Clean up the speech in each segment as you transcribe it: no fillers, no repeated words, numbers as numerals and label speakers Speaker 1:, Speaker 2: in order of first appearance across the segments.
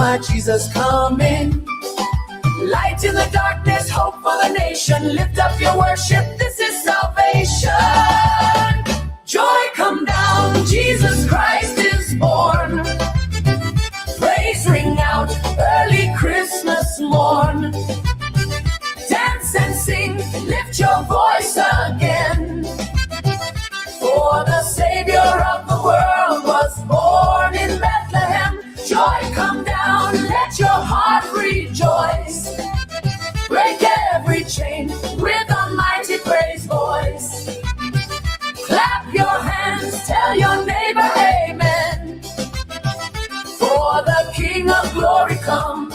Speaker 1: my Jesus coming. Light in the darkness, hope for the nation. Lift up your worship, this is salvation. Joy come down, Jesus Christ is born. Praise ring out, early Christmas morn. Dance and sing, lift your voice again. For the Savior of the world was born in Bethlehem. Joy come down, let your heart rejoice. Break every chain with a mighty praise voice. Clap your hands, tell your neighbor amen. For the King of glory come,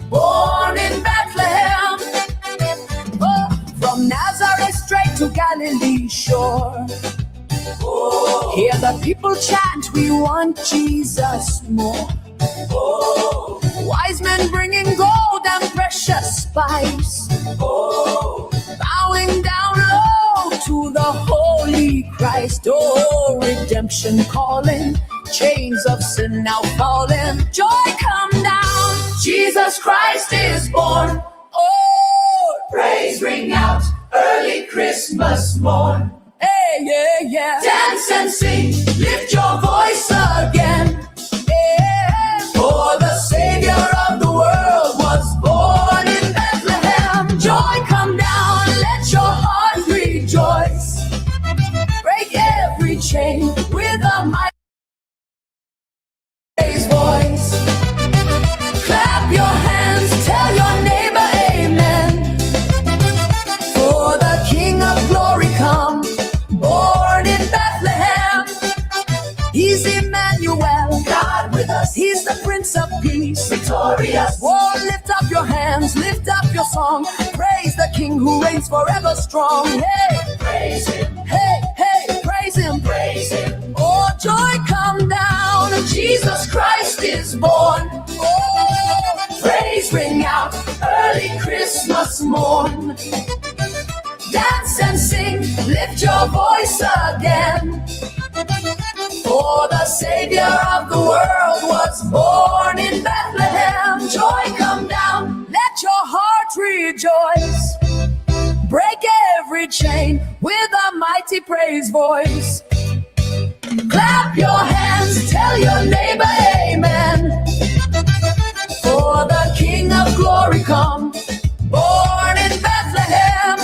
Speaker 1: born in Bethlehem. Oh, from Nazareth straight to Galilee shore. Oh, hear the people chant, we want Jesus more. Oh, wise men bringing gold and precious spice. Oh, bowing down low to the holy Christ. Oh, redemption calling, chains of sin now falling. Joy come down, Jesus Christ is born. Oh, praise ring out, early Christmas morn. Hey, yeah, yeah. Dance and sing, lift your voice again. Yeah. For the Savior of the world was born in Bethlehem. Joy come down, let your heart rejoice. Break every chain with a mighty praise voice. Clap your hands, tell your neighbor amen. For the King of glory come, born in Bethlehem. He's Emmanuel, God with us. He's the Prince of Peace, victorious. Oh, lift up your hands, lift up your song. Praise the King who reigns forever strong. Hey, praise him. Hey, hey, praise him. Praise him. Oh, joy come down, Jesus Christ is born. Oh, praise ring out, early Christmas morn. Dance and sing, lift your voice again. For the Savior of the world was born in Bethlehem. Joy come down, let your heart rejoice. Break every chain with a mighty praise voice. Clap your hands, tell your neighbor amen. For the King of glory come, born in Bethlehem.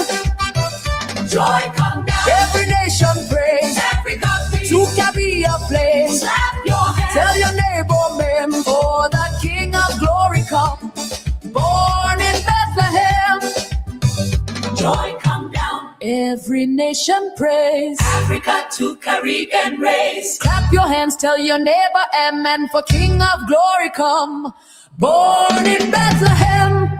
Speaker 1: Joy come down, every nation praise, every country to carry a flame. Clap your hands, tell your neighbor amen. For the King of glory come, born in Bethlehem. Joy come down, every nation praise, Africa to Caribbean race. Clap your hands, tell your neighbor amen. For King of glory come, born in Bethlehem.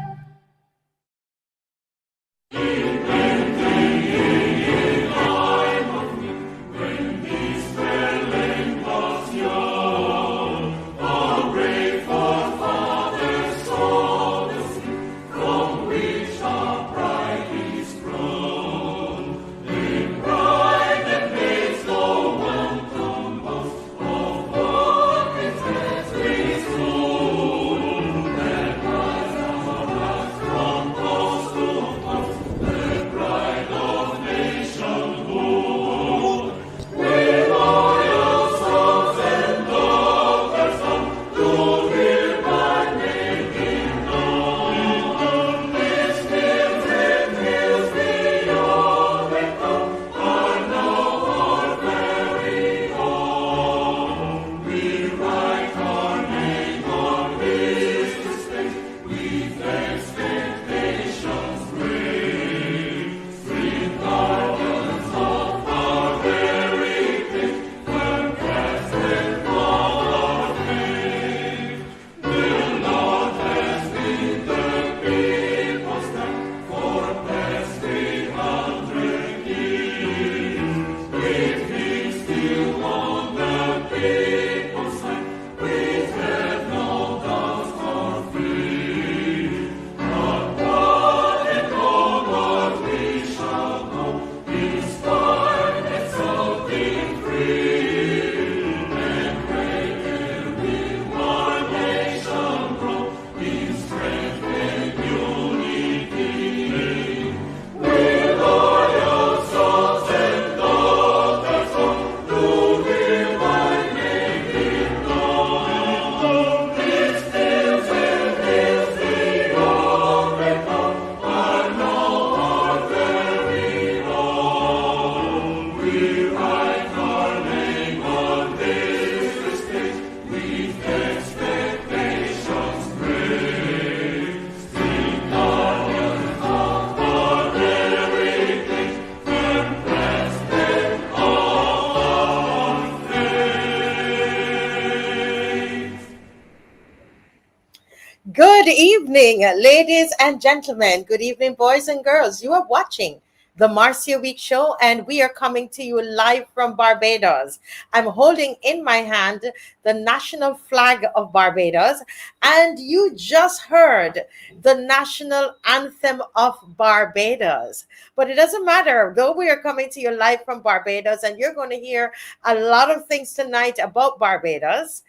Speaker 2: evening, ladies and gentlemen. Good evening, boys and girls. You are watching the Marcia Week Show, and we are coming to you live from Barbados. I'm holding in my hand the national flag of Barbados, and you just heard the national anthem of Barbados. But it doesn't matter, though we are coming to you live from Barbados, and you're going to hear a lot of things tonight about Barbados.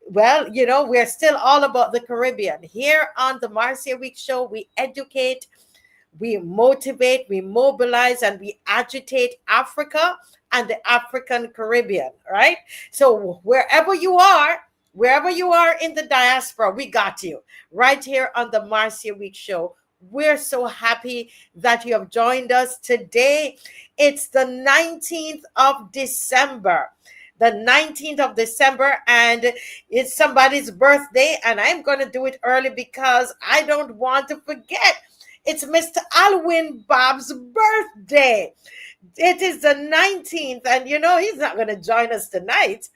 Speaker 2: Well, we're still all about the Caribbean. Here on the Marcia Week Show, we educate, we motivate, we mobilize, and we agitate Africa and the African Caribbean, right? So wherever you are in the diaspora, we got you right here on the Marcia Week Show. We're so happy that you have joined us today. It's the 19th of December. The 19th of December, and it's somebody's birthday, and I'm going to do it early because I don't want to forget. It's Mr. Alwyn Bob's birthday. It is the 19th, and he's not going to join us tonight.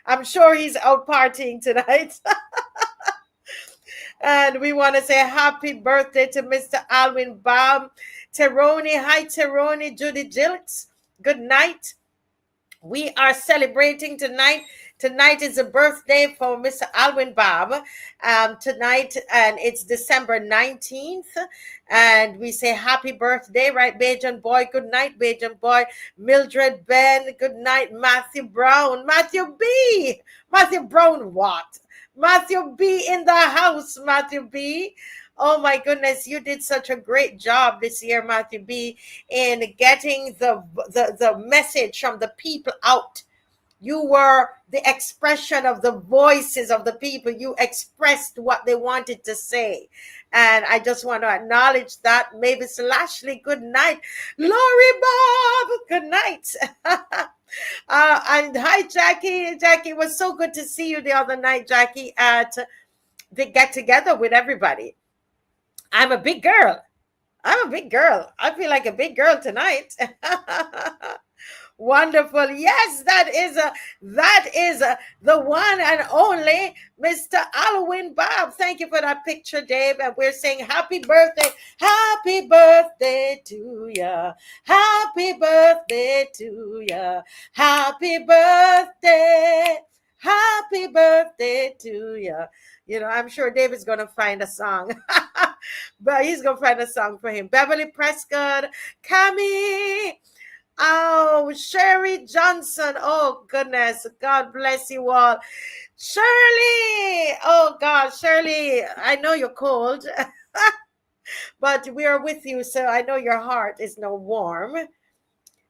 Speaker 2: I'm sure he's out partying tonight. And we want to say happy birthday to Mr. Alwyn Bob. Teroni, hi Teroni, Judy Jilks, good night. We are celebrating tonight. Tonight is a birthday for Mr. Alwyn Bob. Tonight, and it's December 19th. And we say happy birthday, right, Bajan Boy? Good night, Bajan Boy. Mildred Ben, good night. Matthew Brown. Matthew B. Matthew Brown, what? Matthew B in the house, Matthew B. Oh my goodness, you did such a great job this year, Matthew B, in getting the message from the people out. You were the expression of the voices of the people. You expressed what they wanted to say. And I just want to acknowledge that. Mavis Lashley, good night. Lori Bob, good night. And hi, Jackie. Jackie, it was so good to see you the other night, Jackie, at the get together with everybody. I'm a big girl. I feel like a big girl tonight. Wonderful. Yes, that is the one and only Mr. Alwyn Bob. Thank you for that picture, Dave. And we're saying happy birthday to ya. Happy birthday to ya. Happy birthday to ya. I'm sure David's going to find a song. But he's going to find a song for him. Beverly Prescott, Cami. Oh, Sherry Johnson. Oh, goodness. God bless you all. Shirley. Oh, God, Shirley. I know you're cold. But we are with you, so I know your heart is no warm.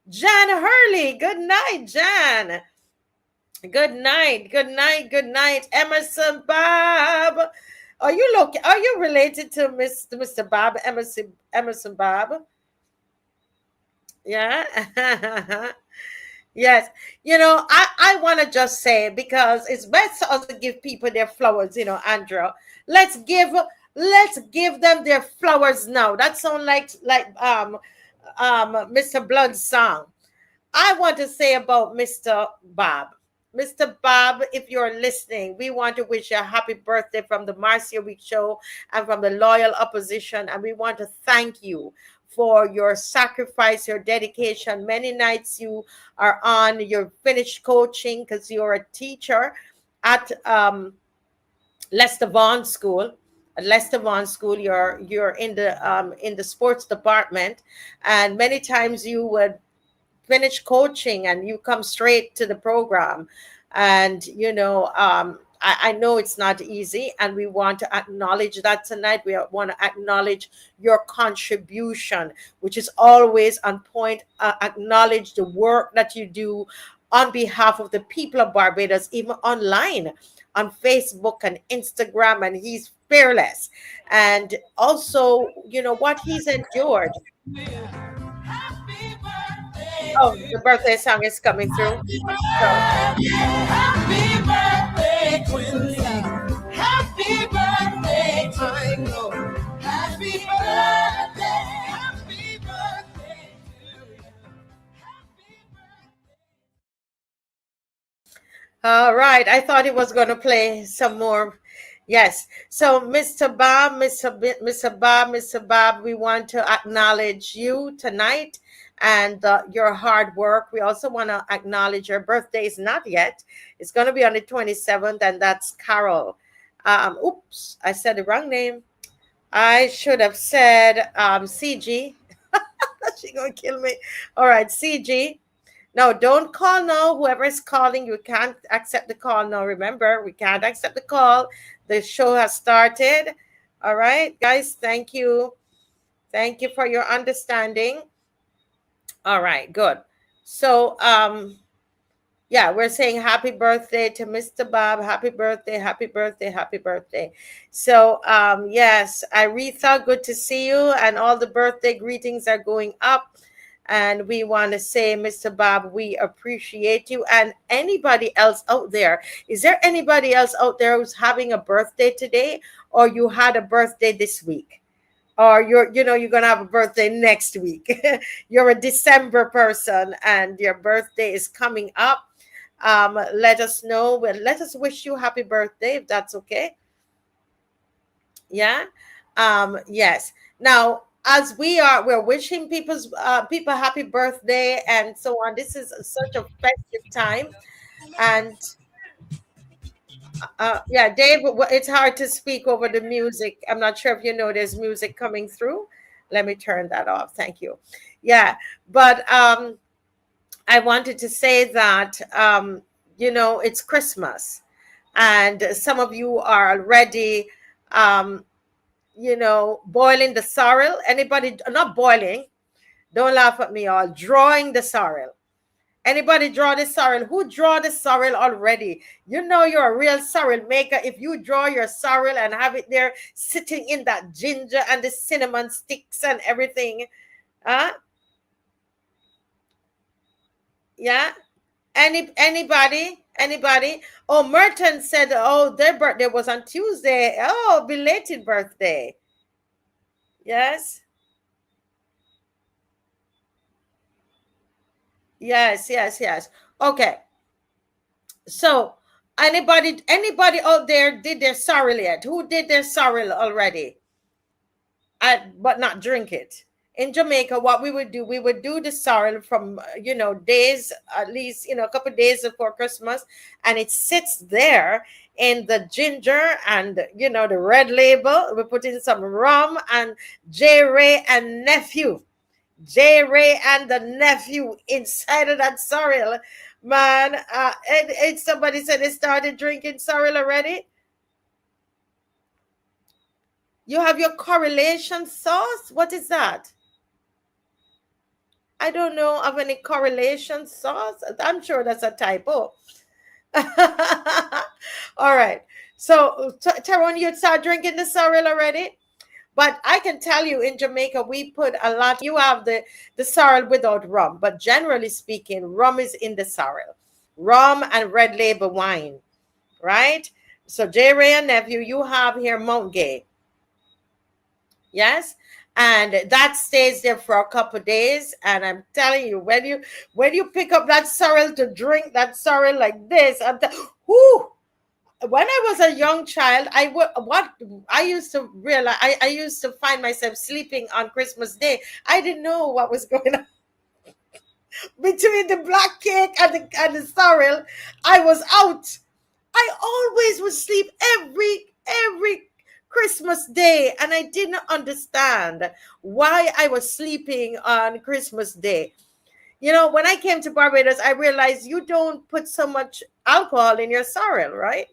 Speaker 2: Jan Hurley. Good night, Jan. Good night. Emerson Bob. Are you related to Mr. Bob, Emerson Bob? Yeah. Yes. I want to just say, because it's best to also give people their flowers, Andrew. Let's give them their flowers now. That sounds like Mr. Blood's song. I want to say about Mr. Bob. Mr. Bob, if you're listening, we want to wish you a happy birthday from the Marcia Week Show and from the Loyal Opposition. And we want to thank you for your sacrifice, your dedication. Many nights you are on, you're finished coaching because you're a teacher at Lester Vaughan School. At Lester Vaughan School, you're in the sports department, and many times you would finish coaching and you come straight to the program. And I know it's not easy, and we want to acknowledge that tonight. We want to acknowledge your contribution, which is always on point. Acknowledge the work that you do on behalf of the people of Barbados, even online on Facebook and Instagram, and he's fearless. And also, what he's endured. Oh, the birthday song is coming through.
Speaker 1: Happy birthday, Quincy. Happy birthday to you. Happy birthday. Happy birthday to you. Happy birthday.
Speaker 2: All right. I thought he was going to play some more, Yes. So, Mr. Bob, Mr. Bob, Mr. Bob, we want to acknowledge you tonight and your hard work. We also want to acknowledge your birthday is not yet. It's going to be on the 27th, and that's Carol. Oops, I said the wrong name. I should have said CG. She gonna kill me. All right, CG. No, don't call now. Whoever is calling, you can't accept the call now. Remember, we can't accept the call. The show has started. All right, guys, thank you. Thank you for your understanding. All right, good. So, yeah, we're saying happy birthday to Mr. Bob. Happy birthday, happy birthday, happy birthday. So, yes, Aretha, good to see you. And all the birthday greetings are going up. And we want to say, Mr. Bob, we appreciate you. And anybody else out there, is there anybody else out there who's having a birthday today, or you had a birthday this week? Or you're gonna have a birthday next week. You're a December person and your birthday is coming up. Let us know. Well, let us wish you happy birthday if that's okay. Yeah. Yes. Now, as we're wishing people happy birthday and so on. This is such a festive time, and yeah, Dave, it's hard to speak over the music. I'm not sure if you know there's music coming through. Let me turn that off. Thank you. Yeah, but I wanted to say that it's Christmas, and some of you are already um, boiling the sorrel. Anybody not boiling? Don't laugh at me, all drawing the sorrel. Anybody draw the sorrel? Who draw the sorrel already? You know you're a real sorrel maker if you draw your sorrel and have it there sitting in that ginger and the cinnamon sticks and everything. Huh? Yeah. Anybody? Oh, Merton said, oh, their birthday was on Tuesday. Oh, belated birthday. Yes. Yes. Okay. So anybody out there did their sorrel yet? Who did their sorrel already? But not drink it. In Jamaica, what we would do the sorrel from days, at least a couple of days before Christmas, and it sits there in the ginger and the red label. We put in some rum and J. Ray and nephew. J. Ray and the nephew inside of that sorrel. Man, and somebody said they started drinking sorrel already. You have your correlation sauce? What is that? I don't know of any correlation sauce. I'm sure that's a typo. All right. So, Tyrone, you start drinking the sorrel already? But I can tell you in Jamaica, we put a lot. You have the sorrel without rum. But generally speaking, rum is in the sorrel. Rum and red label wine, right? So, J. Ray and nephew, you have here Mount Gay. Yes, and that stays there for a couple of days. And I'm telling you, when you pick up that sorrel to drink that sorrel like this, whoo. When I was a young child, what I used to realize, I used to find myself sleeping on Christmas Day. I didn't know what was going on between the black cake and the sorrel. I was out. I always would sleep every Christmas Day, and I didn't understand why I was sleeping on Christmas Day. When I came to Barbados, I realized you don't put so much alcohol in your sorrel, right?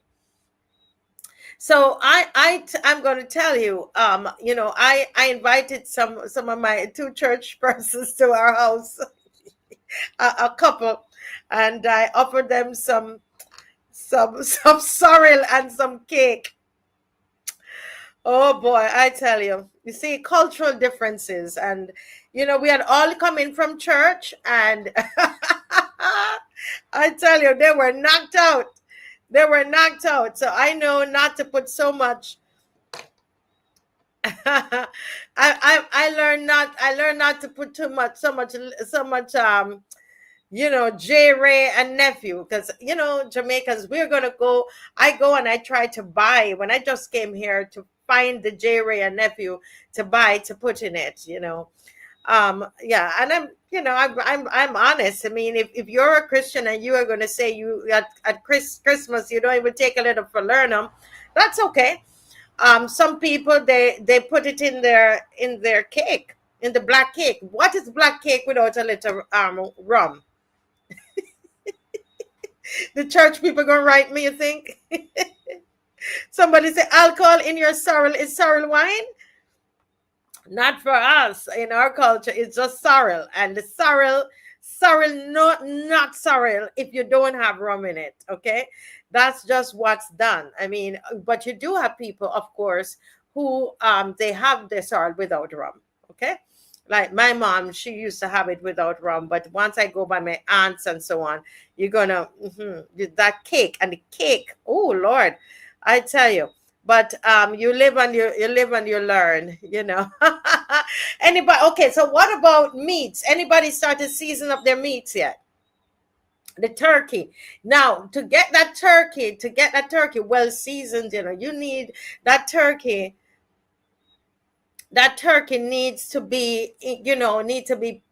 Speaker 2: So I'm going to tell you, I invited some of my two church persons to our house, a couple, and I offered them some sorrel and some cake. Oh boy, I tell you. You see, cultural differences, and we had all come in from church, and I tell you, they were knocked out. They were knocked out. So I know not to put so much. I learned not to put too much, so much J. Ray and nephew, because Jamaicans, we're gonna go. I go and I try to buy when I just came here to find the J. Ray and nephew to buy to put in it. Yeah, and I'm honest. I mean, if you're a Christian and you are going to say you at Christmas you don't even take a little falernum, that's okay. Some people they put it in their cake, in the black cake. What is black cake without a little rum? The church people gonna write me, you think? Somebody say alcohol in your sorrel is sorrel wine. Not for us. In our culture, it's just sorrel. And the sorrel, not sorrel if you don't have rum in it. Okay. That's just what's done. I mean, but you do have people, of course, who they have their sorrel without rum. Okay. Like my mom, she used to have it without rum, but once I go by my aunts and so on, you're gonna that cake and the cake. Oh Lord, I tell you. But you live and you live and you learn. Anybody? Okay, so what about meats? Anybody started season up their meats yet? The turkey. Now, to get that turkey well seasoned, you need that turkey. That turkey needs to be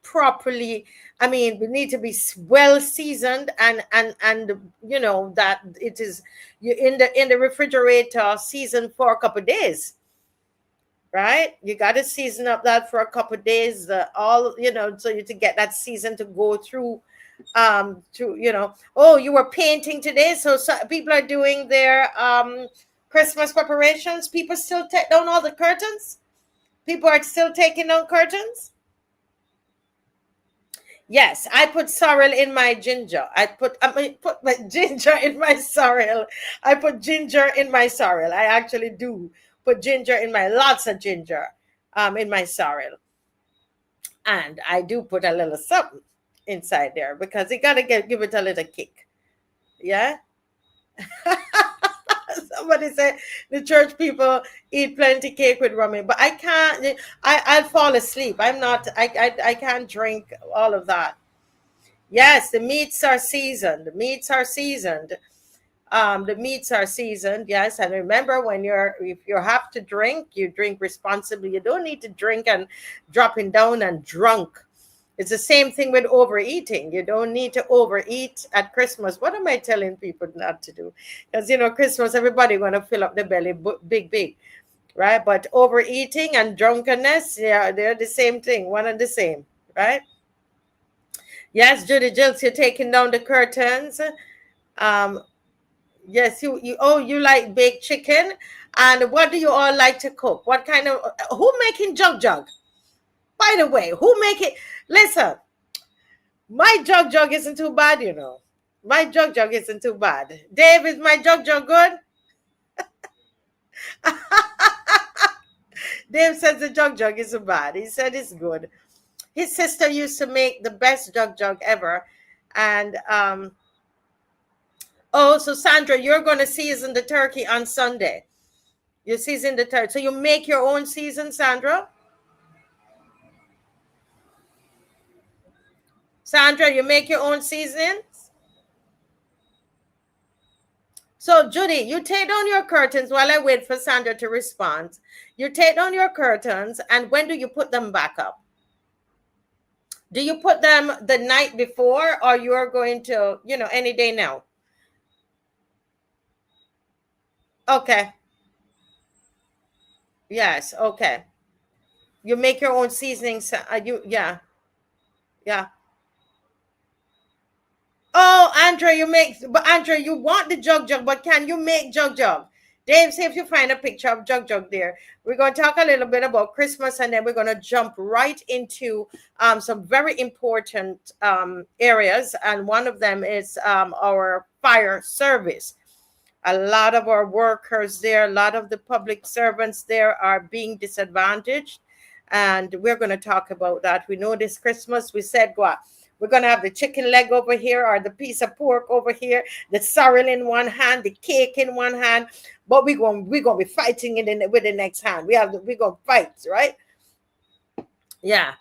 Speaker 2: properly, I mean, we need to be well seasoned, and that it is you in the refrigerator seasoned for a couple of days, right? You got to season up that for a couple of days, all so you to get that season to go through. Oh, you were painting today, so people are doing their Christmas preparations. People still take down all the curtains. People are still taking down curtains. Yes, I put sorrel in my ginger. I put my ginger in my sorrel. I put ginger in my sorrel. I actually do put ginger in my lots of ginger in my sorrel. And I do put a little something inside there because you gotta give it a little kick. Yeah. Somebody said the church people eat plenty cake with rum in, but I can't. I'll fall asleep. I'm not. I can't drink all of that. Yes, the meats are seasoned. The meats are seasoned. The meats are seasoned. Yes, and remember if you have to drink, you drink responsibly. You don't need to drink and dropping down and drunk. It's the same thing with overeating. You don't need to overeat at Christmas. What am I telling people not to do? Because Christmas, everybody gonna fill up the belly big, right? But overeating and drunkenness, yeah, they're the same thing, one and the same, right? Yes, Judy Jills, you're taking down the curtains. Yes, you like baked chicken, and what do you all like to cook? What kind of who making jug? By the way, who make it? Listen, my jug isn't too bad. My jug isn't too bad. Dave, is my jug good? Dave says the jug isn't bad. He said it's good. His sister used to make the best jug ever. And so Sandra, you're going to season the turkey on Sunday. You season the turkey. So you make your own season, Sandra? Sandra, you make your own seasonings? So, Judy, you take down your curtains while I wait for Sandra to respond. You take down your curtains, and when do you put them back up? Do you put them the night before, or you're going to, any day now? Okay. Yes. Okay. You make your own seasonings. Yeah. Yeah. Oh, Andrea, but Andrea, you want the jug, but can you make jug? Dave, see if you find a picture of jug there. We're going to talk a little bit about Christmas, and then we're going to jump right into some very important areas. And one of them is our fire service. A lot of our workers there, a lot of the public servants there are being disadvantaged. And we're going to talk about that. We know this Christmas, we said, we're going to have the chicken leg over here or the piece of pork over here, the sorrel in one hand, the cake in one hand. But we're going to be fighting it with the next hand. We're going to fight, right? Yeah.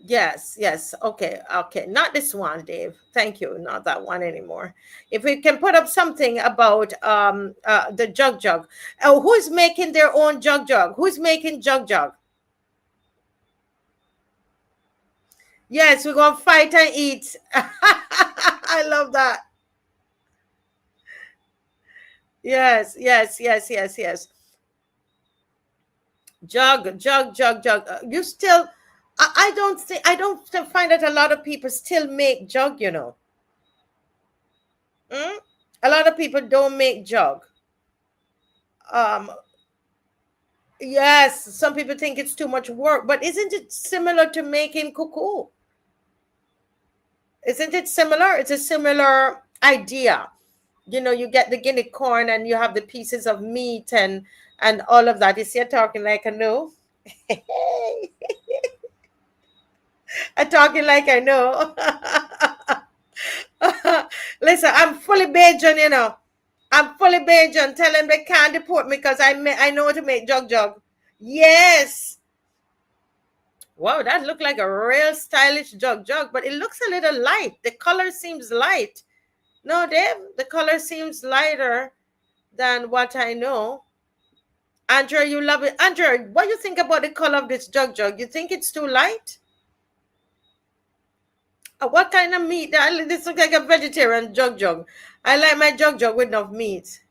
Speaker 2: Yes, yes. Okay, okay. Not this one, Dave. Thank you. Not that one anymore. If we can put up something about the jug jug. Oh, who's making their own jug jug? Who's making jug jug? Yes, we're gonna fight and eat. I love that. Yes, yes, yes, yes, yes. Jug, jug, jug, jug. You still I don't think I don't find that a lot of people still make jug, you know. Mm? A lot of people don't make jug. Um, yes, some people think it's too much work, but isn't it similar to making cuckoo? Isn't it similar? It's a similar idea. You know, you get the guinea corn and you have the pieces of meat and all of that. You see, you're talking like I know. I'm talking like I know. Listen, I'm fully Bajan, you know. I'm fully Bajan. Tell them they can't deport me because I know how to make jug jug. Yes. Wow, that looked like a real stylish jug jug, but it looks a little light. The color seems light. No, Dave, the color seems lighter than what I know. Andrea, you love it. Andrea, what do you think about the color of this jug jug? You think it's too light? What kind of meat? This looks like a vegetarian jug jug. I like my jug jug with enough meat.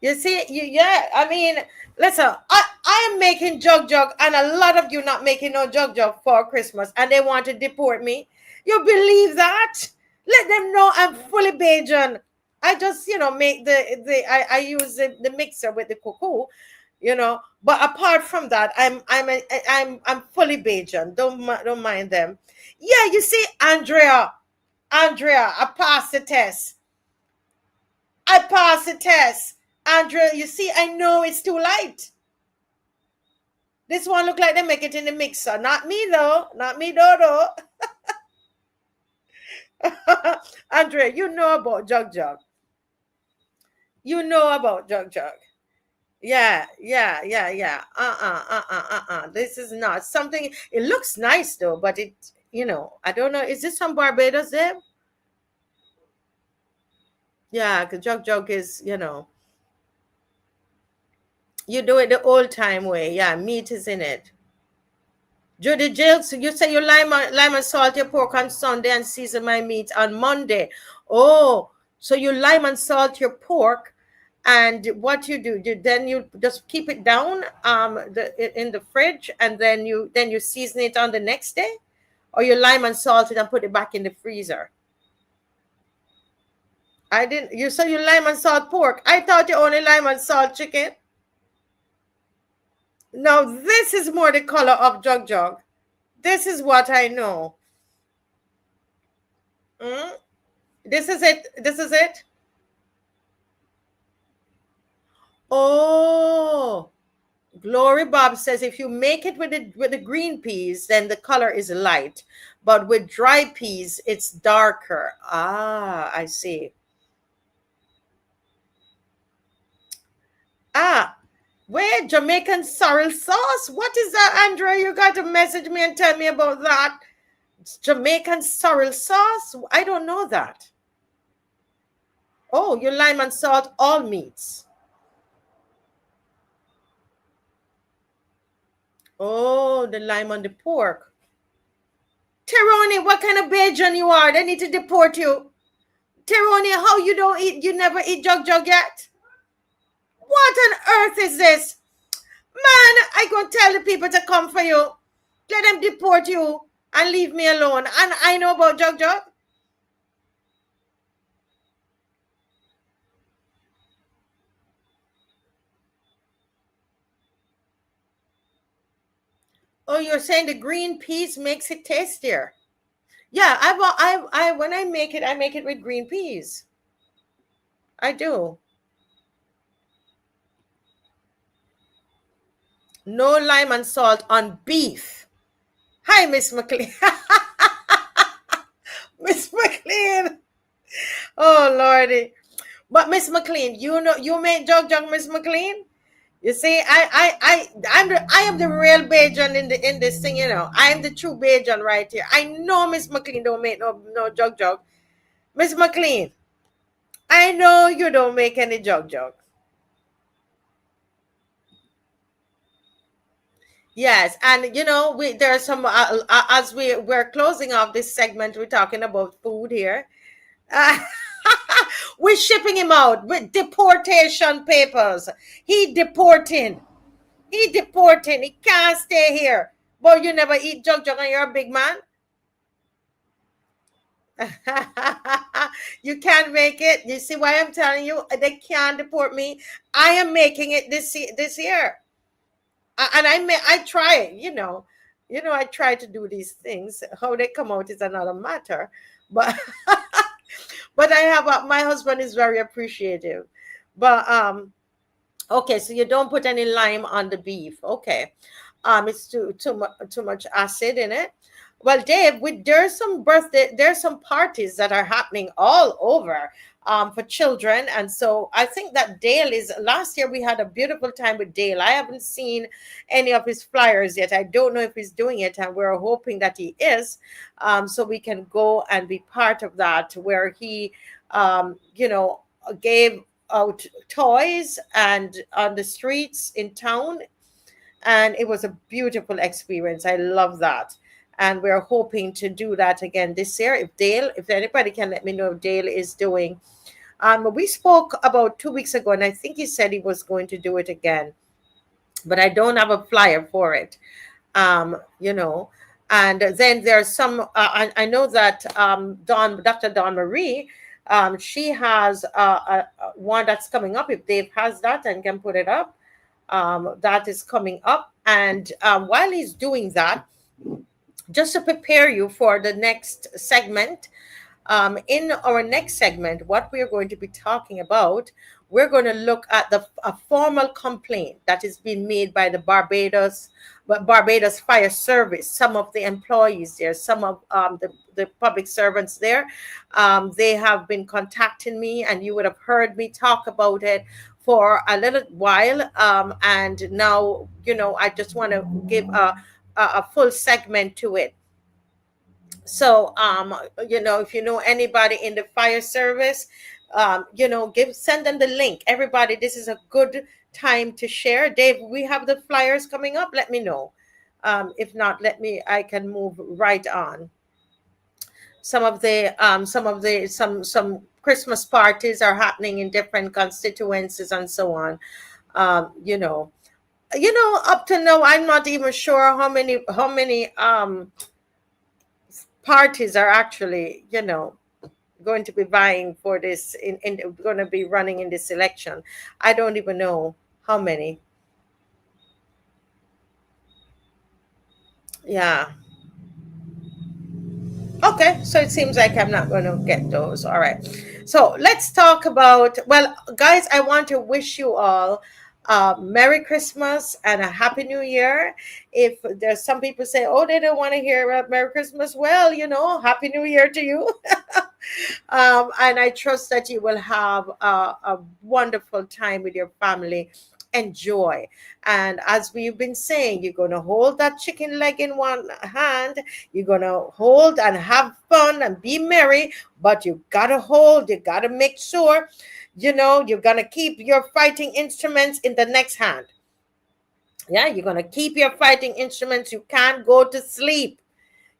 Speaker 2: You see, yeah, I mean, listen, I am making jug jug, and a lot of you not making no jug jug for Christmas, and they want to deport me. You believe that? Let them know I'm fully Bajan. I just, make I use the mixer with the cocoa, But apart from that, I'm fully Bajan. Don't mind them. Yeah, you see, Andrea, I passed the test. I passed the test. Andrea, you see, I know it's too light. This one look like they make it in the mixer. Not me though. Not me though. Andrea, you know about jug jug. You know about jug jug. Yeah, yeah, yeah, yeah. This is not something. It looks nice though, but I don't know. Is this from Barbados there? Yeah, because jug jug is, you do it the old time way. Yeah, meat is in it. Judy Jill, so you say you lime and salt your pork on Sunday and season my meat on Monday. Oh, so you lime and salt your pork, and what you do, then you just keep it down in the fridge, and then you season it on the next day, or you lime and salt it and put it back in the freezer. I didn't. You say you lime and salt pork. I thought you only lime and salt chicken. Now this is more the color of jug jug. This is what I know. Mm? This is it. This is it. Oh, Glory Bob says if you make it with the green peas, then the color is light, but with dry peas, it's darker. Ah, I see. Ah, wait, Jamaican sorrel sauce? What is that, Andrea? You got to message me and tell me about that. Jamaican sorrel sauce? I don't know that. Oh, you lime and salt all meats. Oh, the lime on the pork. Teroni, what kind of Bajan you are? They need to deport you. Teroni, how you never eat jug jug yet? What on earth is this? Man, I gonna tell the people to come for you. Let them deport you and leave me alone. And I know about jug jug. Oh, you're saying the green peas makes it tastier. Yeah, I when I make it with green peas. I do. No lime and salt on beef. Hi, Miss McLean. Miss McLean. Oh Lordy. But Miss McLean, you know you make jug jug, Miss McLean. You see, I am the real Bajan in this thing, you know. I am the true Bajan right here. I know Miss McLean don't make no jug. Miss McLean, I know you don't make any jug. Yes, and you know, there are some as we're closing off this segment, we're talking about food here. Uh, we're shipping him out with deportation papers. He deporting. He deporting. He can't stay here. But you never eat junk and you're a big man. You can't make it. You see why I'm telling you? They can't deport me. I am making it this year. And I try it, I try to do these things. How they come out is another matter. But but I have my husband is very appreciative. But okay, so you don't put any lime on the beef. Okay. It's too much acid in it. Well, Dave, there's some parties that are happening all over for children. And so I think that last year we had a beautiful time with Dale. I haven't seen any of his flyers yet. I don't know if he's doing it, and we're hoping that he is, so we can go and be part of that, where he, gave out toys and on the streets in town, and it was a beautiful experience. I love that, and we're hoping to do that again this year. If anybody can let me know if Dale is doing. We spoke about 2 weeks ago, and I think he said he was going to do it again, but I don't have a flyer for it. And then there's some. I know that Dr. Dawn Marie, she has one that's coming up. If Dave has that and can put it up, that is coming up. And while he's doing that, just to prepare you for the next segment, in our next segment, what we're going to be talking about, we're going to look at a formal complaint that is being made by the Barbados Fire Service. Some of the employees there, some of the public servants there, they have been contacting me, and you would have heard me talk about it for a little while. And now, I just want to give a full segment to it. So, if you know anybody in the fire service, send them the link. Everybody, this is a good time to share. Dave, we have the flyers coming up. Let me know. If not, I can move right on. Some Christmas parties are happening in different constituencies and so on. Up to now, I'm not even sure how many parties are actually, going to be vying for this, going to be running in this election. I don't even know how many. Yeah. Okay, so it seems like I'm not going to get those. All right. So let's talk about, well, guys, I want to wish you all Merry Christmas and a Happy New Year. If there's some people say, oh, they don't want to hear about Merry Christmas, well, Happy New Year to you. And I trust that you will have a wonderful time with your family. Enjoy. And as we've been saying, you're going to hold that chicken leg in one hand. You're going to hold and have fun and be merry, but you got to make sure, you're going to keep your fighting instruments in the next hand. Yeah, you're going to keep your fighting instruments. You can't go to sleep.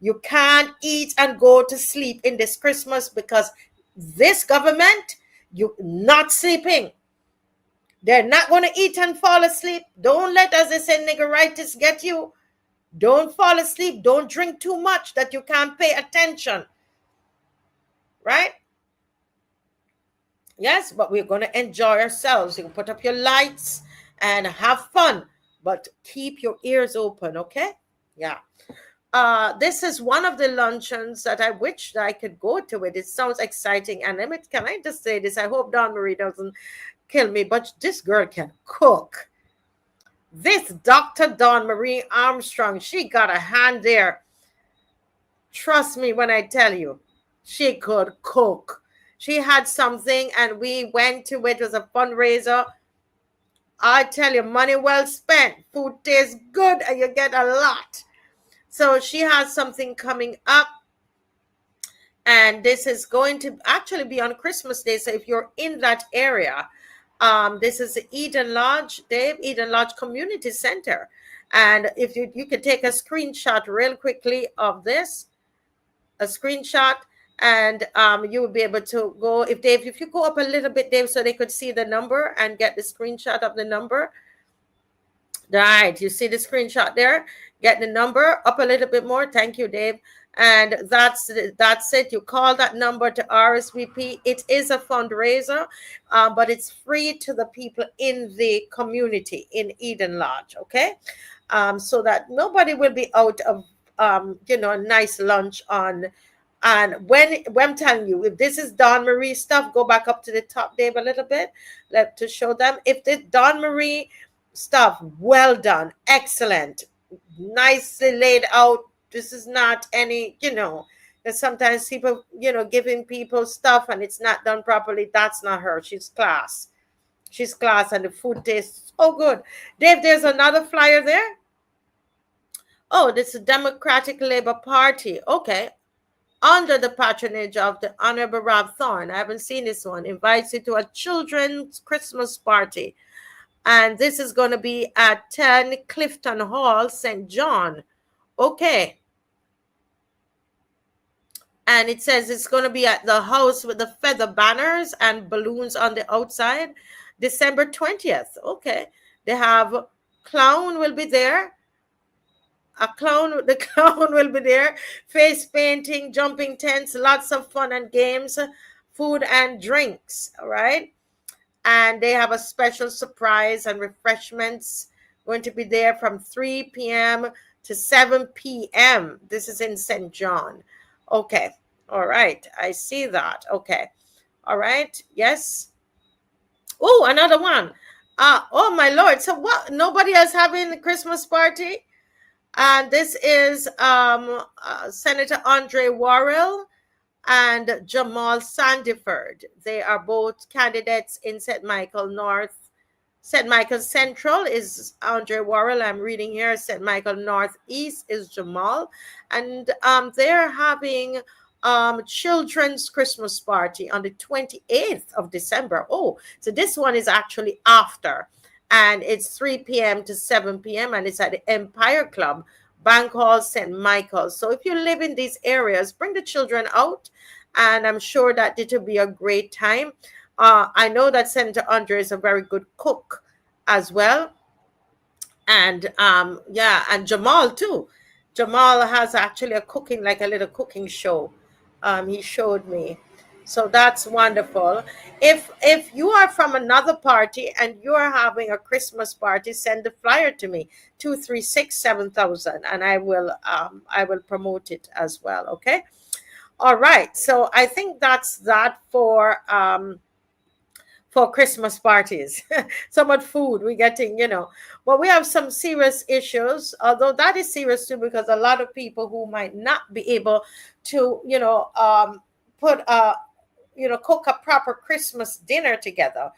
Speaker 2: You can't eat and go to sleep in this Christmas, because this government, you're not sleeping. They're not going to eat and fall asleep. Don't let, as they say, niggeritis get you. Don't fall asleep. Don't drink too much that you can't pay attention. Right? Yes, but we're going to enjoy ourselves. You can put up your lights and have fun, but keep your ears open, okay? Yeah. This is one of the luncheons that I wish that I could go to it. It sounds exciting. And can I just say this? I hope Dawn Marie doesn't kill me, but this girl can cook. This Dr. Dawn Marie Armstrong, she got a hand there. Trust me when I tell you, she could cook. She had something, and we went to it. It was a fundraiser. I tell you, money well spent. Food tastes good and you get a lot. So she has something coming up, and this is going to actually be on Christmas Day. So if you're in that area, this is the Eden Lodge, Dave, Eden Lodge Community Center. And if you could take a screenshot real quickly of this, a screenshot, and you will be able to go, if you go up a little bit, Dave, so they could see the number and get the screenshot of the number. Right, you see the screenshot there. Get the number up a little bit more. Thank you, Dave. And that's it. You call that number to RSVP. It is a fundraiser, but it's free to the people in the community in Eden Lodge. Okay, so that nobody will be out of a nice lunch on. And when I'm telling you, if this is Dawn Marie stuff, go back up to the top, Dave, a little bit, to show them. If the Dawn Marie stuff, well done, excellent, nicely laid out. This is not any, that sometimes people, giving people stuff and it's not done properly. That's not her. She's class. She's class, and the food tastes so good. Dave, there's another flyer there. Oh, this is Democratic Labour Party. Okay. Under the patronage of the Honorable Rob Thorne. I haven't seen this one. Invites you to a children's Christmas party. And this is going to be at 10 Clifton Hall, St. John. Okay. And it says it's going to be at the house with the feather banners and balloons on the outside, December 20th. Okay. They have clown will be there. The clown will be there. Face painting, jumping tents, lots of fun and games, food and drinks. All right. And they have a special surprise and refreshments going to be there from 3 p.m. to 7 p.m. This is in St. John. Okay. All right. I see that. Okay. All right. Yes. Oh, another one. Oh, my Lord. So what? Nobody else having a Christmas party? And this is Senator Andre Worrell and Jamal Sandiford. They are both candidates in St. Michael North. St. Michael Central is Andre Worrell. I'm reading here. St. Michael Northeast is Jamal. And they're having children's Christmas party on the 28th of December. Oh, so this one is actually after. And it's 3 p.m. to 7 p.m. and it's at the Empire Club, Bank Hall, St. Michael's. So if you live in these areas, bring the children out, and I'm sure that it will be a great time. I know that Senator Andre is a very good cook as well. And and Jamal too. Jamal has actually like a little cooking show. He showed me. So that's wonderful. If you are from another party and you are having a Christmas party, send the flyer to me, 236-7000, and I will promote it as well. Okay. All right. So I think that's that for Christmas parties. So much food we're getting, But we have some serious issues, although that is serious too, because a lot of people who might not be able to, cook a proper Christmas dinner together.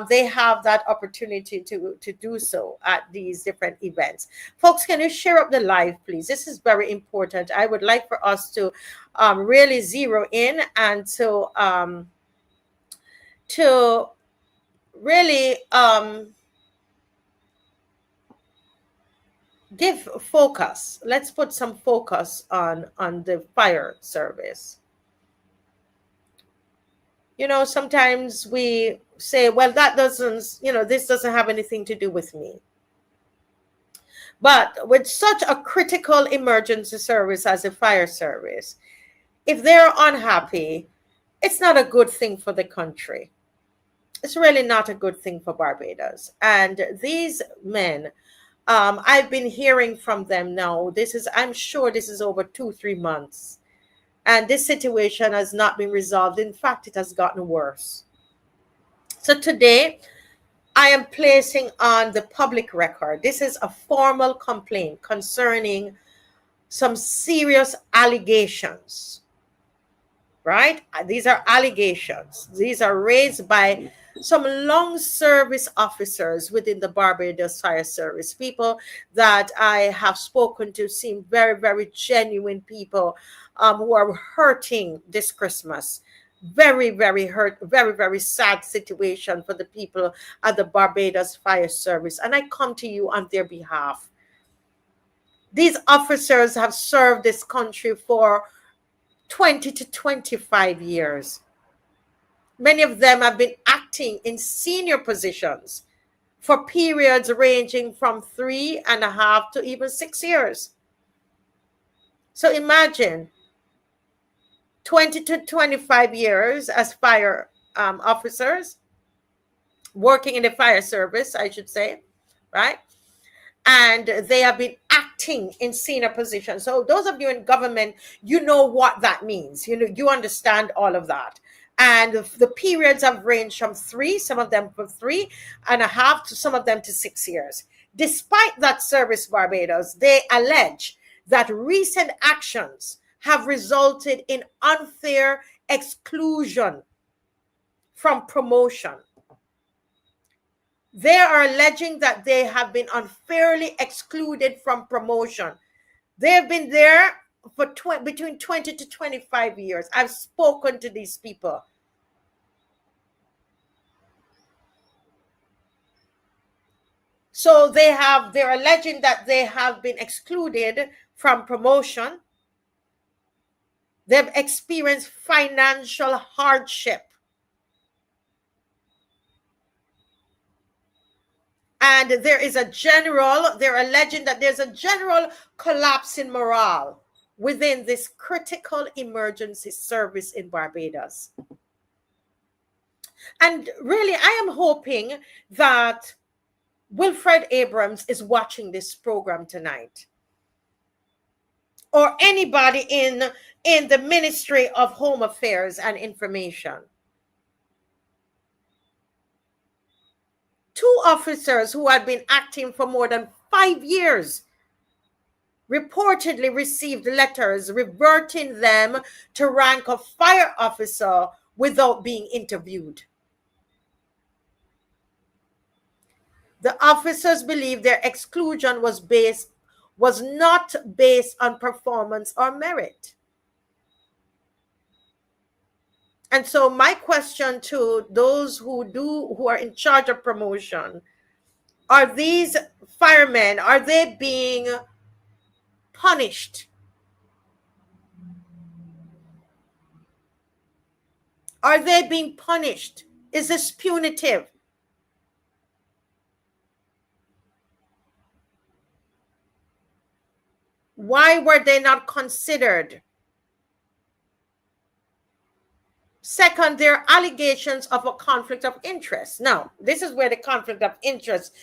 Speaker 2: They have that opportunity to do so at these different events. Folks, can you share up the live, please? This is very important. I would like for us to really zero in and to really give focus. Let's put some focus on the fire service. Sometimes we say, well, that doesn't, this doesn't have anything to do with me. But with such a critical emergency service as a fire service, if they're unhappy, it's not a good thing for the country. It's really not a good thing for Barbados. And these men, I've been hearing from them now. I'm sure this is over 2-3 months. And this situation has not been resolved. In fact, it has gotten worse. So today, I am placing on the public record. This is a formal complaint concerning some serious allegations. Right? These are allegations. These are raised by some long service officers within the Barbados Fire Service, people that I have spoken to, seem very, very genuine people who are hurting this Christmas. Very, very hurt, very, very sad situation for the people at the Barbados Fire Service. And I come to you on their behalf. These officers have served this country for 20 to 25 years. Many of them have been acting in senior positions for periods ranging from 3.5 to even 6 years. So imagine 20 to 25 years as fire officers, working in the fire service, I should say, right? And they have been acting in senior positions. So those of you in government, you know what that means. You know, you understand all of that. And the periods have ranged from 3, some of them from 3.5 to some of them to 6 years. Despite that service, Barbados, they allege that recent actions have resulted in unfair exclusion from promotion. They are alleging that they have been unfairly excluded from promotion. They have been there for between 20 to 25 years. I've spoken to these people. So they're alleging that they have been excluded from promotion. They've experienced financial hardship. And they're alleging that there's a general collapse in morale within this critical emergency service in Barbados. And really, I am hoping that Wilfred Abrams is watching this program tonight, or anybody in the Ministry of Home Affairs and Information. 2 officers who had been acting for more than 5 years reportedly received letters reverting them to rank of fire officer without being interviewed. The officers believe their exclusion was not based on performance or merit. And so my question to those who are in charge of promotion, are these firemen, are they being punished? Are they being punished? Is this punitive? Why were they not considered? Second, there are allegations of a conflict of interest. Now, this is where the conflict of interest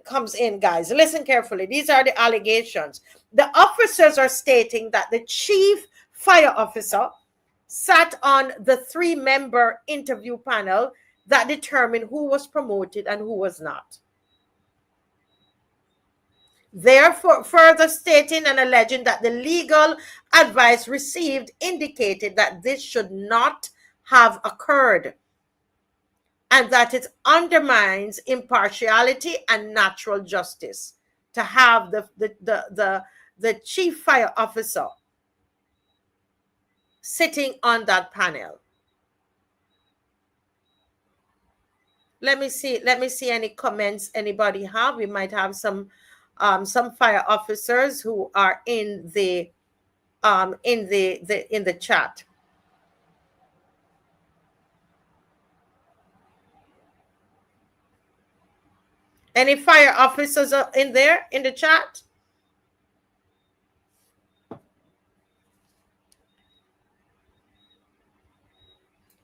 Speaker 2: comes in, guys. Listen carefully. These are the allegations. The officers are stating that the chief fire officer sat on the 3-member interview panel that determined who was promoted and who was not. Therefore, further stating and alleging that the legal advice received indicated that this should not have occurred, and that it undermines impartiality and natural justice to have the chief fire officer sitting on that panel. Let me see any comments anybody have. We might have some fire officers who are in the chat. Any fire officers are in there in the chat?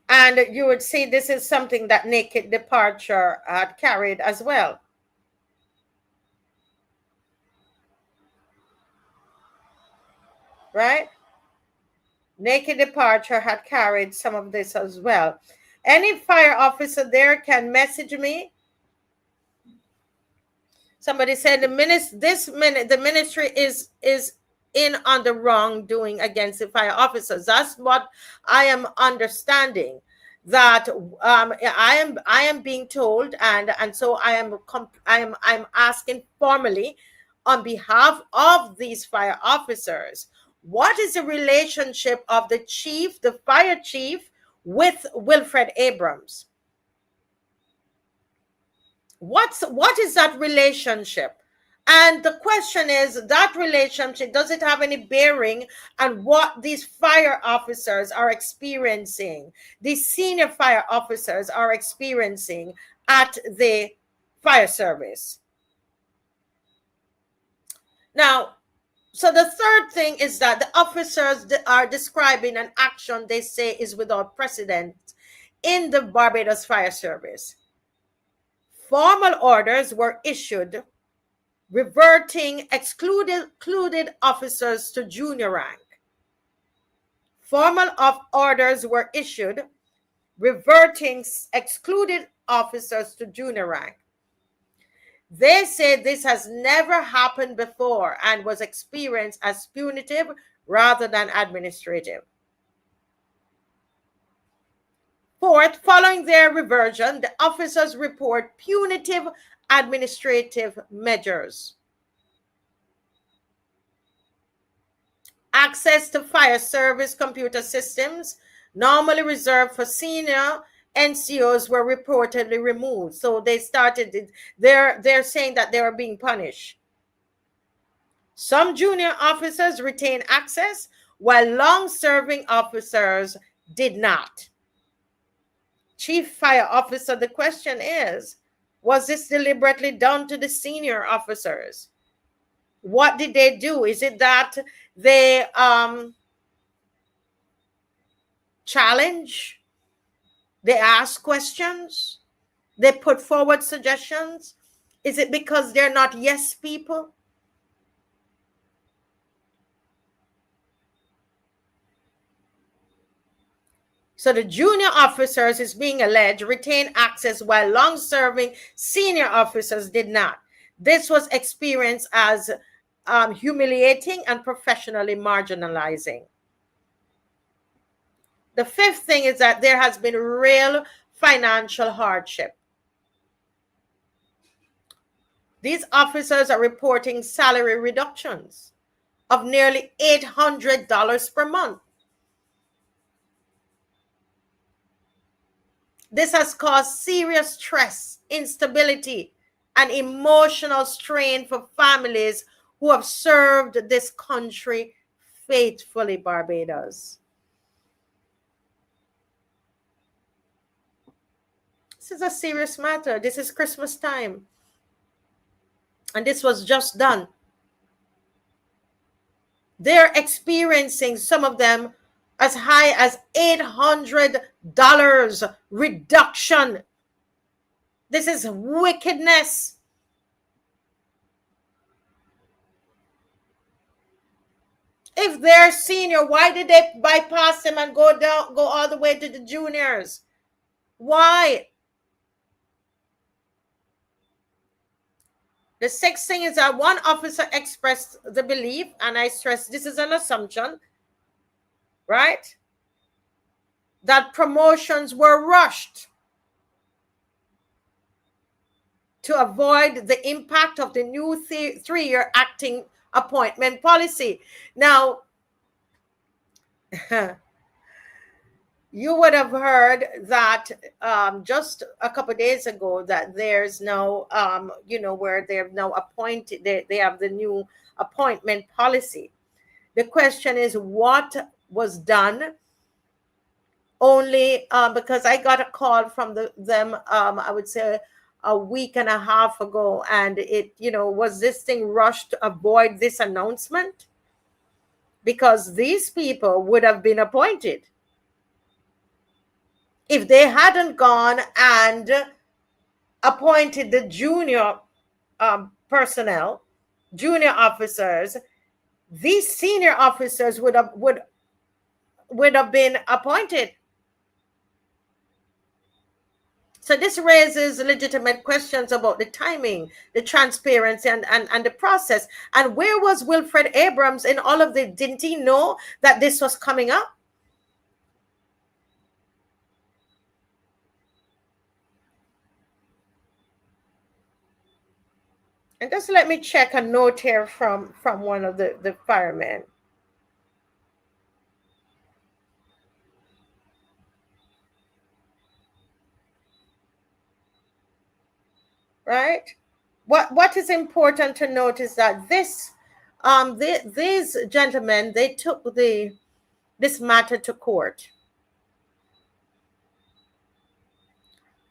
Speaker 2: And you would see this is something that Naked Departure had carried as well. Right? Naked Departure had carried some of this as well. Any fire officer there can message me. Somebody said the ministry is in on the wrongdoing against the fire officers. That's what I am understanding. that I am being told, and so I'm asking formally on behalf of these fire officers, what is the relationship of the chief, the fire chief, with Wilfred Abrams? What is that relationship? And the question is, that relationship, does it have any bearing on what these fire officers are experiencing, these senior fire officers are experiencing at the fire service? Now, so the third thing is that the officers are describing an action they say is without precedent in the Barbados Fire Service. Formal orders were issued reverting excluded officers to junior rank. Formal orders were issued reverting excluded officers to junior rank. They say this has never happened before and was experienced as punitive rather than administrative. Fourth, following their reversion, the officers report punitive administrative measures. Access to fire service computer systems, normally reserved for senior NCOs, were reportedly removed. So they started, they're saying that they are being punished. Some junior officers retain access, while long-serving officers did not. Chief Fire Officer, the question is, was this deliberately done to the senior officers? What did they do? Is it that they challenge, they ask questions, they put forward suggestions? Is it because they're not yes people? So the junior officers, is being alleged, retained access while long-serving senior officers did not. This was experienced as humiliating and professionally marginalizing. The fifth thing is that there has been real financial hardship. These officers are reporting salary reductions of nearly $800 per month. This has caused serious stress, instability, and emotional strain for families who have served this country faithfully, Barbados. This is a serious matter. This is Christmas time. And this was just done. They're experiencing, some of them, as high as $800 reduction. This is wickedness. If they're senior, why did they bypass them and go all the way to the juniors? Why? The sixth thing is that one officer expressed the belief, and I stress this is an assumption, right, that promotions were rushed to avoid the impact of the new 3-year acting appointment policy. Now, you would have heard that just a couple of days ago that there's now, where they have now appointed, they have the new appointment policy. The question is, what was done? Only because I got a call from them, I would say a week and a half ago, and it, was this thing rushed to avoid this announcement? Because these people would have been appointed if they hadn't gone and appointed the junior personnel, junior officers. These senior officers would have been appointed. So this raises legitimate questions about the timing, the transparency, and the process. And where was Wilfred Abrams in all of this? Didn't he know that this was coming up? And just let me check a note here from one of the firemen. Right? What is important to note is that these gentlemen, they took this matter to court,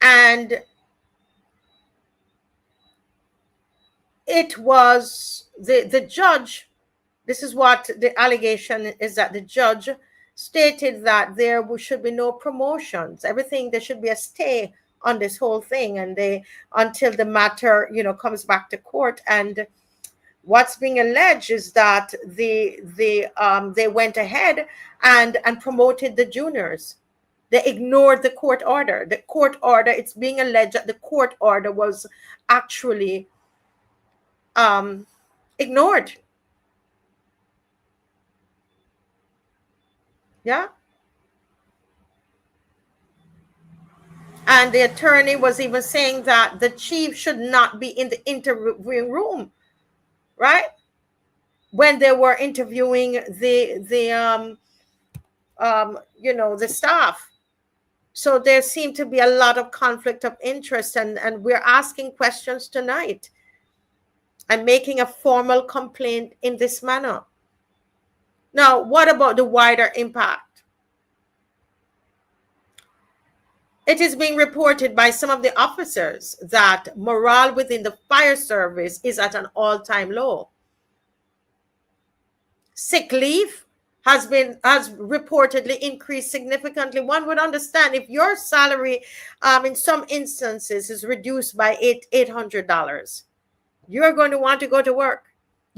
Speaker 2: and it was the judge. This is what the allegation is, that the judge stated that there should be no promotions. Everything, there should be a stay on this whole thing, and they, until the matter, comes back to court. And what's being alleged is that they went ahead and promoted the juniors. They ignored the court order. The court order, it's being alleged that the court order was actually ignored. Yeah. And the attorney was even saying that the chief should not be in the interviewing room, right? When they were interviewing the staff. So there seemed to be a lot of conflict of interest, and we're asking questions tonight and making a formal complaint in this manner. Now, what about the wider impact? It is being reported by some of the officers that morale within the fire service is at an all-time low. Sick leave has reportedly increased significantly. One would understand if your salary, in some instances, is reduced by $800. You're going to want to go to work.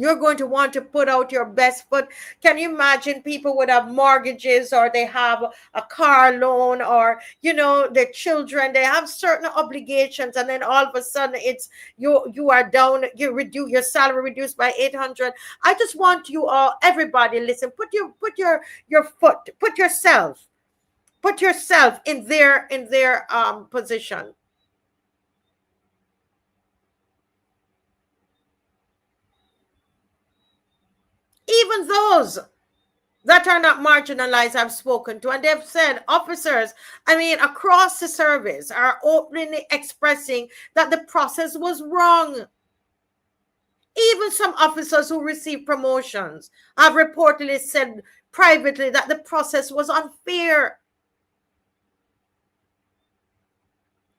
Speaker 2: You're going to want to put out your best foot. Can you imagine people would have mortgages, or they have a car loan, or, their children, they have certain obligations, and then all of a sudden it's you are down, your salary reduced by 800. I just want you all, everybody, listen, put yourself in their position. Even those that are not marginalized I've spoken to, and they've said, officers, across the service, are openly expressing that the process was wrong. Even some officers who received promotions have reportedly said privately that the process was unfair.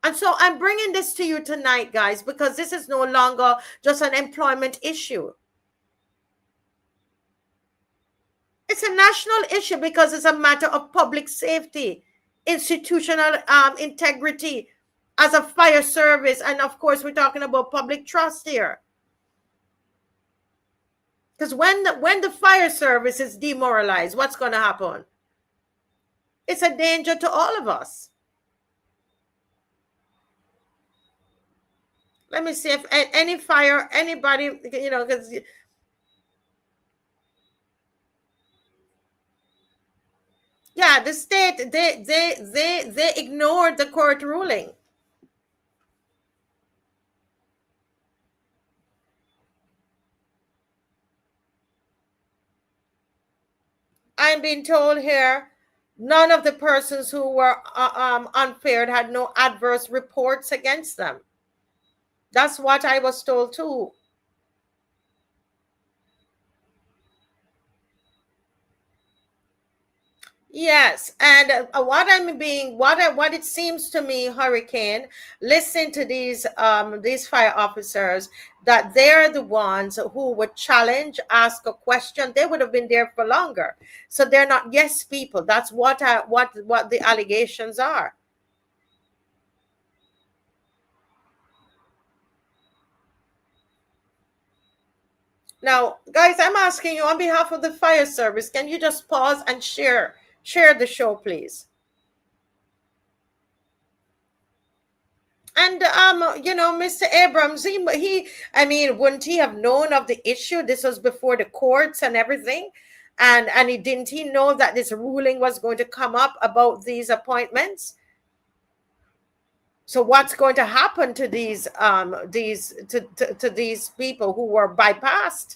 Speaker 2: And so I'm bringing this to you tonight, guys, because this is no longer just an employment issue. It's a national issue because it's a matter of public safety, institutional integrity as a fire service. And of course, we're talking about public trust here. Because when the fire service is demoralized, what's going to happen? It's a danger to all of us. Let me see if anybody, because... Yeah, the state, they ignored the court ruling. I'm being told here, none of the persons who were unfair had no adverse reports against them. That's what I was told too. Yes, and what it seems to me, Hurricane, listen to these fire officers, that they're the ones who would challenge, ask a question. They would have been there for longer, so they're not yes people. That's what the allegations are. Now, guys, I'm asking you on behalf of the fire service, can you just pause and share the show, please? And Mr. Abrams, wouldn't he have known of the issue? This was before the courts and everything, and didn't he know that this ruling was going to come up about these appointments? So what's going to happen to these people who were bypassed?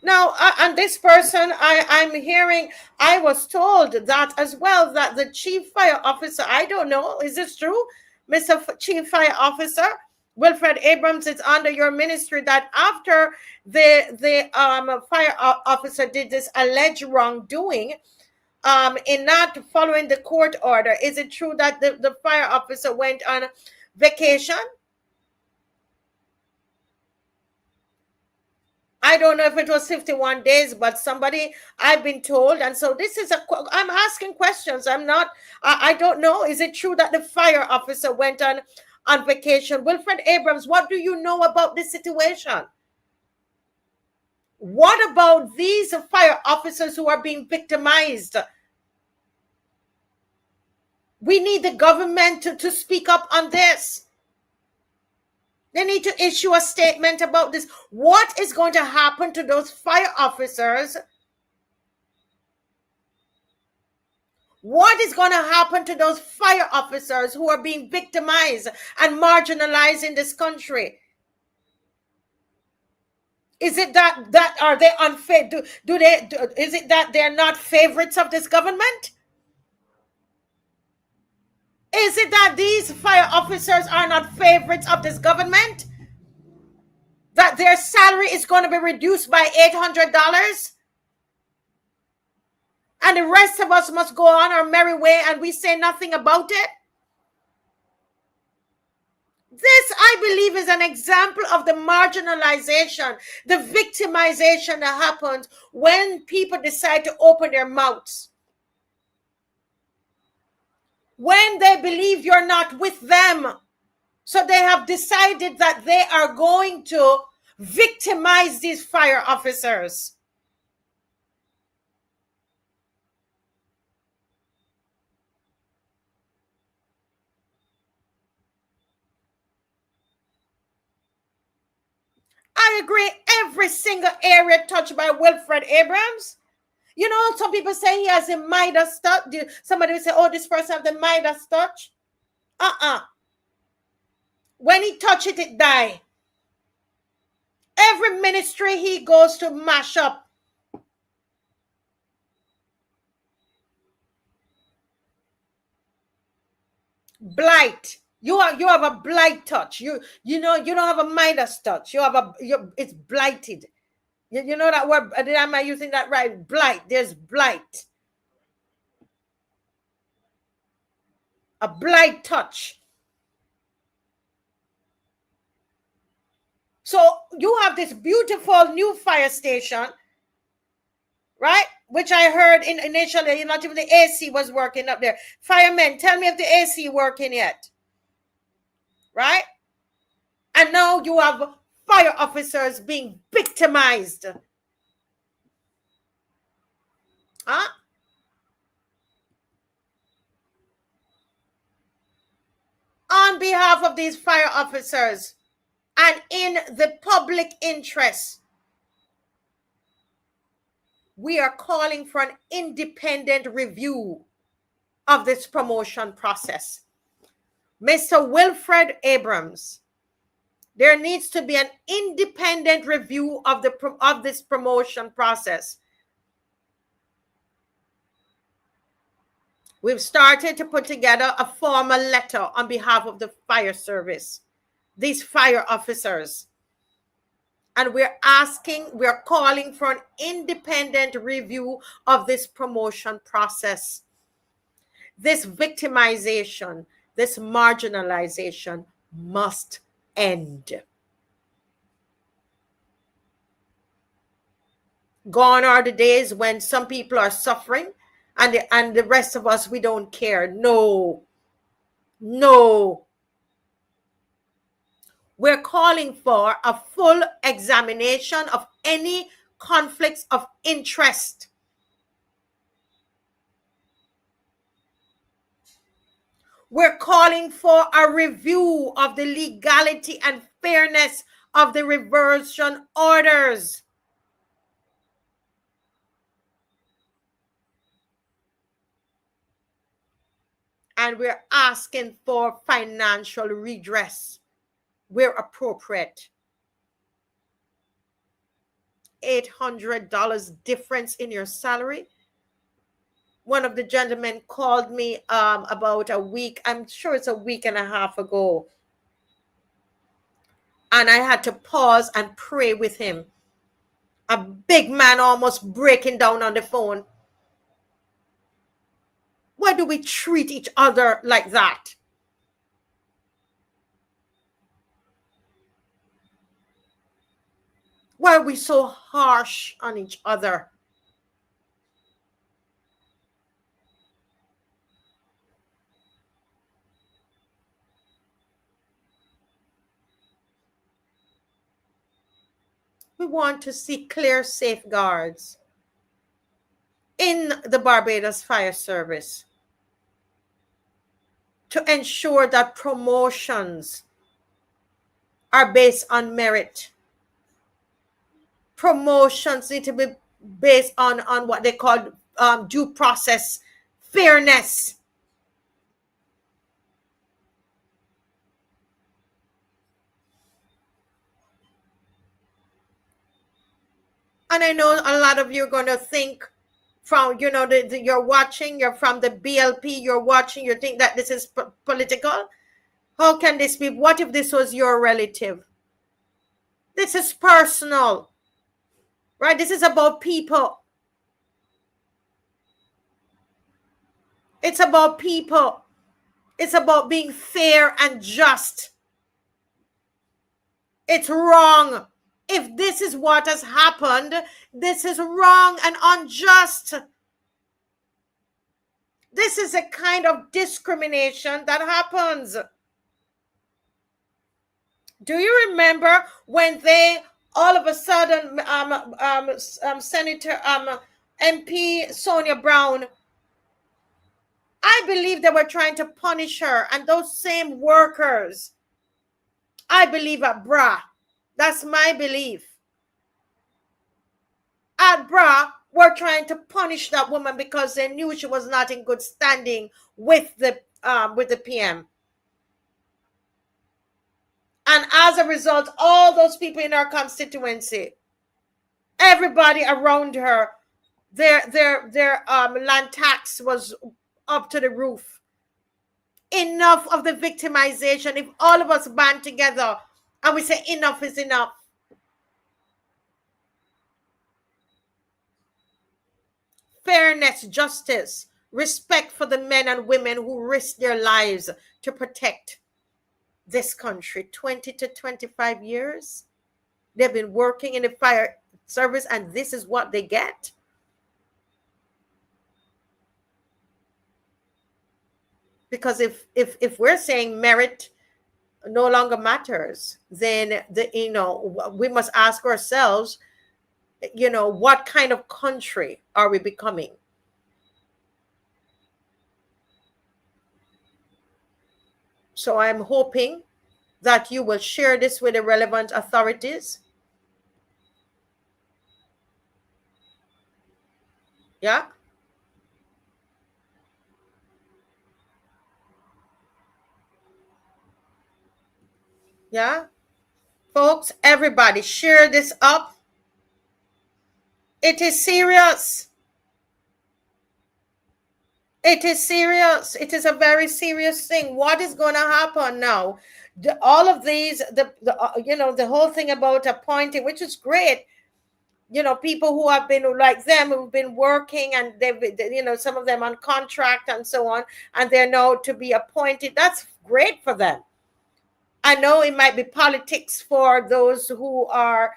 Speaker 2: Now, and this person, I'm hearing, I was told that as well, that the chief fire officer, I don't know, is this true, Mr. Chief Fire Officer Wilfred Abrams, it's under your ministry, that after the fire officer did this alleged wrongdoing, in not following the court order, is it true that the fire officer went on vacation? I don't know if it was 51 days, but somebody, I've been told. And so this is I'm asking questions. I don't know. Is it true that the fire officer went on vacation? Wilfred Abrams, what do you know about this situation? What about these fire officers who are being victimized? We need the government to speak up on this. They need to issue a statement about this. What is going to happen to those fire officers? What is going to happen to those fire officers who are being victimized and marginalized in this country? Is it that are they unfair? Is it that they're not favorites of this government? Is it that these fire officers are not favorites of this government? That their salary is going to be reduced by $800? And the rest of us must go on our merry way and we say nothing about it? This, I believe, is an example of the marginalization, the victimization that happens when people decide to open their mouths. When they believe you're not with them. So they have decided that they are going to victimize these fire officers. I agree, every single area touched by Wilfred Abrams. You know, some people say he has a Midas touch. Somebody will say, oh, this person has the Midas touch. When he touch it, it die. Every ministry he goes to mash up. Blight. You have a blight touch. You know, you don't have a Midas touch. It's blighted. You know that word? Am I using that right? Blight. There's blight. A blight touch. So you have this beautiful new fire station, right? Which I heard initially, not even the AC was working up there. Firemen, tell me if the AC working yet. Right? And now you have fire officers being victimized. Huh? On behalf of these fire officers and in the public interest, we are calling for an independent review of this promotion process. Mr. Wilfred Abrams, there needs to be an independent review of this promotion process. We've started to put together a formal letter on behalf of the fire service, these fire officers. And we're calling for an independent review of this promotion process. This victimization, this marginalization must end. Gone are the days when some people are suffering and the rest of us, we don't care. No. We're calling for a full examination of any conflicts of interest. We're calling for a review of the legality and fairness of the reversion orders. and we're asking for financial redress where appropriate. $800 difference in your salary. One of the gentlemen called me about a week, I'm sure it's a week and a half ago, and I had to pause and pray with him. A big man almost breaking down on the phone. Why do we treat each other like that? Why are we so harsh on each other? We want to see clear safeguards in the Barbados Fire Service to ensure that promotions are based on merit. Promotions need to be based on what they call due process, fairness. And I know a lot of you are going to think from, you're watching, you're from the BLP, you're watching, you think that this is political. How can this be? What if this was your relative? This is personal, right? This is about people. It's about people. It's about being fair and just. It's wrong. If this is what has happened, this is wrong and unjust. This is a kind of discrimination that happens. Do you remember when they all of a sudden, Senator MP Sonia Brown, I believe they were trying to punish her, and those same workers, I believe at BRA, that's my belief, at BRA were trying to punish that woman because they knew she was not in good standing with the PM. And as a result, all those people in our constituency, everybody around her, their land tax was up to the roof. Enough of the victimization. If all of us band together and we say enough is enough. Fairness, justice, respect for the men and women who risk their lives to protect this country. 20 to 25 years they've been working in the fire service, and this is what they get. Because if we're saying merit no longer matters, then we must ask ourselves, what kind of country are we becoming? So I'm hoping that you will share this with the relevant authorities. Yeah. Yeah. Folks, everybody share this up. It is serious. It is serious. It is a very serious thing. What is going to happen now? All of these, the whole thing about appointing, which is great. People who have been like them, who've been working, and they've, some of them on contract and so on, and they're now to be appointed. That's great for them. I know it might be politics for those who are,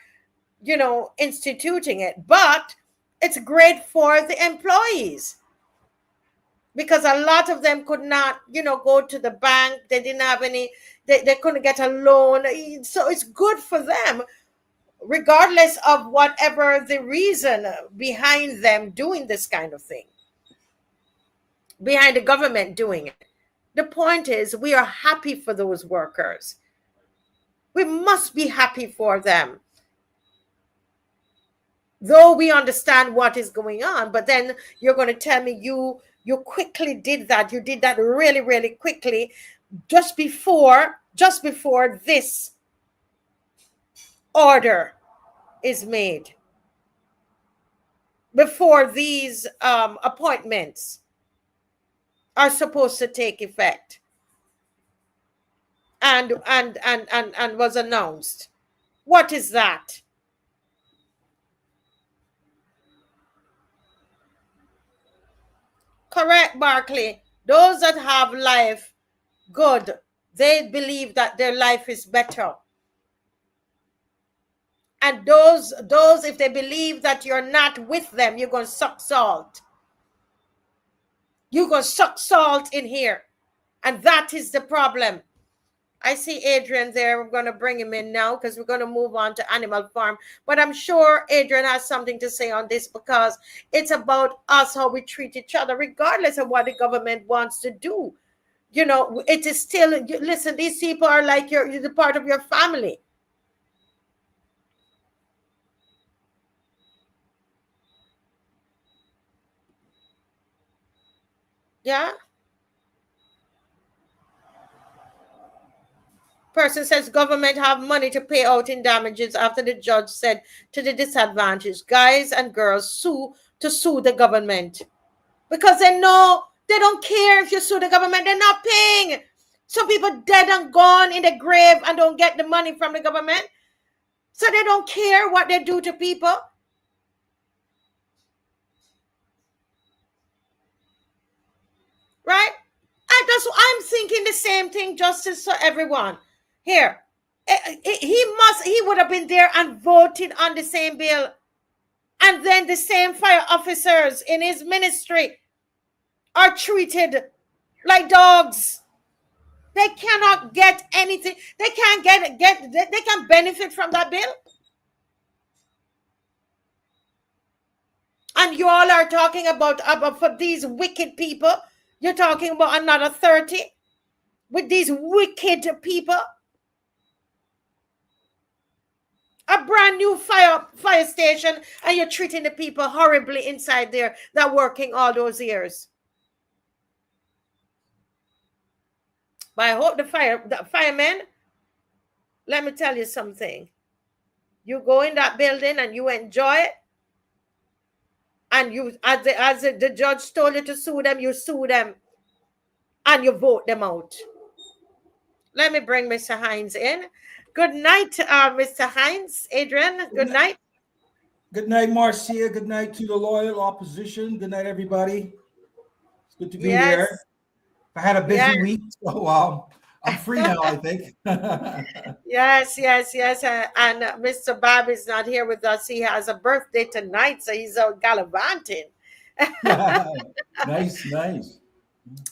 Speaker 2: instituting it, but it's great for the employees. Because a lot of them could not, go to the bank. They didn't have any, they couldn't get a loan. So it's good for them, regardless of whatever the reason behind them doing this kind of thing, behind the government doing it. The point is, we are happy for those workers. We must be happy for them. though we understand what is going on. But then you're going to tell me you quickly did that. You did that really, really quickly, just before this order is made, before these appointments are supposed to take effect, and was announced. What is that? Correct, Barkley. Those that have life good, they believe that their life is better. And those, if they believe that you're not with them, you're going to suck salt. You're going to suck salt in here. And that is the problem. I see Adrian there. We're going to bring him in now because we're going to move on to Animal Farm. But I'm sure Adrian has something to say on this, because it's about us, how we treat each other, regardless of what the government wants to do. You know, it is still, listen, these people are like you're the part of your family. Yeah. Person says government have money to pay out in damages after the judge said to the disadvantaged guys and girls sue the government, because they know they don't care if you sue the government. They're not paying. Some people dead and gone in the grave and don't get the money from the government, so they don't care what they do to people. Right? I'm thinking the same thing. Justice for everyone. Here, he would have been there and voted on the same bill, and then the same fire officers in his ministry are treated like dogs. They cannot get anything. They can't they can benefit from that bill. And you all are talking about for these wicked people. You're talking about another 30 with these wicked people. A brand new fire station, and you're treating the people horribly inside there that working all those years. But I hope the firemen, let me tell you something. You go in that building and you enjoy it, and you, as the judge told you to sue them, you sue them, and you vote them out. Let me bring Mr. Hines in. Good night, Mr. Hines. Adrian, good night.
Speaker 3: Good night, Marcia. Good night to the loyal opposition. Good night, everybody. It's good to be here. I had a busy week, so I'm free now, I think.
Speaker 2: Yes. And Mr. Bob is not here with us. He has a birthday tonight, so he's out gallivanting.
Speaker 3: Nice.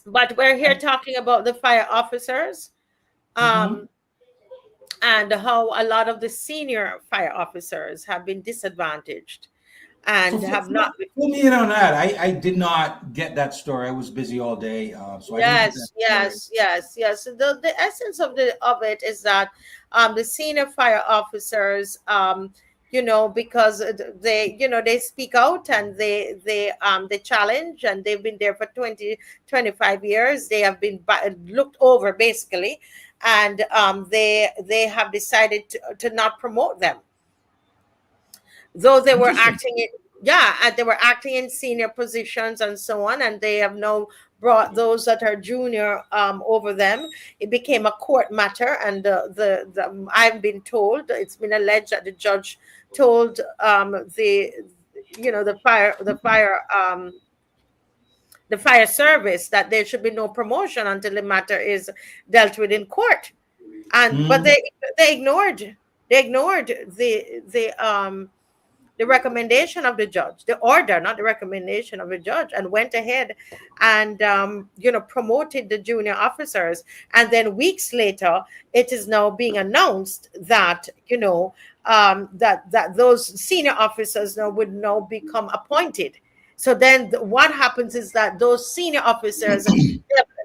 Speaker 2: But we're here talking about the fire officers. And how a lot of the senior fire officers have been disadvantaged and have not.
Speaker 3: Fill me in on that. I did not get that story. I was busy all day.
Speaker 2: Yes. The essence of it is that the senior fire officers, because they speak out and they challenge, and they've been there for 25 years. They have been looked over basically. And they have decided to not promote them, though they were acting in senior positions and so on, and they have now brought those that are junior over them. It became a court matter, and I've been told, it's been alleged that the judge told the fire service that there should be no promotion until the matter is dealt with in court, but they ignored the recommendation of the judge, the order, not the recommendation of the judge, and went ahead and promoted the junior officers. And then weeks later, it is now being announced that that those senior officers now would now become appointed. So then what happens is that those senior officers,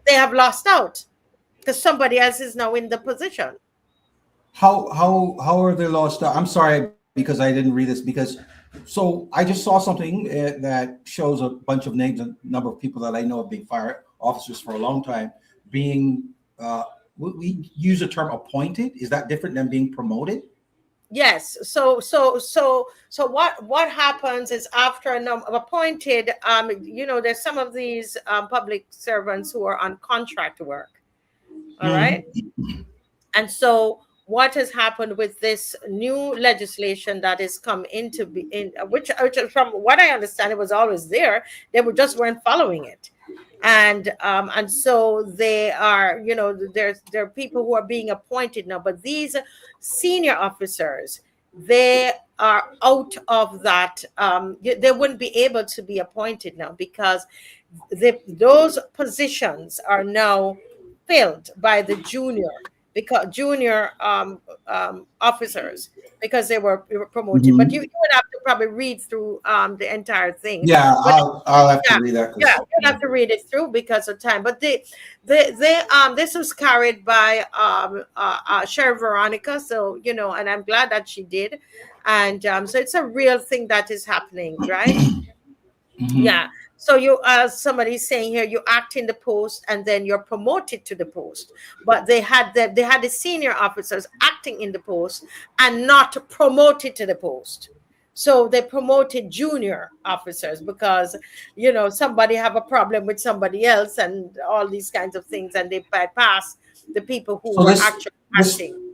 Speaker 2: they have lost out because somebody else is now in the position.
Speaker 3: How are they lost out? I'm sorry, because I didn't read this, because So I just saw something that shows a bunch of names, a number of people that I know have been fire officers for a long time being, we use the term appointed. Is that different than being promoted?
Speaker 2: Yes. So what happens is after a number of appointed, there's some of these public servants who are on contract work. All right. And so what has happened with this new legislation that has come into which from what I understand, it was always there. They just weren't following it. And so they are, there are people who are being appointed now, but these senior officers, they are out of that. They wouldn't be able to be appointed now because those positions are now filled by the junior officers, because they were promoted. But you would have to probably read through the entire thing.
Speaker 3: Yeah,
Speaker 2: but,
Speaker 3: I'll have to read that.
Speaker 2: Yeah, you'll have to read it through because of time. But they this was carried by Sheriff Veronica, so and I'm glad that she did. And so it's a real thing that is happening, right? Yeah. So you, as somebody's saying here, you act in the post and then you're promoted to the post. But they had the senior officers acting in the post and not promoted to the post. So they promoted junior officers because somebody have a problem with somebody else and all these kinds of things, and they bypass the people who were actually acting.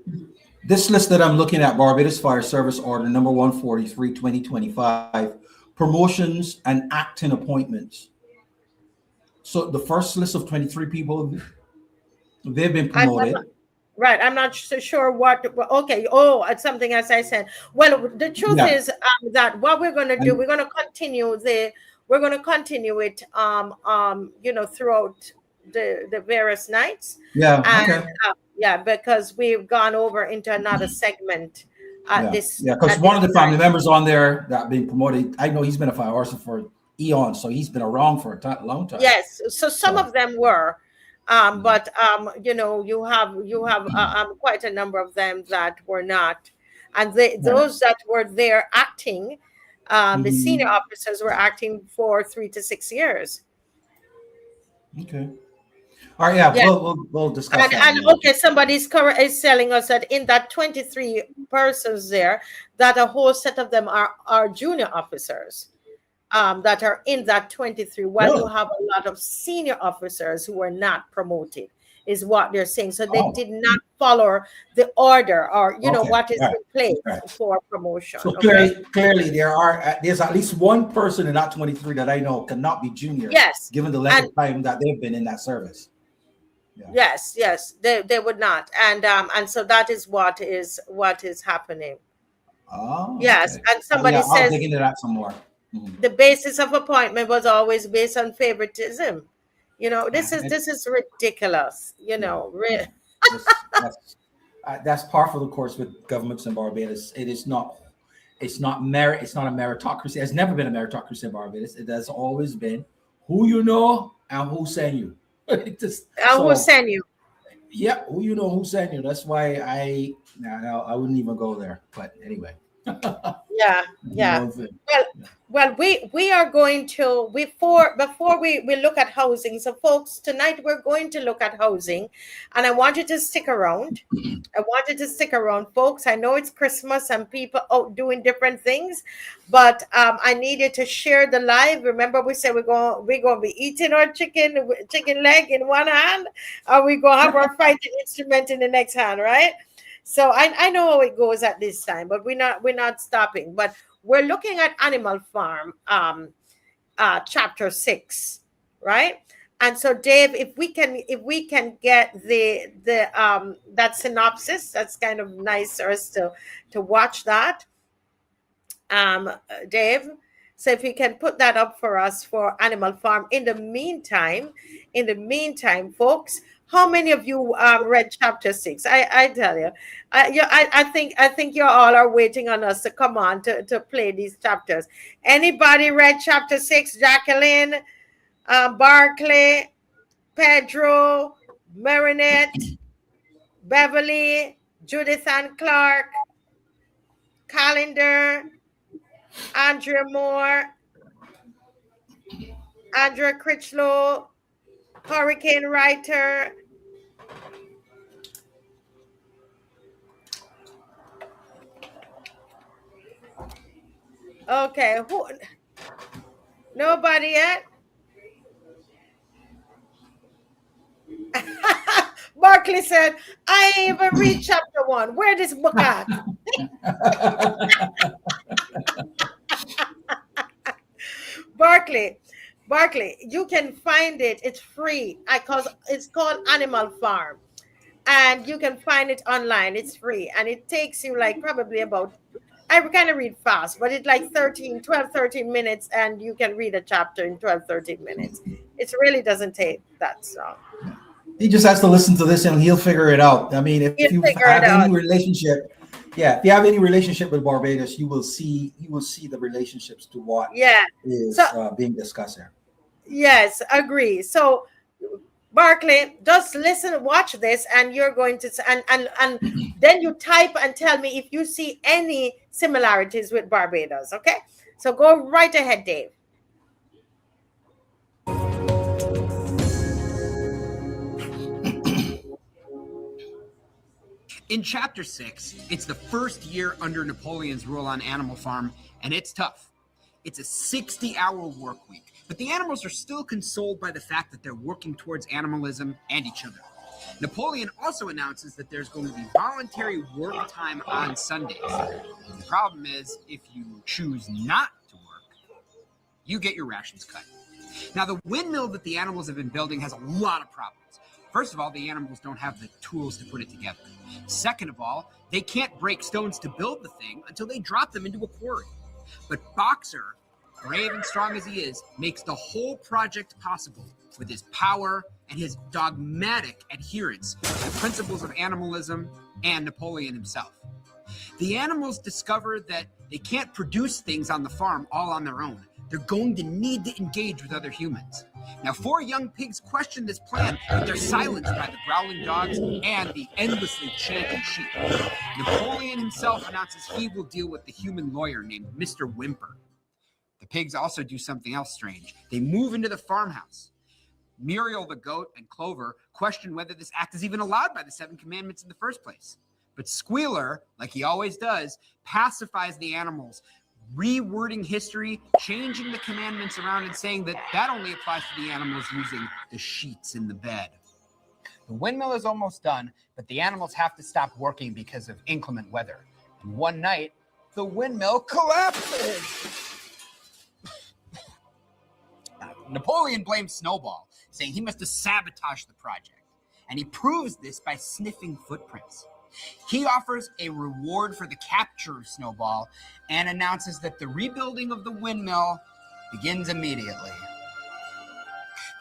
Speaker 3: This list that I'm looking at, Barbados Fire Service Order number 143, 2025. Promotions and acting appointments. So the first list of 23 people, they've been promoted.
Speaker 2: I'm not so sure what. Okay. Oh, it's something as I said. Well, the truth is that what we're going to do, we're going to continue it. Throughout the various nights.
Speaker 3: Yeah.
Speaker 2: And, okay. Because we've gone over into another segment.
Speaker 3: Because one of the family members on there that being promoted, I know he's been a fire officer for eons, so he's been around for a long time.
Speaker 2: Yes, so some of them were, but you have quite a number of them that were not, and those that were there acting, the senior officers were acting for 3 to 6 years.
Speaker 3: Okay. All right, yeah. We'll discuss that.
Speaker 2: And okay, somebody's is telling us that in that 23 persons there, that a whole set of them are junior officers that are in that 23, while you have a lot of senior officers who were not promoted, is what they're saying. So they did not follow the order or what is in place for promotion.
Speaker 3: So clearly there's at least one person in that 23 that I know cannot be junior.
Speaker 2: Yes.
Speaker 3: Given the length of time that they've been in that service.
Speaker 2: Yeah. Yes, they would not, and so that is what is happening.
Speaker 3: Oh,
Speaker 2: yes,
Speaker 3: okay.
Speaker 2: And somebody says
Speaker 3: I'll dig into that some more.
Speaker 2: The basis of appointment was always based on favoritism. This is ridiculous.
Speaker 3: That's par for the course with governments in Barbados. It's not a meritocracy. It has never been a meritocracy in Barbados. It has always been who you know and who sent you.
Speaker 2: Who sent you?
Speaker 3: Yeah, who sent you. That's why I wouldn't even go there. But anyway.
Speaker 2: Yeah. Well, we are going to before we look at housing. So, folks, tonight we're going to look at housing, and I want you to stick around. Folks. I know it's Christmas and people out doing different things, but I need you to share the live. Remember, we said we're going to be eating our chicken leg in one hand, and we're going to have our fighting instrument in the next hand, right? So I know how it goes at this time, but we're not stopping. But we're looking at Animal Farm, chapter 6, right? And so, Dave, if we can get the that synopsis, that's kind of nice for us to watch that, Dave. So if you can put that up for us for Animal Farm. In the meantime, folks, how many of you read chapter 6? I tell you, I think you all are waiting on us to come on to play these chapters. Anybody read chapter 6? Jacqueline, Barclay, Pedro, Marinette, Beverly, Judith and Clark, Calendar, Andrea Moore, Andrea Critchlow, Hurricane Writer. Okay, who? Nobody yet? Barkley said, I ain't even read chapter 1. Where this book at? Barkley, you can find it. It's free. It's called Animal Farm. And you can find it online. It's free. And it takes you like probably about, I kind of read fast, but it's like 13 minutes, and you can read a chapter in 12, 13 minutes. It really doesn't take that long.
Speaker 3: He just has to listen to this and he'll figure it out. I mean, if you have any relationship, if you have any relationship with Barbados, you will see the relationships to what is being discussed here.
Speaker 2: Yes, agree. So Barkley, just listen, watch this, and you're going to and then you type and tell me if you see any similarities with Barbados. Okay, so go right ahead, Dave.
Speaker 4: In chapter 6, it's the first year under Napoleon's rule on Animal Farm, and it's tough. It's a 60-hour work week, but the animals are still consoled by the fact that they're working towards animalism and each other. Napoleon also announces that there's going to be voluntary work time on Sundays. The problem is, if you choose not to work, you get your rations cut. Now, the windmill that the animals have been building has a lot of problems. First of all, the animals don't have the tools to put it together. Second of all, they can't break stones to build the thing until they drop them into a quarry. But Boxer, brave and strong as he is, makes the whole project possible with his power and his dogmatic adherence to the principles of animalism and Napoleon himself. The animals discover that they can't produce things on the farm all on their own. They're going to need to engage with other humans. Now, 4 young pigs question this plan, but they're silenced by the growling dogs and the endlessly chanting sheep. Napoleon himself announces he will deal with the human lawyer named Mr. Whimper. The pigs also do something else strange. They move into the farmhouse. Muriel the goat and Clover question whether this act is even allowed by the 7 commandments in the first place. But Squealer, like he always does, pacifies the animals, rewording history, changing the commandments around and saying that only applies to the animals using the sheets in the bed. The windmill is almost done, but the animals have to stop working because of inclement weather. And one night, the windmill collapses. Napoleon blames Snowball, saying he must have sabotaged the project. And he proves this by sniffing footprints. He offers a reward for the capture of Snowball and announces that the rebuilding of the windmill begins immediately.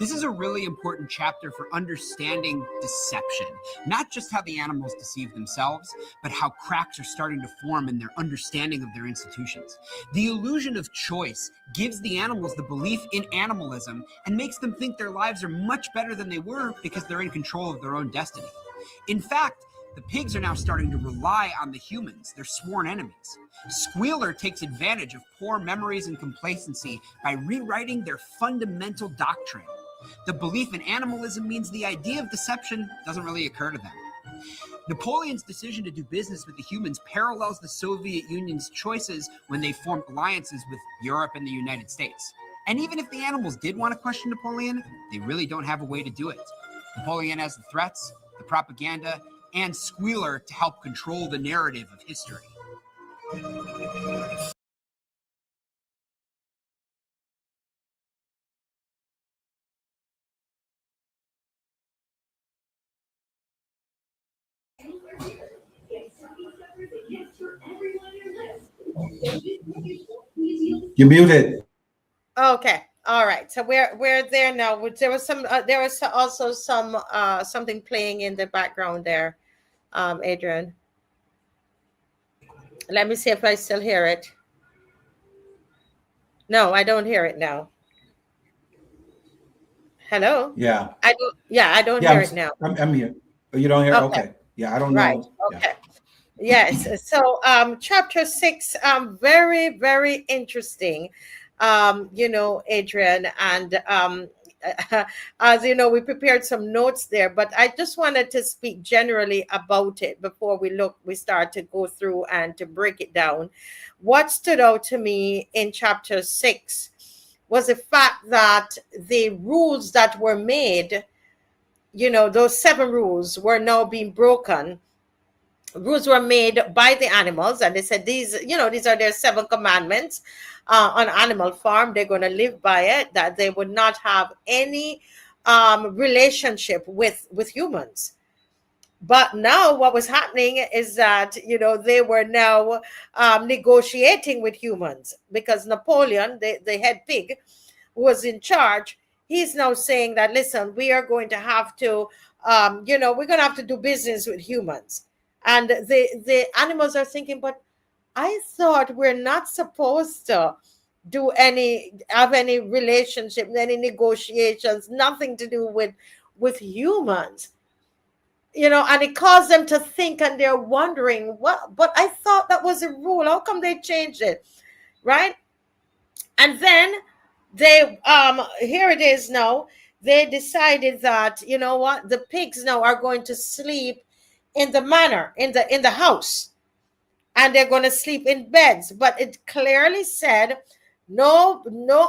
Speaker 4: This is a really important chapter for understanding deception, not just how the animals deceive themselves, but how cracks are starting to form in their understanding of their institutions. The illusion of choice gives the animals the belief in animalism and makes them think their lives are much better than they were because they're in control of their own destiny. In fact, the pigs are now starting to rely on the humans, their sworn enemies. Squealer takes advantage of poor memories and complacency by rewriting their fundamental doctrine. The belief in animalism means the idea of deception doesn't really occur to them. Napoleon's decision to do business with the humans parallels the Soviet Union's choices when they formed alliances with Europe and the United States. And even if the animals did want to question Napoleon, they really don't have a way to do it. Napoleon has the threats, the propaganda, and Squealer to help control the narrative of history.
Speaker 3: You're muted.
Speaker 2: Okay. All right. So we're there now. There was also some something playing in the background there, Adrian. Let me see if I still hear it. No, I don't hear it now. Hello?
Speaker 3: Yeah.
Speaker 2: I don't hear it now.
Speaker 3: I'm here. You don't hear? Okay. Yeah, I don't know.
Speaker 2: Right. Okay. Yes. So, chapter 6, very, very interesting. Adrian, and as you know, we prepared some notes there, but I just wanted to speak generally about it before we start to go through and to break it down. What stood out to me in chapter 6 was the fact that the rules that were made, those 7 rules were now being broken. Rules were made by the animals, and they said these are their 7 commandments on animal farm. They're going to live by it, that they would not have any relationship with humans. But now what was happening is that they were now negotiating with humans, because Napoleon, the head pig who was in charge, he's now saying that, listen, we are going to have to we're going to have to do business with humans. And the animals are thinking, but I thought we're not supposed to have any relationship, any negotiations, nothing to do with humans. And it caused them to think, and they're wondering, what, but I thought that was a rule. How come they changed it? Right? And then they here it is now. They decided that, you know what, the pigs now are going to sleep in the manor, in the house, and they're going to sleep in beds. But it clearly said no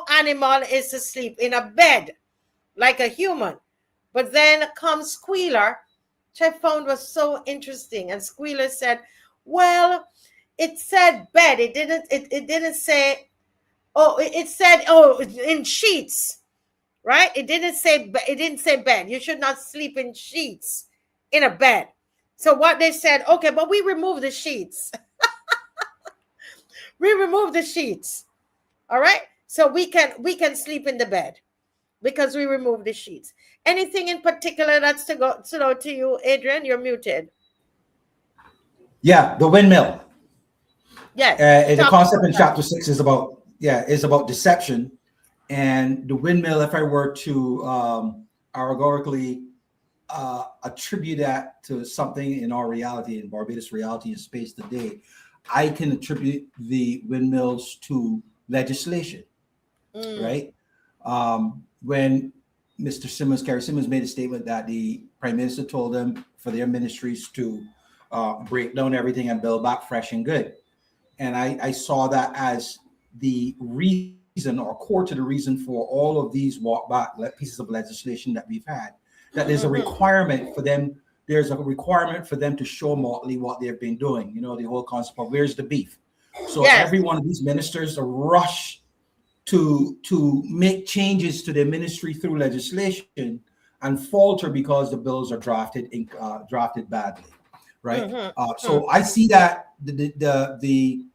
Speaker 2: animal is to sleep in a bed like a human. But then comes Squealer, which I found was so interesting. And Squealer said, well, it said bed. It didn't say, it said, in sheets, right? It didn't say bed. You should not sleep in sheets in a bed. So what they said, okay, but we remove the sheets. We remove the sheets. All right. So we can sleep in the bed because we remove the sheets. Anything in particular that's stood out to you, Adrian? You're muted.
Speaker 3: Yeah, the windmill.
Speaker 2: Yes.
Speaker 3: The concept in chapter 6 is about deception. And the windmill, if I were to allegorically attribute that to something in our reality, in Barbados reality and space today, I can attribute the windmills to legislation, right? When Kerry Simmons made a statement that the Prime Minister told them for their ministries to break down everything and build back fresh and good. And I saw that as the reason, or core to the reason, for all of these walk back pieces of legislation that we've had, that there's a requirement for them. There's a requirement for them to show Motley what they've been doing. The whole concept of where's the beef. So every one of these ministers are rushed to make changes to their ministry through legislation and falter because the bills are drafted badly, right? So I see that the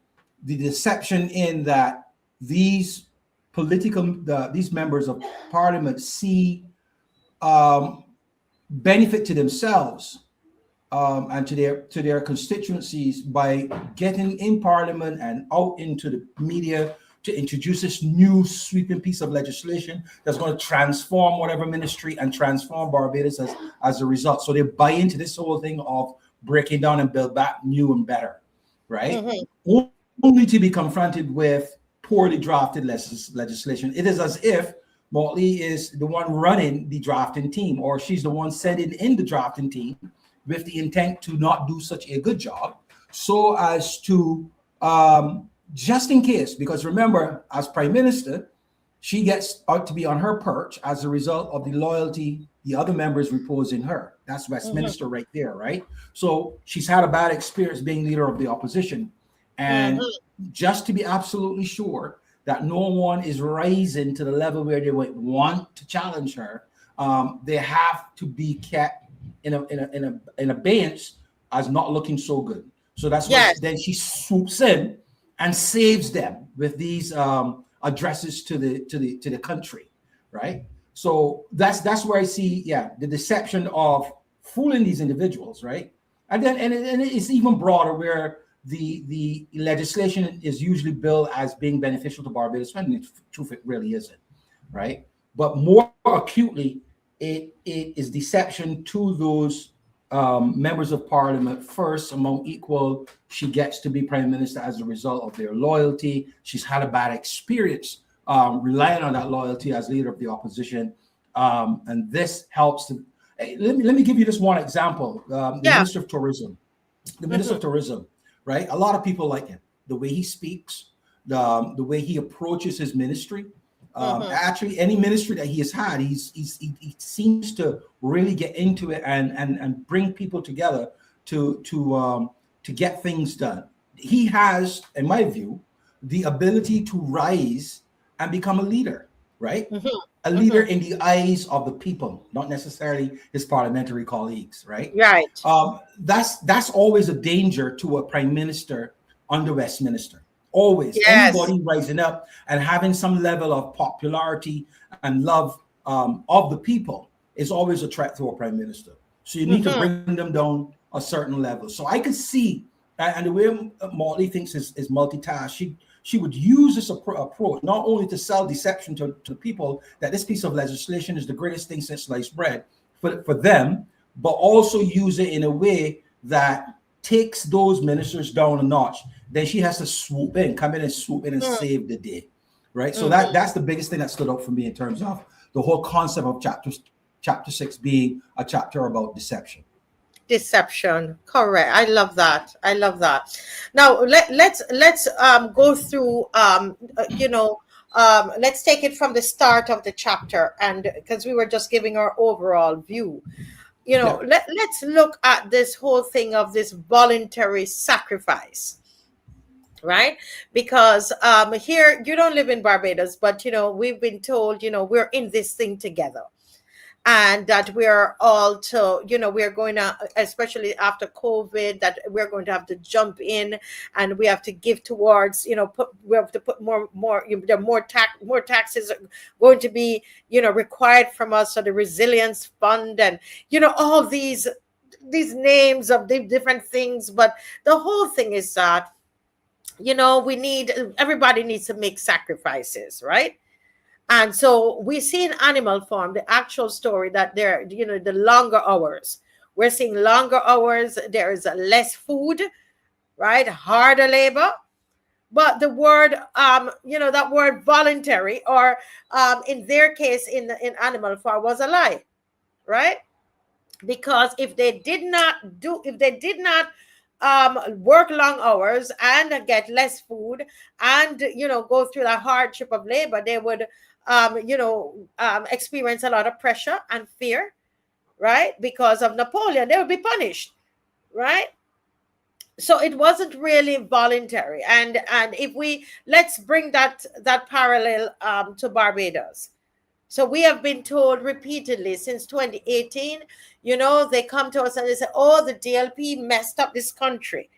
Speaker 3: deception in that these these members of parliament see benefit to themselves and to their constituencies by getting in parliament and out into the media to introduce this new sweeping piece of legislation that's going to transform whatever ministry and transform Barbados as a result. So they buy into this whole thing of breaking down and build back new and better, right? Only to be confronted with poorly drafted legislation. It is as if Motley is the one running the drafting team, or she's the one sending in the drafting team with the intent to not do such a good job, so as to just in case, because remember, as Prime Minister, she gets out to be on her perch as a result of the loyalty the other members repose in her. That's Westminster right there, right? So she's had a bad experience being leader of the opposition. And just to be absolutely sure that no one is rising to the level where they would want to challenge her, they have to be kept in abeyance as not looking so good. So that's why then she swoops in and saves them with these addresses to the country, right? So that's where I see the deception of fooling these individuals, right? And then and it's even broader, where the legislation is usually billed as being beneficial to Barbados, when in truth it really isn't, right? But more acutely, it is deception to those members of parliament first among equal. She gets to be prime minister as a result of their loyalty. She's had a bad experience relying on that loyalty as leader of the opposition. And this helps to, let me give you this one example. The Minister of Tourism, right? A lot of people like him, the way he speaks, the way he approaches his ministry. Actually, any ministry that he has had, he seems to really get into it and bring people together to get things done. He has, in my view, the ability to rise and become a leader, right? A leader in the eyes of the people, not necessarily his parliamentary colleagues, right?
Speaker 2: Right.
Speaker 3: That's always a danger to a prime minister under Westminster. Always, anybody rising up and having some level of popularity and love of the people is always a threat to a prime minister. So you need to bring them down a certain level. So I could see, and the way Motley thinks is multitask, she would use this approach not only to sell deception to people that this piece of legislation is the greatest thing since sliced bread for them, but also use it in a way that takes those ministers down a notch. Then she has to come in and swoop in and save the day, right? So that's the biggest thing that stood out for me in terms of the whole concept of chapter 6 being a chapter about deception.
Speaker 2: Deception, correct. I love that. Now let's go through. Let's take it from the start of the chapter, and because we were just giving our overall view. Let's look at this whole thing of this voluntary sacrifice, right? Because here, you don't live in Barbados, but we've been told we're in this thing together, and that we're all we're going to, especially after COVID, that we're going to have to jump in and we have to give towards we have to put more taxes are going to be required from us, so the resilience fund and all these names of the different things. But the whole thing is that everybody needs to make sacrifices, right? And so we see in Animal Farm, the actual story, that there, the longer hours, we're seeing longer hours. There is less food, right? Harder labor. But the word, that word voluntary, or in their case, in Animal Farm, was a lie, right? Because if they did not work long hours and get less food and go through the hardship of labor, they would experience a lot of pressure and fear, right? Because of Napoleon, they would be punished, right? So it wasn't really voluntary. And if let's bring that parallel to Barbados. So we have been told repeatedly since 2018, they come to us and they say, oh, the DLP messed up this country.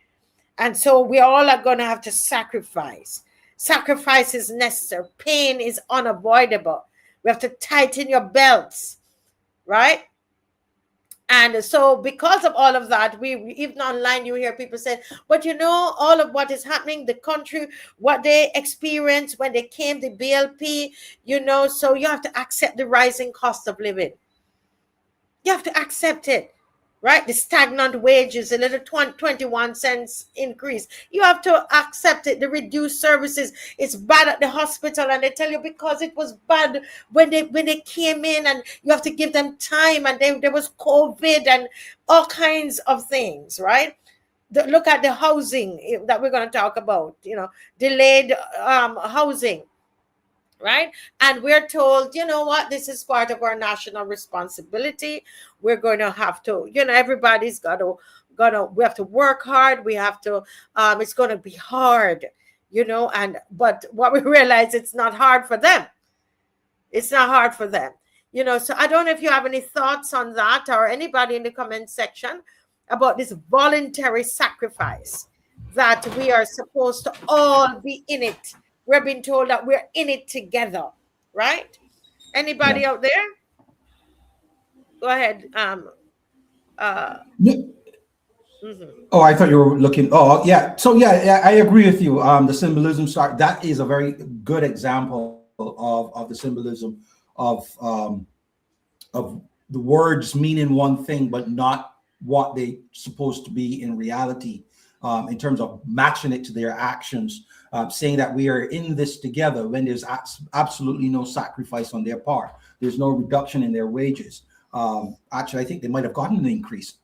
Speaker 2: And so we all are going to have to sacrifice. Sacrifice is necessary. Pain is unavoidable. We have to tighten your belts, right? And so because of all of that, we even online, you hear people say, but all of what is happening, the country, what they experienced when they came, the BLP, so you have to accept the rising cost of living. You have to accept it, right? The stagnant wages, a little 21 cents increase. You have to accept it. The reduced services, it's bad at the hospital, and they tell you because it was bad when they came in, and you have to give them time, and there was COVID and all kinds of things, right? Look at the housing that we're going to talk about, delayed housing. Right? And we're told, this is part of our national responsibility. We're going to have to, everybody's we have to work hard. We have to, it's going to be hard, but what we realize, it's not hard for them. It's not hard for them, so I don't know if you have any thoughts on that, or anybody in the comment section about this voluntary sacrifice that we are supposed to all be in it. We're being told that we're in it together, right? Anybody out there? Go ahead.
Speaker 3: Oh, I thought you were looking. Oh, yeah. So yeah, I agree with you. The symbolism that is a very good example of the symbolism of the words meaning one thing, but not what they supposed to be in reality, in terms of matching it to their actions, saying that we are in this together when there's absolutely no sacrifice on their part. There's no reduction in their wages. Actually, I think they might have gotten an increase.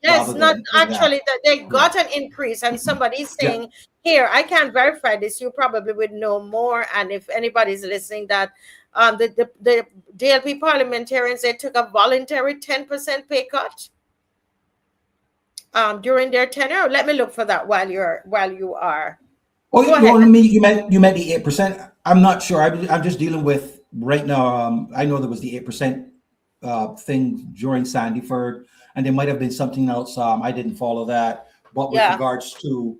Speaker 2: Yes, not actually that they got
Speaker 3: Yeah.
Speaker 2: an increase, and somebody's saying here, I can't verify this. You probably would know more, and if anybody's listening, that the DLP parliamentarians, they took a voluntary 10% pay cut during their tenure. Let me look for that while you are.
Speaker 3: Oh,
Speaker 2: Go ahead.
Speaker 3: you meant the 8%. I'm not sure. I'm just dealing with right now. I know there was the 8% thing during Sandyford, and there might have been something else. I didn't follow that. But with regards to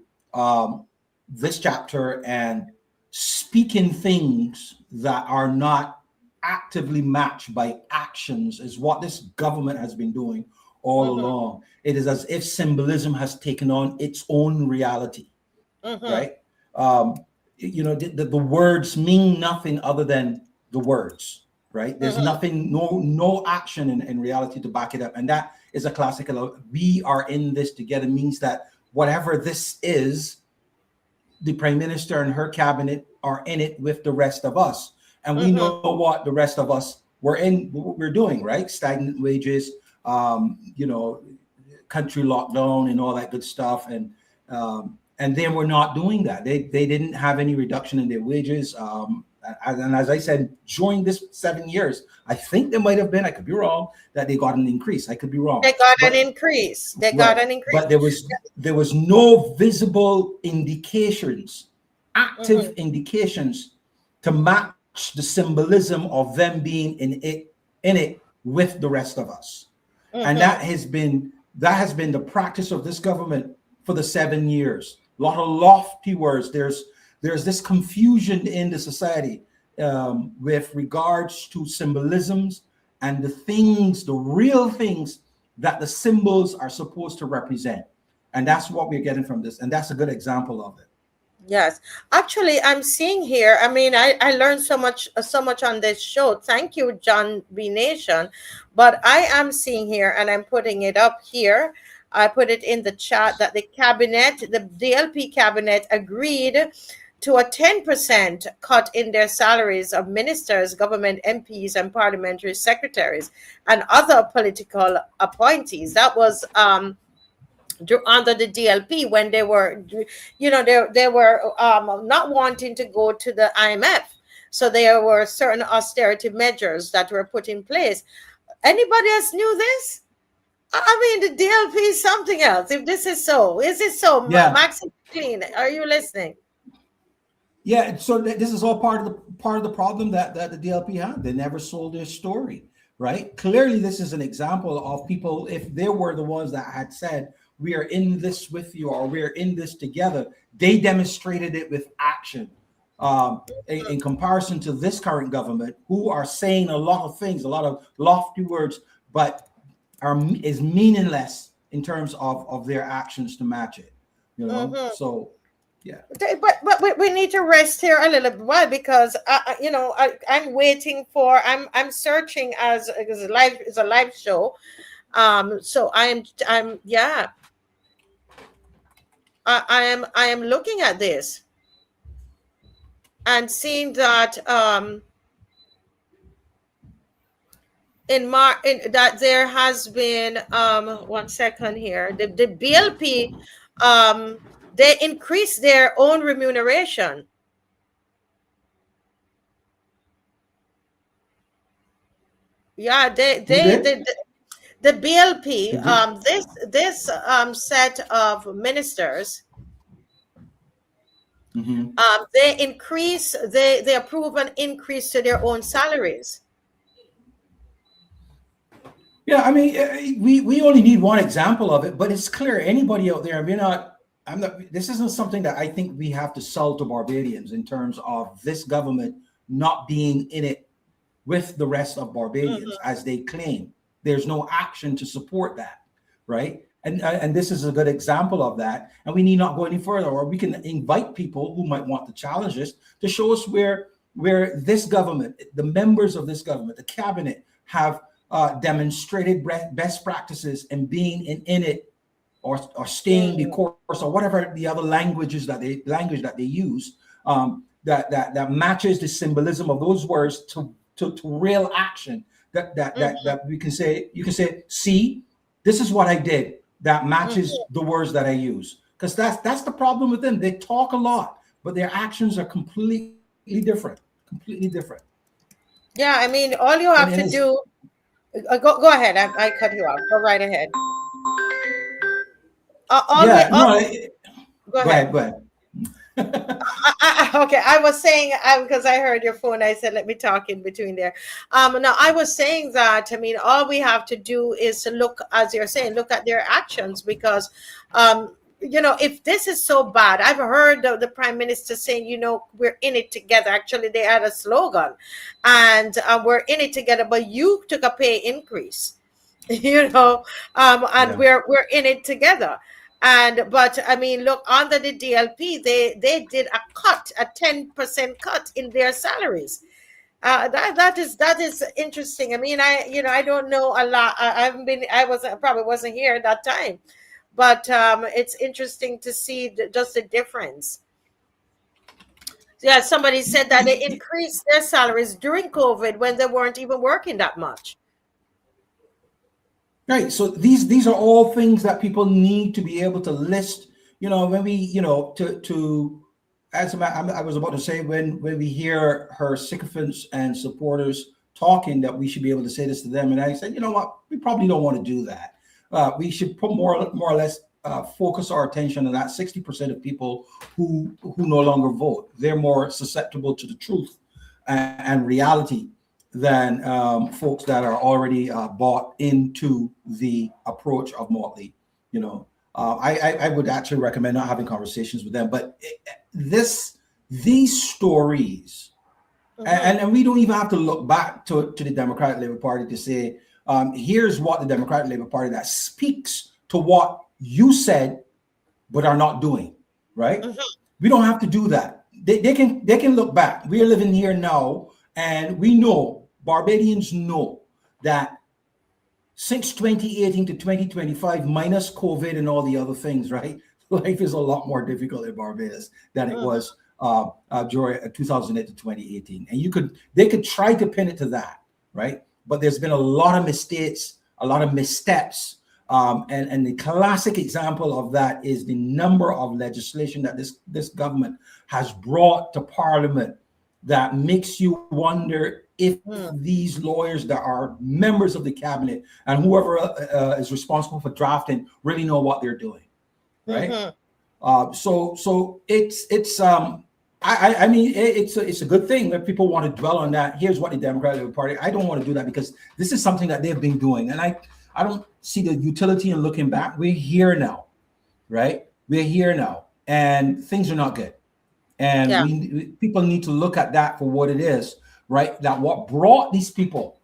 Speaker 3: this chapter and speaking things that are not actively matched by actions is what this government has been doing all along. It is as if symbolism has taken on its own reality, right? The words mean nothing other than the words, right? There's nothing, no action in reality to back it up. And that is a classical, we are in this together, means that whatever this is, the prime minister and her cabinet are in it with the rest of us. And we know what the rest of us we're doing, right? Stagnant wages, country lockdown and all that good stuff. And then we're not doing that. They didn't have any reduction in their wages. And as I said, during this 7 years, I think there might have been, I could be wrong, that they got an increase. I could be wrong.
Speaker 2: They got an increase.
Speaker 3: But there was no visible indications, active indications to match the symbolism of them being in it with the rest of us. And that has been the practice of this government for the 7 years. A lot of lofty words. There's this confusion in the society with regards to symbolisms and the real things that the symbols are supposed to represent. And that's what we're getting from this. And that's a good example of it.
Speaker 2: Yes, actually, I'm seeing here. I mean, I learned so much on this show. Thank you, John B. Nation. But I am seeing here, and I'm putting it up here. I put it in the chat that the DLP cabinet agreed to a 10% cut in their salaries of ministers, government MPs, and parliamentary secretaries and other political appointees. That was under the DLP when they were, they were not wanting to go to the IMF. So there were certain austerity measures that were put in place. Anybody else knew this? I mean, the DLP is something else. If this is so, is it so?
Speaker 3: Yeah.
Speaker 2: Maxine Clean, are you listening?
Speaker 3: Yeah. So this is all part of the problem that the DLP had. They never sold their story, right? Clearly, this is an example of people. If they were the ones that had said, "We are in this with you," or "We're in this together," they demonstrated it with action. In comparison to this current government, who are saying a lot of things, a lot of lofty words, but is meaningless in terms of their actions to match it. So yeah.
Speaker 2: But we need to rest here a little while because I'm waiting for I'm searching as a live show. So I am looking at this and seeing that that there has been 1 second here. The BLP they increased their own remuneration. Yeah, the BLP this set of ministers they approve an increase to their own salaries.
Speaker 3: Yeah, I mean, we only need one example of it, but it's clear anybody out there. This isn't something that I think we have to sell to Barbadians in terms of this government not being in it with the rest of Barbadians as they claim. There's no action to support that, right? And this is a good example of that. And we need not go any further, or we can invite people who might want to challenge us to show us where this government, the members of this government, the cabinet have demonstrated best practices and being in it, or staying the course, or whatever the other language that they use, that matches the symbolism of those words to real action. That we can say, you can say, see, this is what I did that matches the words that I use. Because that's the problem with them. They talk a lot, but their actions are completely different. Completely different.
Speaker 2: Yeah, I mean, all you have to do. Go ahead. I cut you off. Go right ahead. Go ahead.
Speaker 3: Go ahead.
Speaker 2: Okay, I was saying, because I heard your phone, I said let me talk in between there. No, I was saying that, I mean, all we have to do is to look, as you're saying, look at their actions, because if this is so bad, I've heard the prime minister saying, we're in it together. Actually, they had a slogan, and we're in it together, but you took a pay increase, and we're in it together. But I mean, look, under the DLP, they did a 10% cut in their salaries. That is interesting. I mean, I don't know a lot. I probably wasn't here at that time, but it's interesting to see just the difference. Yeah, somebody said that they increased their salaries during COVID when they weren't even working that much.
Speaker 3: Right. So these are all things that people need to be able to list. When we, as I was about to say, when we hear her sycophants and supporters talking, that we should be able to say this to them. And I said, you know what, we probably don't want to do that. We should put more or less focus our attention on that 60% of people who no longer vote. They're more susceptible to the truth and reality than folks that are already bought into the approach of Motley. I would actually recommend not having conversations with them. But these stories, and we don't even have to look back to the Democratic Labour Party to say, here's what the Democratic Labour Party that speaks to what you said but are not doing, right? We don't have to do that. They can look back. We are living here now, and we know, Barbadians know, that since 2018 to 2025, minus COVID and all the other things, right? Life is a lot more difficult in Barbados than it was during 2008 to 2018. And they could try to pin it to that, right? But there's been a lot of mistakes, a lot of missteps. And the classic example of that is the number of legislation that this government has brought to Parliament that makes you wonder if these lawyers that are members of the cabinet and whoever is responsible for drafting really know what they're doing, right? So it's I mean, it's a good thing that people want to dwell on that. Here's what the Democratic Party. I don't want to do that because this is something that they've been doing, and I don't see the utility in looking back. We're here now, right? We're here now, and things are not good. And people need to look at that for what it is, right? That what brought these people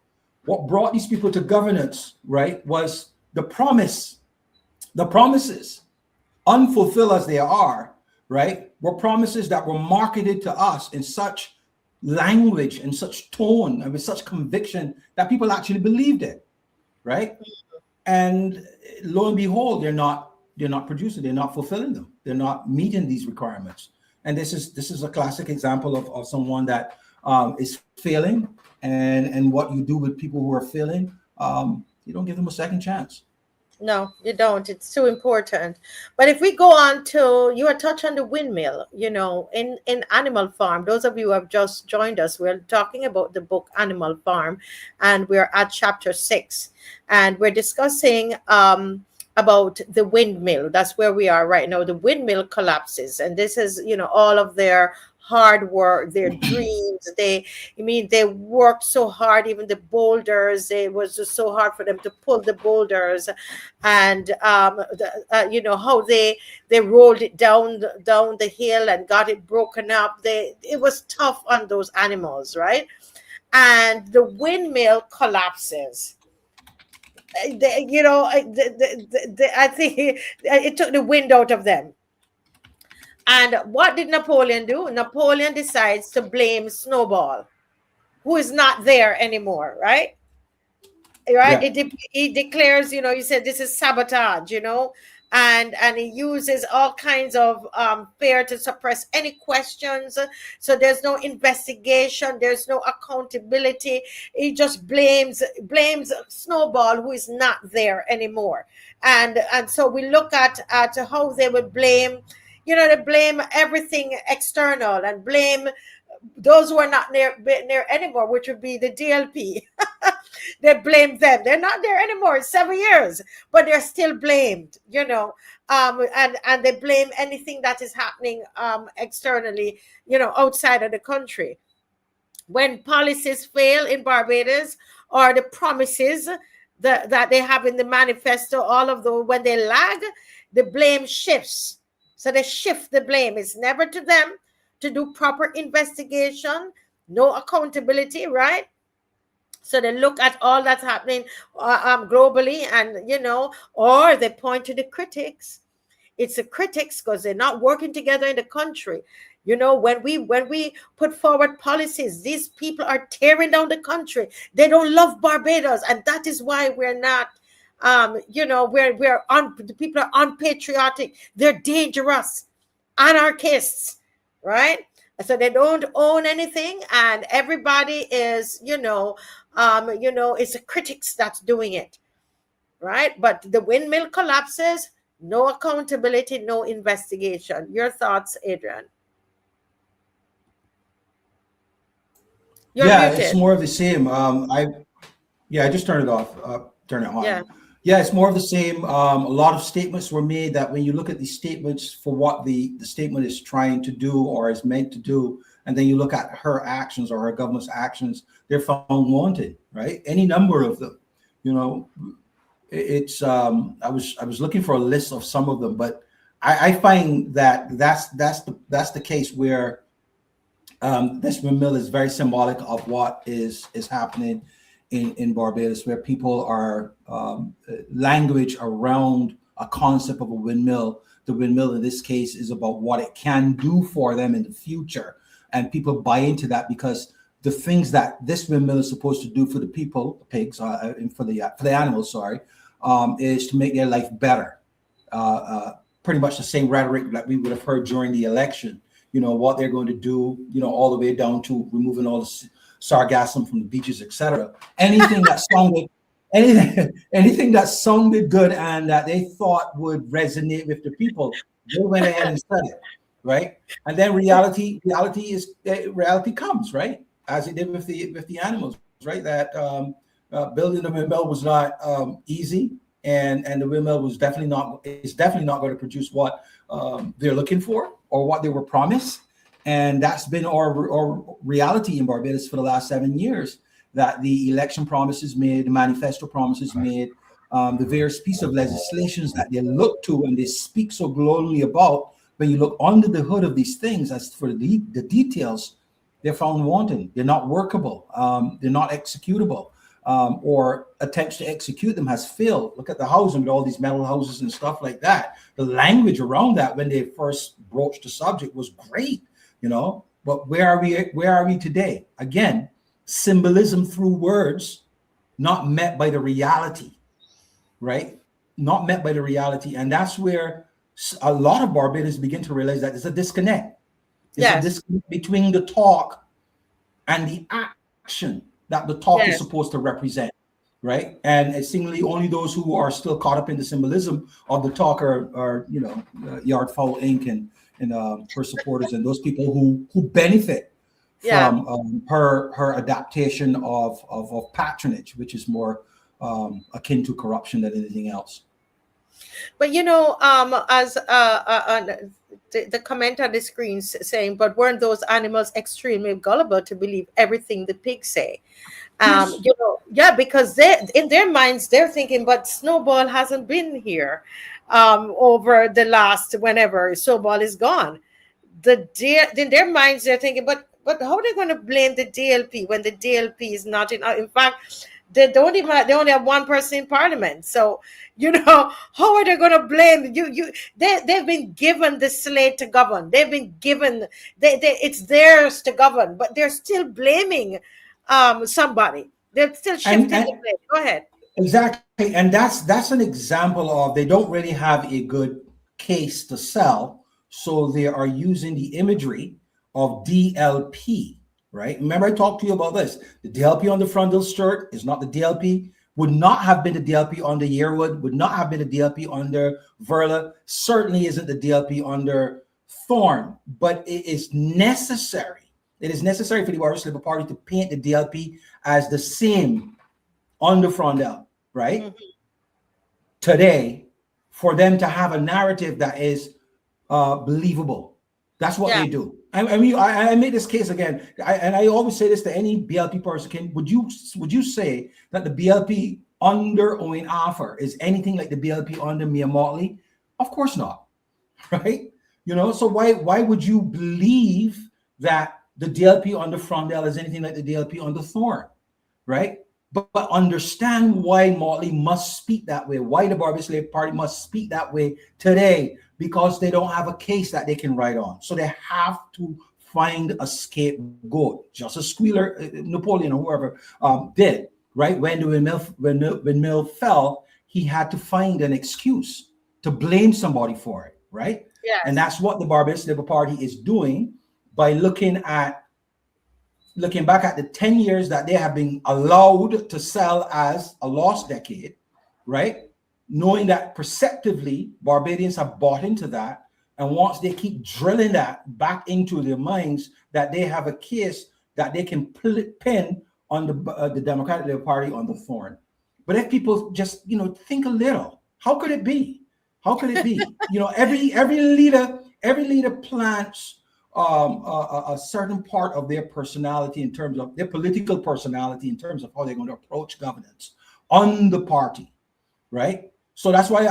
Speaker 3: to governance, right, was the promises, unfulfilled as they are, right, were promises that were marketed to us in such language and such tone and with such conviction that people actually believed it, right? And lo and behold, they're not producing, they're not fulfilling them, they're not meeting these requirements. And this is a classic example of someone that is failing, and what you do with people who are failing, you don't give them a second chance.
Speaker 2: No, you don't. It's too important. But if we go on to, you are touched on the windmill, in Animal Farm. Those of you who have just joined us, we're talking about the book Animal Farm, and we're at chapter 6, and we're discussing about the windmill. That's where we are right now. The windmill collapses, and this is, all of their hard work, their dreams. They worked so hard. Even the boulders, it was just so hard for them to pull the boulders, and how they rolled it down the hill and got it broken up. It was tough on those animals, right? And the windmill collapses. I think it took the wind out of them. And what did Napoleon do? Napoleon decides to blame Snowball, who is not there anymore, right? right?
Speaker 3: Yeah.
Speaker 2: He declares, he said this is sabotage, and he uses all kinds of fear to suppress any questions. So there's no investigation, there's no accountability. He just blames Snowball, who is not there anymore. And so we look at how they would blame, they blame everything external and blame those who are not near anymore, which would be the DLP. They blame them. They're not there anymore. It's 7 years, but they're still blamed, and they blame anything that is happening externally, outside of the country. When policies fail in Barbados, or the promises that they have in the manifesto, all of those, when they lag, the blame shifts. So they shift the blame. It's never to them to do proper investigation, no accountability, right? So they look at all that's happening globally, and or they point to the critics. It's the critics because they're not working together in the country. When we put forward policies, these people are tearing down the country. They don't love Barbados, and that is why we're not. The people are unpatriotic. They're dangerous, anarchists, right? So they don't own anything, and everybody is, it's the critics that's doing it, right? But the windmill collapses, no accountability, no investigation. Your thoughts, Adrian? You're
Speaker 3: Yeah,
Speaker 2: muted.
Speaker 3: it's more of the same. I just turned it off. Turn it on.
Speaker 2: Yeah.
Speaker 3: Yeah, it's more of the same. A lot of statements were made that when you look at these statements for what the statement is trying to do or is meant to do, and then you look at her actions or her government's actions, they're found wanted, right? Any number of them. It's I was looking for a list of some of them, but I find that that's the case where this windmill is very symbolic of what is happening in Barbados, where people are language around a concept of a windmill. The windmill in this case is about what it can do for them in the future, and people buy into that because the things that this windmill is supposed to do for the people, the pigs, and for the animals, is to make their life better. Pretty much the same rhetoric that we would have heard during the election. What they're going to do, all the way down to removing all the sargassum from the beaches, etc. Anything that sounded good and that they thought would resonate with the people, they went ahead and said it, right? And then reality comes, right? As it did with the animals, right? That building the windmill was not easy, and the windmill is definitely not going to produce what they're looking for or what they were promised. And that's been our reality in Barbados for the last 7 years, that the election promises made, the manifesto promises made, the various pieces of legislations that they look to and they speak so glowingly about, when you look under the hood of these things, as for the details, they're found wanting. They're not workable. They're not executable. Or attempts to execute them has failed. Look at the housing with all these metal houses and stuff like that. The language around that when they first broached the subject was great, but where are we today? Again, symbolism through words, not met by the reality, right? Not met by the reality. And that's where a lot of Barbadians begin to realize that there's a disconnect. There's a disconnect between the talk and the action that the talk is supposed to represent, right? And it's seemingly only those who are still caught up in the symbolism of the talk are Yard Fowl Inc. and her supporters and those people who benefit from her adaptation of patronage, which is more akin to corruption than anything else.
Speaker 2: But as the comment on the screen saying, but weren't those animals extremely gullible to believe everything the pigs say? Because in their minds they're thinking, but Snowball hasn't been here over the last whenever Snowball is gone. In their minds they're thinking, but how are they going to blame the DLP when the DLP is not in fact, they only have one person in parliament. So, how are they going to blame you? They've been given the slate to govern. They've been given, it's theirs to govern, but they're still blaming somebody. They're still shifting the blame. Go ahead.
Speaker 3: Exactly. And that's an example of they don't really have a good case to sell. So they are using the imagery of DLP, right? Remember, I talked to you about this. The DLP on the front of the shirt is not the DLP, would not have been the DLP under Yearwood, would not have been the DLP under Verla, certainly isn't the DLP under Thorn, but it is necessary. It is necessary for the Barbados Labour Party to paint the DLP as the same on the frondel, right?
Speaker 2: Mhm.
Speaker 3: Today, for them to have a narrative that is believable. That's what
Speaker 2: Yeah.
Speaker 3: they do. I mean, I made this case again, and I always say this to any BLP person. Would you say that the BLP under Owen Arthur is anything like the BLP under Mia Motley? Of course not, right? You know, so why would you believe that the DLP under Frondel is anything like the DLP under Thorn, right? But understand why Motley must speak that way, why the Barbados Labour Party must speak that way today, because they don't have a case that they can write on. So they have to find a scapegoat, just as Squealer, Napoleon, or whoever did, right? When the windmill fell, he had to find an excuse to blame somebody for it, right?
Speaker 2: Yes.
Speaker 3: And that's what the Barbados Labour Party is doing by looking back at the 10 years that they have been allowed to sell as a lost decade, right? Knowing that perceptively Barbadians have bought into that. And once they keep drilling that back into their minds, that they have a case that they can pin on the Democratic Labour Party on the Thorn. But if people just, think a little, how could it be? How could it be? Every leader plants a certain part of their personality in terms of their political personality, in terms of how they're going to approach governance on the party, right? So that's why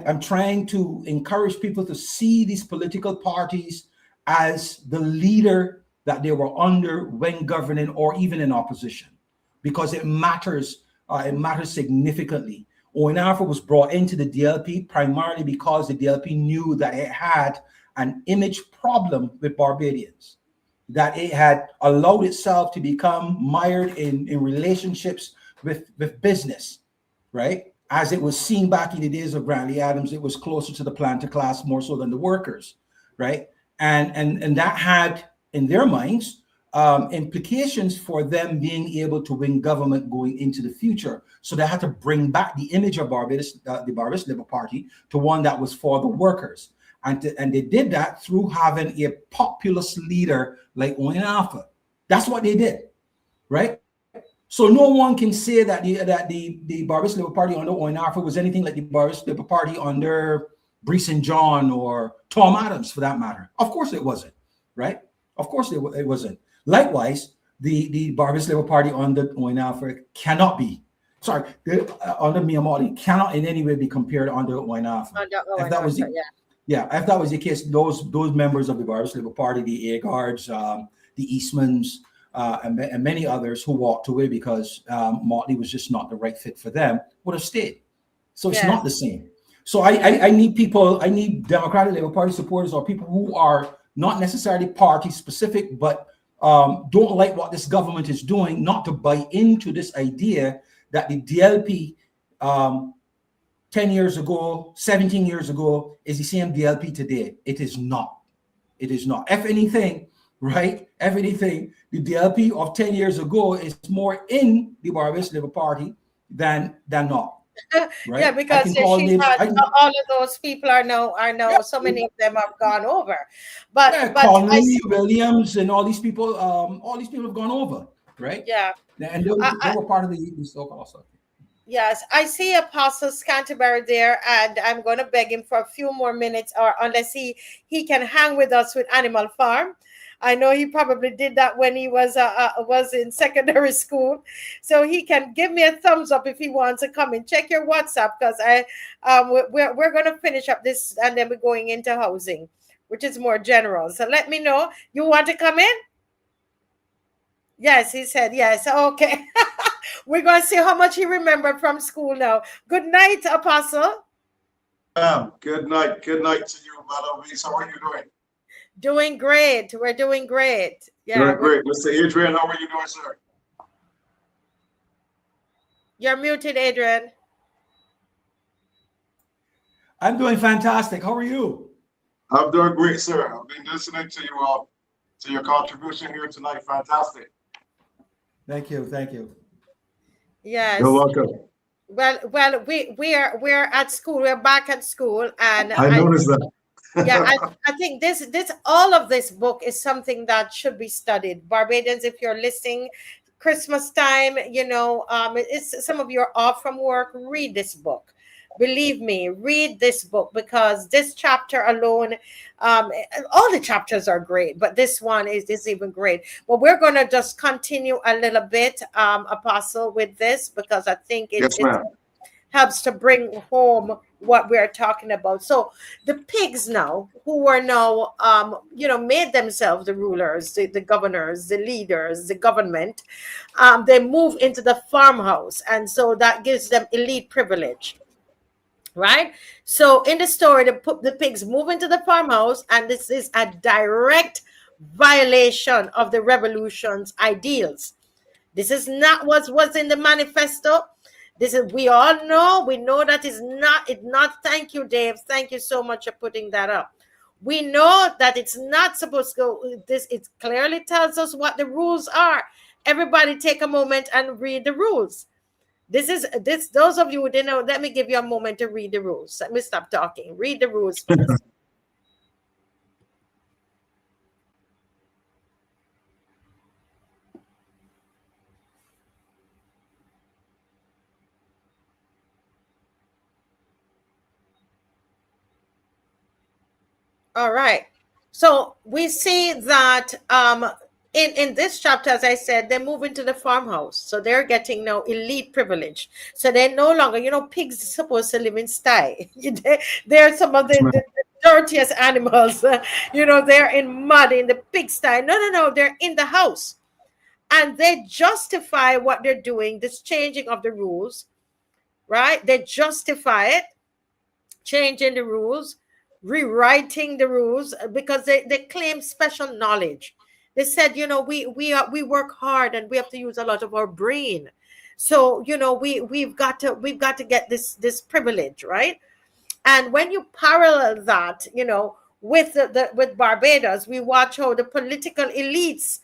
Speaker 3: I'm trying to encourage people to see these political parties as the leader that they were under when governing or even in opposition, because it matters. It matters significantly. Owen Arthur was brought into the DLP primarily because the DLP knew that it had an image problem with Barbadians, that it had allowed itself to become mired in relationships with business, right? As it was seen back in the days of Grantley Adams, it was closer to the planter class more so than the workers, right? And that had, in their minds, implications for them being able to win government going into the future. So they had to bring back the image of Barbados, the Barbados Labour Party, to one that was for the workers. And they did that through having a populist leader like Owen Arthur. That's what they did, right? So no one can say that the Barbados Labour Party under Owen Arthur was anything like the Barbados Labour Party under Brees and John or Tom Adams, for that matter. Of course it wasn't, right? Of course it wasn't. Likewise, the Barbados Labour Party under Owen Arthur cannot be, under Mia Motley cannot in any way be compared under Owen Arthur. If that was if that was the case, those members of the Barbados Labour Party, the Agards, the Eastmans, and many others who walked away because Motley was just not the right fit for them, would have stayed. So it's not the same. So I need people, I need Democratic Labour Party supporters or people who are not necessarily party specific, but don't like what this government is doing, not to buy into this idea that the DLP 10 years ago, 17 years ago is the same DLP today. It is not. It is not. If anything, right? If anything, the DLP of 10 years ago is more in the Barbados Labour Party than not. Right?
Speaker 2: Yeah, because all of those people are now so many of them have gone over. But
Speaker 3: Conley, Williams, and all these people have gone over, right?
Speaker 2: Yeah.
Speaker 3: And they were part of the so-called stuff.
Speaker 2: Yes, I see Apostle Canterbury there, and I'm going to beg him for a few more minutes, or unless he can hang with us with Animal Farm. I know he probably did that when he was in secondary school, so he can give me a thumbs up if he wants to come in. Check your WhatsApp, because we're going to finish up this, and then we're going into housing, which is more general. So let me know. You want to come in? Yes, he said yes. Okay. We're going to see how much he remembered from school now. Good night, Apostle.
Speaker 5: Good night. Good night to you, Madam Louise. How are you doing?
Speaker 2: Doing great. We're doing great. Yeah.
Speaker 5: Doing great. Mr. Adrian, how are you doing, sir?
Speaker 2: You're muted, Adrian.
Speaker 3: I'm doing fantastic. How are you?
Speaker 5: I'm doing great, sir. I've been listening to you all, to your contribution here tonight. Fantastic.
Speaker 3: Thank you. Thank you.
Speaker 5: You're
Speaker 2: Yes.
Speaker 5: welcome.
Speaker 2: Well, we're at school. We're back at school, and
Speaker 5: I noticed that.
Speaker 2: yeah, I think this all of this book is something that should be studied. Barbadians, if you're listening, Christmas time, it's some of you are off from work. Read this book. Believe me, read this book because this chapter alone, um, all the chapters are great, but this one is even great. Well, we're going to just continue a little bit, Apostle, with this because I think
Speaker 5: Yes,
Speaker 2: it
Speaker 5: ma'am.
Speaker 2: helps to bring home what we're talking about. So the pigs now, who were now, made themselves the rulers, the governors, the leaders, the government, they move into the farmhouse. And so that gives them elite privilege. Right. So in the story, the pigs move into the farmhouse, and this is a direct violation of the revolution's ideals. This is not what was in the manifesto. This is, we know that is not, it not, thank you, Dave. Thank you so much for putting that up. We know that it's not supposed to go, it clearly tells us what the rules are. Everybody take a moment and read the rules. Those of you who didn't know, let me give you a moment to read the rules. Let me stop talking. Read the rules, please. All right. So we see that in this chapter, as I said, they move into the farmhouse. So they're getting now elite privilege. So they're no longer, pigs are supposed to live in sty. They're some of the dirtiest animals. They're in mud in the pigsty. No. They're in the house. And they justify what they're doing, this changing of the rules, right? They justify it, changing the rules, rewriting the rules because they claim special knowledge. They said, we work hard and we have to use a lot of our brain. So, we've got to get this privilege, right? And when you parallel that, with with Barbados, we watch how the political elites,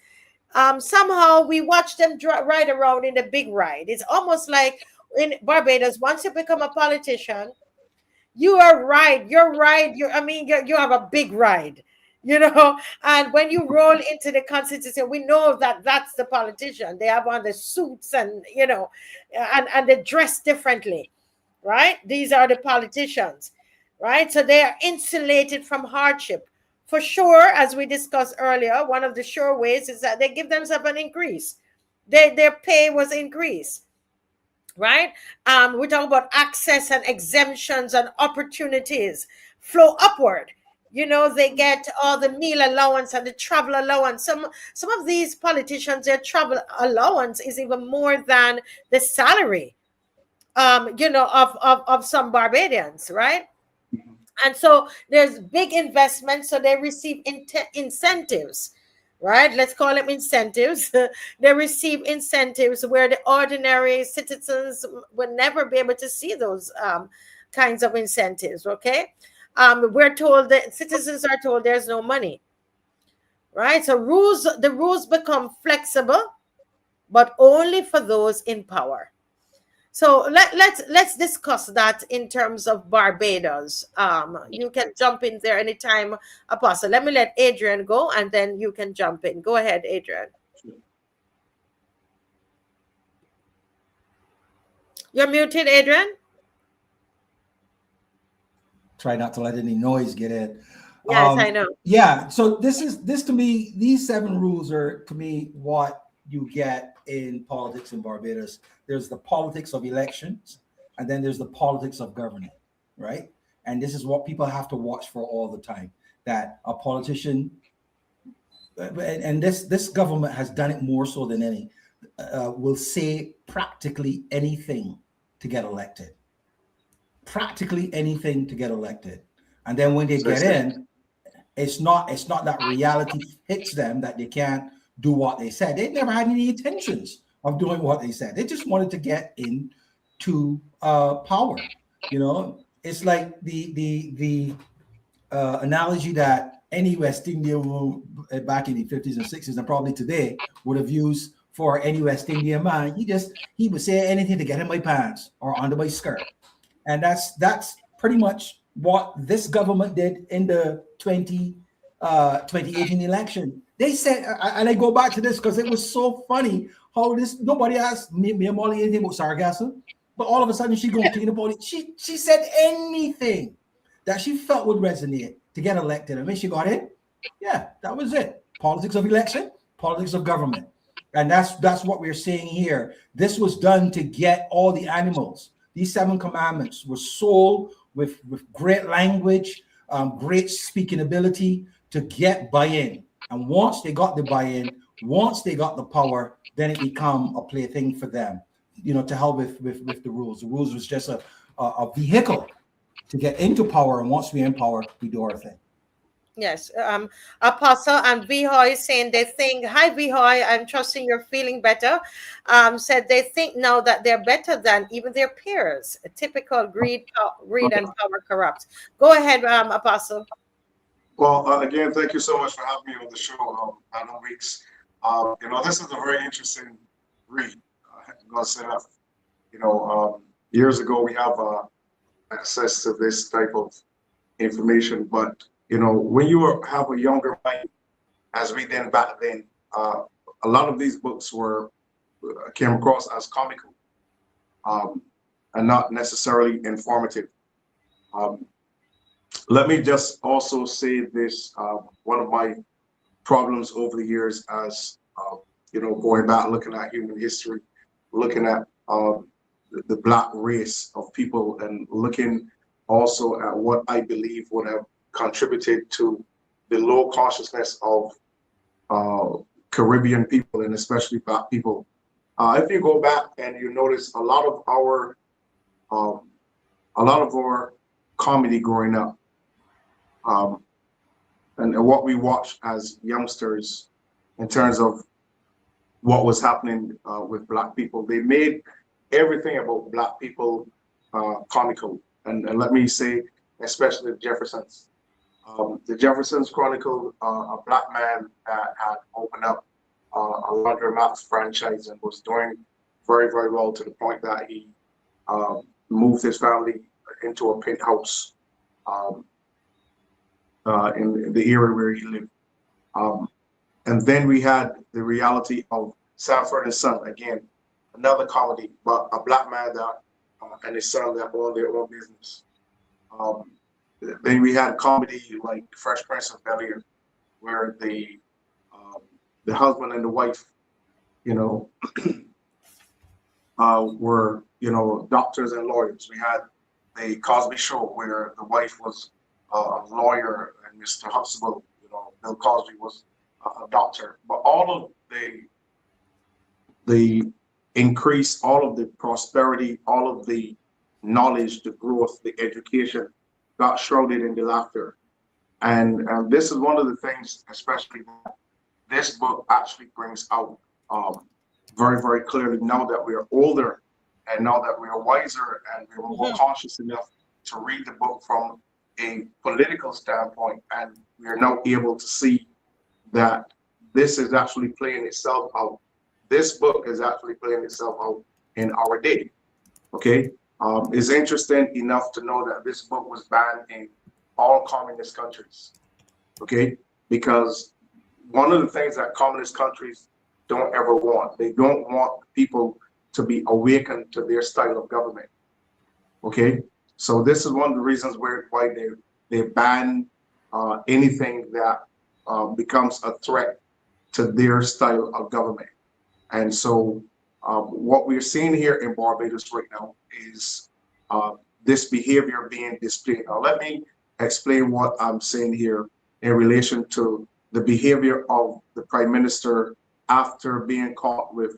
Speaker 2: somehow we watch them ride around in a big ride. It's almost like in Barbados, once you become a politician, you are right. You're right. You have a big ride, And when you roll into the constitution, we know that that's the politician. They have on the suits and, and they dress differently, right? These are the politicians, right? So they are insulated from hardship. For sure, as we discussed earlier, one of the sure ways is that they give themselves an increase. Their pay was increased. Right? We talk about access and exemptions and opportunities flow upward. They get all the meal allowance and the travel allowance. Some of these politicians, their travel allowance is even more than the salary, of some Barbadians, right? And so there's big investments, so they receive incentives, right? Let's call them incentives. They receive incentives where the ordinary citizens would never be able to see those kinds of incentives, okay? We're told that citizens are told there's no money, right? So the rules become flexible, but only for those in power. So let's discuss that in terms of Barbados. You can jump in there anytime, Apostle. Let me let Adrian go, and then you can jump in. Go ahead, Adrian. You're muted, Adrian.
Speaker 3: Try not to let any noise get in.
Speaker 2: Yes, I know.
Speaker 3: Yeah. So this to me, these 7 rules are to me what you get in politics in Barbados. There's the politics of elections, and then there's the politics of governing, right? And this is what people have to watch for all the time, that a politician, and this government has done it more so than any, will say practically anything to get elected. Practically anything to get elected. And then when they get in, it's not that reality hits them that they can't do what they said. They never had any intentions of doing what they said. They just wanted to get into power. it's like the analogy that any West Indian woman back in the 50s and 60s and probably today would have used for any West Indian man. He would say anything to get in my pants or under my skirt. And that's pretty much what this government did in the 2018 election. They said, and I go back to this because it was so funny how this nobody asked me and Molly anything about sargassum, but all of a sudden she gonna clean up all it. She said anything that she felt would resonate to get elected. And when she got in, yeah, that was it. Politics of election, politics of government. And that's what we're seeing here. This was done to get all the animals. These 7 commandments were sold with great language, great speaking ability to get buy-in. And once they got the buy-in, once they got the power, then it become a plaything for them, to help with the rules. The rules was just a vehicle to get into power. And once we're in power, we do our thing.
Speaker 2: Yes. Apostle and Vihoy saying they think, hi Vihoy, I'm trusting you're feeling better. Said they think now that they're better than even their peers. A typical greed and power corrupts. Go ahead, Apostle.
Speaker 5: Well, again, thank you so much for having me on the show, Madam Weeks. This is a very interesting read. I'm going to set up, years ago we have access to this type of information, but when you have a younger mind, as we did back then, a lot of these books came across as comical and not necessarily informative. Let me just also say this, one of my problems over the years as, going back, looking at human history, looking at the Black race of people and looking also at what I believe would have contributed to the low consciousness of Caribbean people and especially Black people. If you go back and you notice a lot of our comedy growing up, and what we watched as youngsters in terms of what was happening with Black people, they made everything about Black people comical. And let me say, especially the Jeffersons. The Jeffersons chronicled a Black man that had opened up a laundromat franchise and was doing very, very well to the point that he moved his family into a penthouse in the area where he lived. And then we had the reality of Sanford and Son, again, another comedy, but a Black man that and his son that owned their own business. Then we had comedy like Fresh Prince of Bel-Air, where the husband and the wife, were doctors and lawyers. We had the Cosby Show, where the wife was a lawyer and Mr. Huxtable, Bill Cosby was a doctor. But all of the increase, all of the prosperity, all of the knowledge, the growth, the education got shrouded in the laughter. And this is one of the things, especially that this book actually brings out very, very clearly now that we are older and now that we are wiser and we are more conscious enough to read the book from a political standpoint. And we are now able to see that this is actually playing itself out. This book is actually playing itself out in our day. Okay. It's interesting enough to know that this book was banned in all communist countries. Okay. Because one of the things that communist countries don't ever want, they don't want people to be awakened to their style of government. Okay. So this is one of the reasons why they ban anything that becomes a threat to their style of government. And so what we're seeing here in Barbados right now is this behavior being displayed. Now, let me explain what I'm saying here in relation to the behavior of the Prime Minister after being caught with,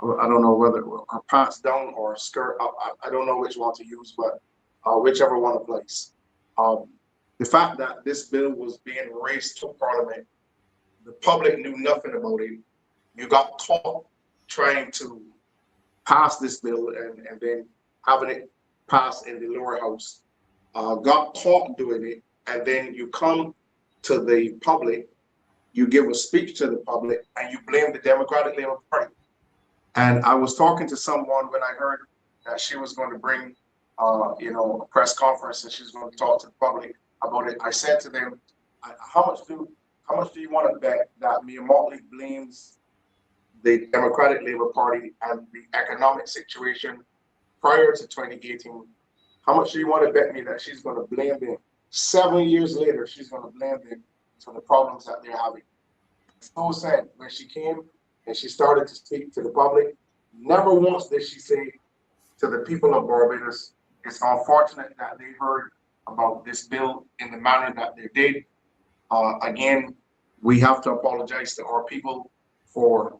Speaker 5: I don't know whether her pants down or skirt up. I don't know which one to use, but whichever one applies. The fact that this bill was being raised to Parliament, the public knew nothing about it. You got caught trying to pass this bill and then having it passed in the lower house. got caught doing it, and then you come to the public, you give a speech to the public, and you blame the Democratic Labor Party. And I was talking to someone when I heard that she was going to bring, a press conference, and she's going to talk to the public about it. I said to them, how much do you want to bet that Mia Motley blames the Democratic Labor Party and the economic situation prior to 2018? How much do you want to bet me that she's going to blame them? 7 years later, she's going to blame them for the problems that they're having. So said when she came and she started to speak to the public, never once did she say to the people of Barbados, it's unfortunate that they heard about this bill in the manner that they did. Again, we have to apologize to our people for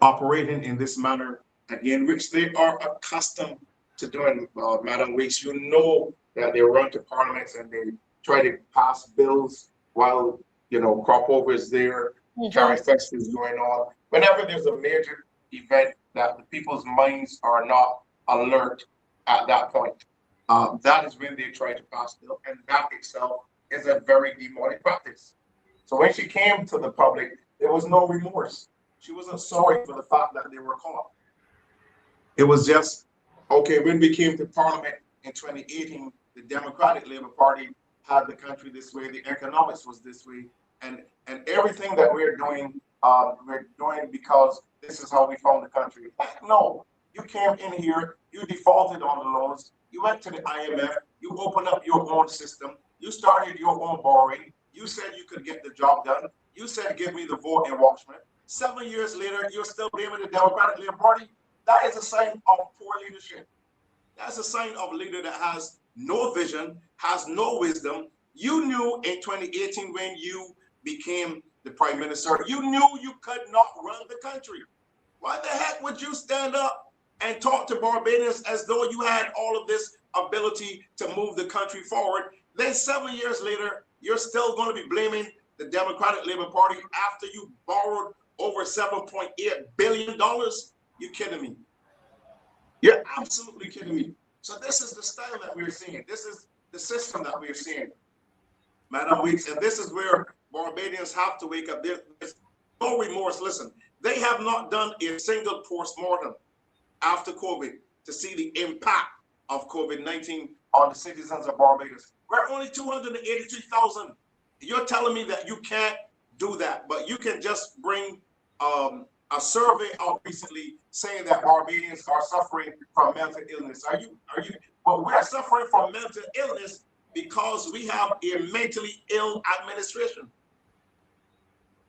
Speaker 5: operating in this manner, again, which they are accustomed to doing. Madam Weeks, you know that they run to parliaments and they try to pass bills while, crop over is there, Carry Fest is going on. Whenever there's a major event that the people's minds are not alert at that point, that is when they try to pass bill, and that itself is a very demonic practice. So when she came to the public, there was no remorse. She wasn't sorry for the fact that they were caught. It was just, okay, when we came to Parliament in 2018, the Democratic Labor Party had the country this way, the economics was this way, and everything that we're doing because this is how we found the country. No, you came in here, you defaulted on the loans, you went to the IMF, you opened up your own system, you started your own borrowing, you said you could get the job done, you said give me the vote in Watchmen. 7 years later, you're still blaming the Democratic Labor Party. That is a sign of poor leadership. That's a sign of a leader that has no vision, has no wisdom. You knew in 2018 when you became the prime minister, you knew you could not run the country. Why the heck would you stand up and talk to Barbadians as though you had all of this ability to move the country forward? Then 7 years later, you're still going to be blaming the Democratic Labor Party after you borrowed over $7.8 billion? You kidding me? You're absolutely kidding me. So this is the style that we're seeing. This is the system that we're seeing, Madam Weeks, and this is where Barbadians have to wake up. There's no remorse. Listen, they have not done a single post-mortem after COVID to see the impact of COVID-19 on the citizens of Barbados. We're only 283,000. You're telling me that you can't do that, but you can just bring a survey out recently saying that Barbadians are suffering from mental illness. Well, we're suffering from mental illness because we have a mentally ill administration.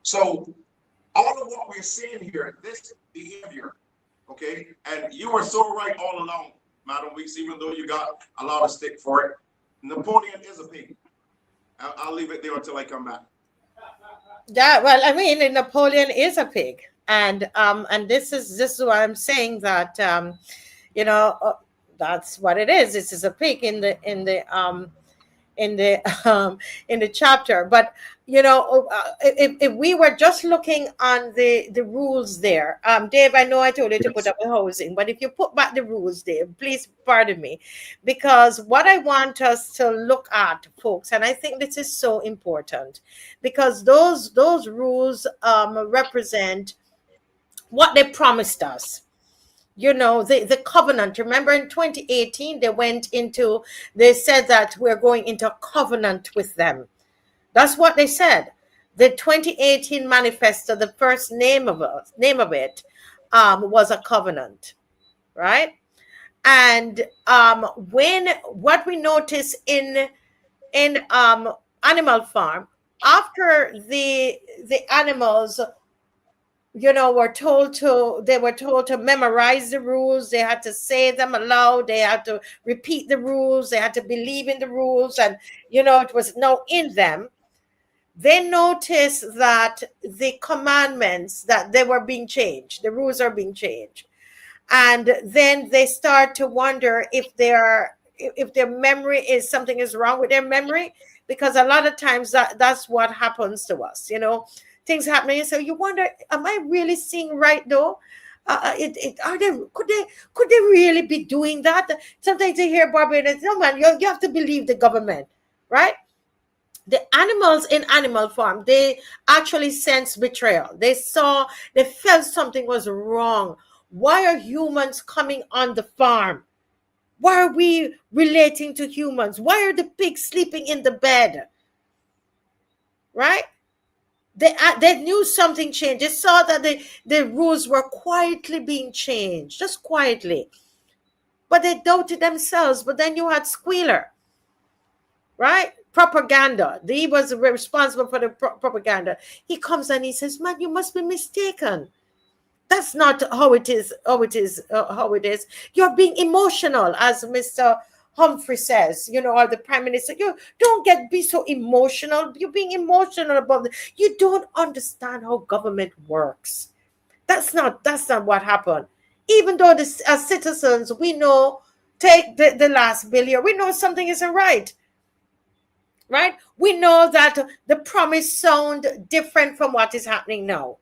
Speaker 5: So all of what we're seeing here, this behavior, okay, and you were so right all along, Madam Weeks, even though you got a lot of stick for it. Napoleon is a pig. I'll leave it there until I come back.
Speaker 2: Yeah, well, I mean, Napoleon is a pig, and this is why I'm saying that that's what it is. This is a pig in the chapter. But if we were just looking on the rules there, Dave, I know I told you to put up the housing, but if you put back the rules, Dave, please pardon me, because what I want us to look at, folks, and I think this is so important, because those rules represent what they promised us. The covenant. Remember in 2018, they said that we're going into a covenant with them. That's what they said. The 2018 Manifesto, the first name of it was a covenant, right? And what we notice in Animal Farm, after the animals were told to memorize the rules, they had to say them aloud, they had to repeat the rules, they had to believe in the rules, and it was now in them. They noticed that the commandments, that they were being changed, the rules are being changed, and then they start to wonder if their memory something is wrong with their memory, because a lot of times that's what happens to us. Things happening, so you wonder, am I really seeing right though? Could they really be doing that? Sometimes you hear Barbadians, no man, you have to believe the government, right? The animals in animal farm, they actually sense betrayal. They felt something was wrong. Why are humans coming on the farm? Why are we relating to humans? Why are the pigs sleeping in the bed? Right? They knew something changed. They saw that the rules were quietly being changed, just quietly. But they doubted themselves. But then you had Squealer, right? Propaganda. He was responsible for the propaganda. He comes and he says, man, you must be mistaken. That's not how it is. How it is. You're being emotional, as Mr. Humphrey says, or the Prime Minister. You don't be so emotional. You're being emotional about it. You don't understand how government works. That's not what happened. Even though as citizens, we know, take the last bill here, we know something isn't right. Right? We know that the promise sound different from what is happening now.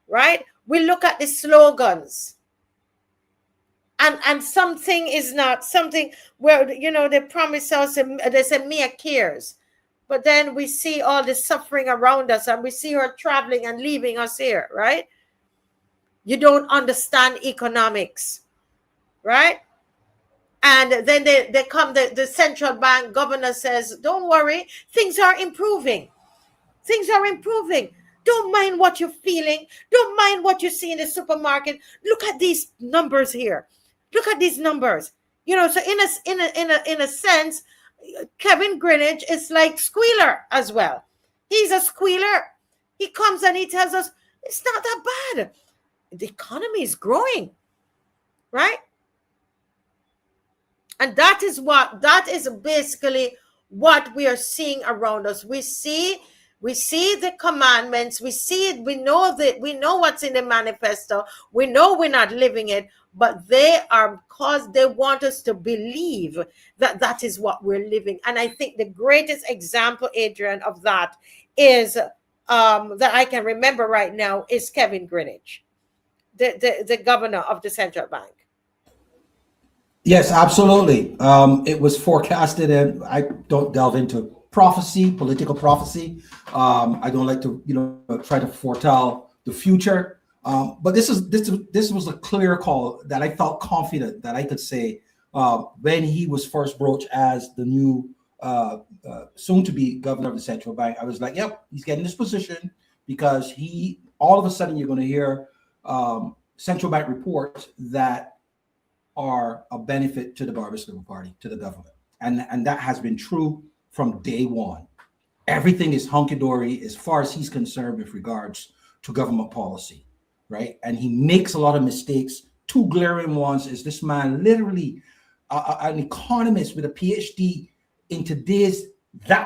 Speaker 2: Right? We look at the slogans, and something is not something where they promise us, they say Mia cares, but then we see all the suffering around us, and we see her traveling and leaving us here, right? You don't understand economics, right? And then they come, the central bank governor says, don't worry, things are improving. Things are improving. Don't mind what you're feeling. Don't mind what you see in the supermarket. Look at these numbers here. Look at these numbers. So in a sense, Kevin Greenwich is like Squealer as well. He's a squealer. He comes and he tells us it's not that bad. The economy is growing, right? And that is basically what we are seeing around us. We see the commandments, we know what's in the manifesto, we know we're not living it, but they want us to believe that is what we're living. And I think the greatest example, Adrian, of that is that I can remember right now is Kevin Greenwich, the governor of the central bank.
Speaker 3: Yes, absolutely. It was forecasted, and I don't delve into political prophecy. I don't like to, try to foretell the future. But this was a clear call that I felt confident that I could say when he was first broached as the new soon-to-be governor of the central bank. I was like, yep, he's getting this position because all of a sudden you're going to hear central bank reports that are a benefit to the Barbados Liberal Party, to the government. And that has been true from day one. Everything is hunky-dory as far as he's concerned with regards to government policy, right? And he makes a lot of mistakes. Two glaring ones is this man literally an economist with a PhD in today's,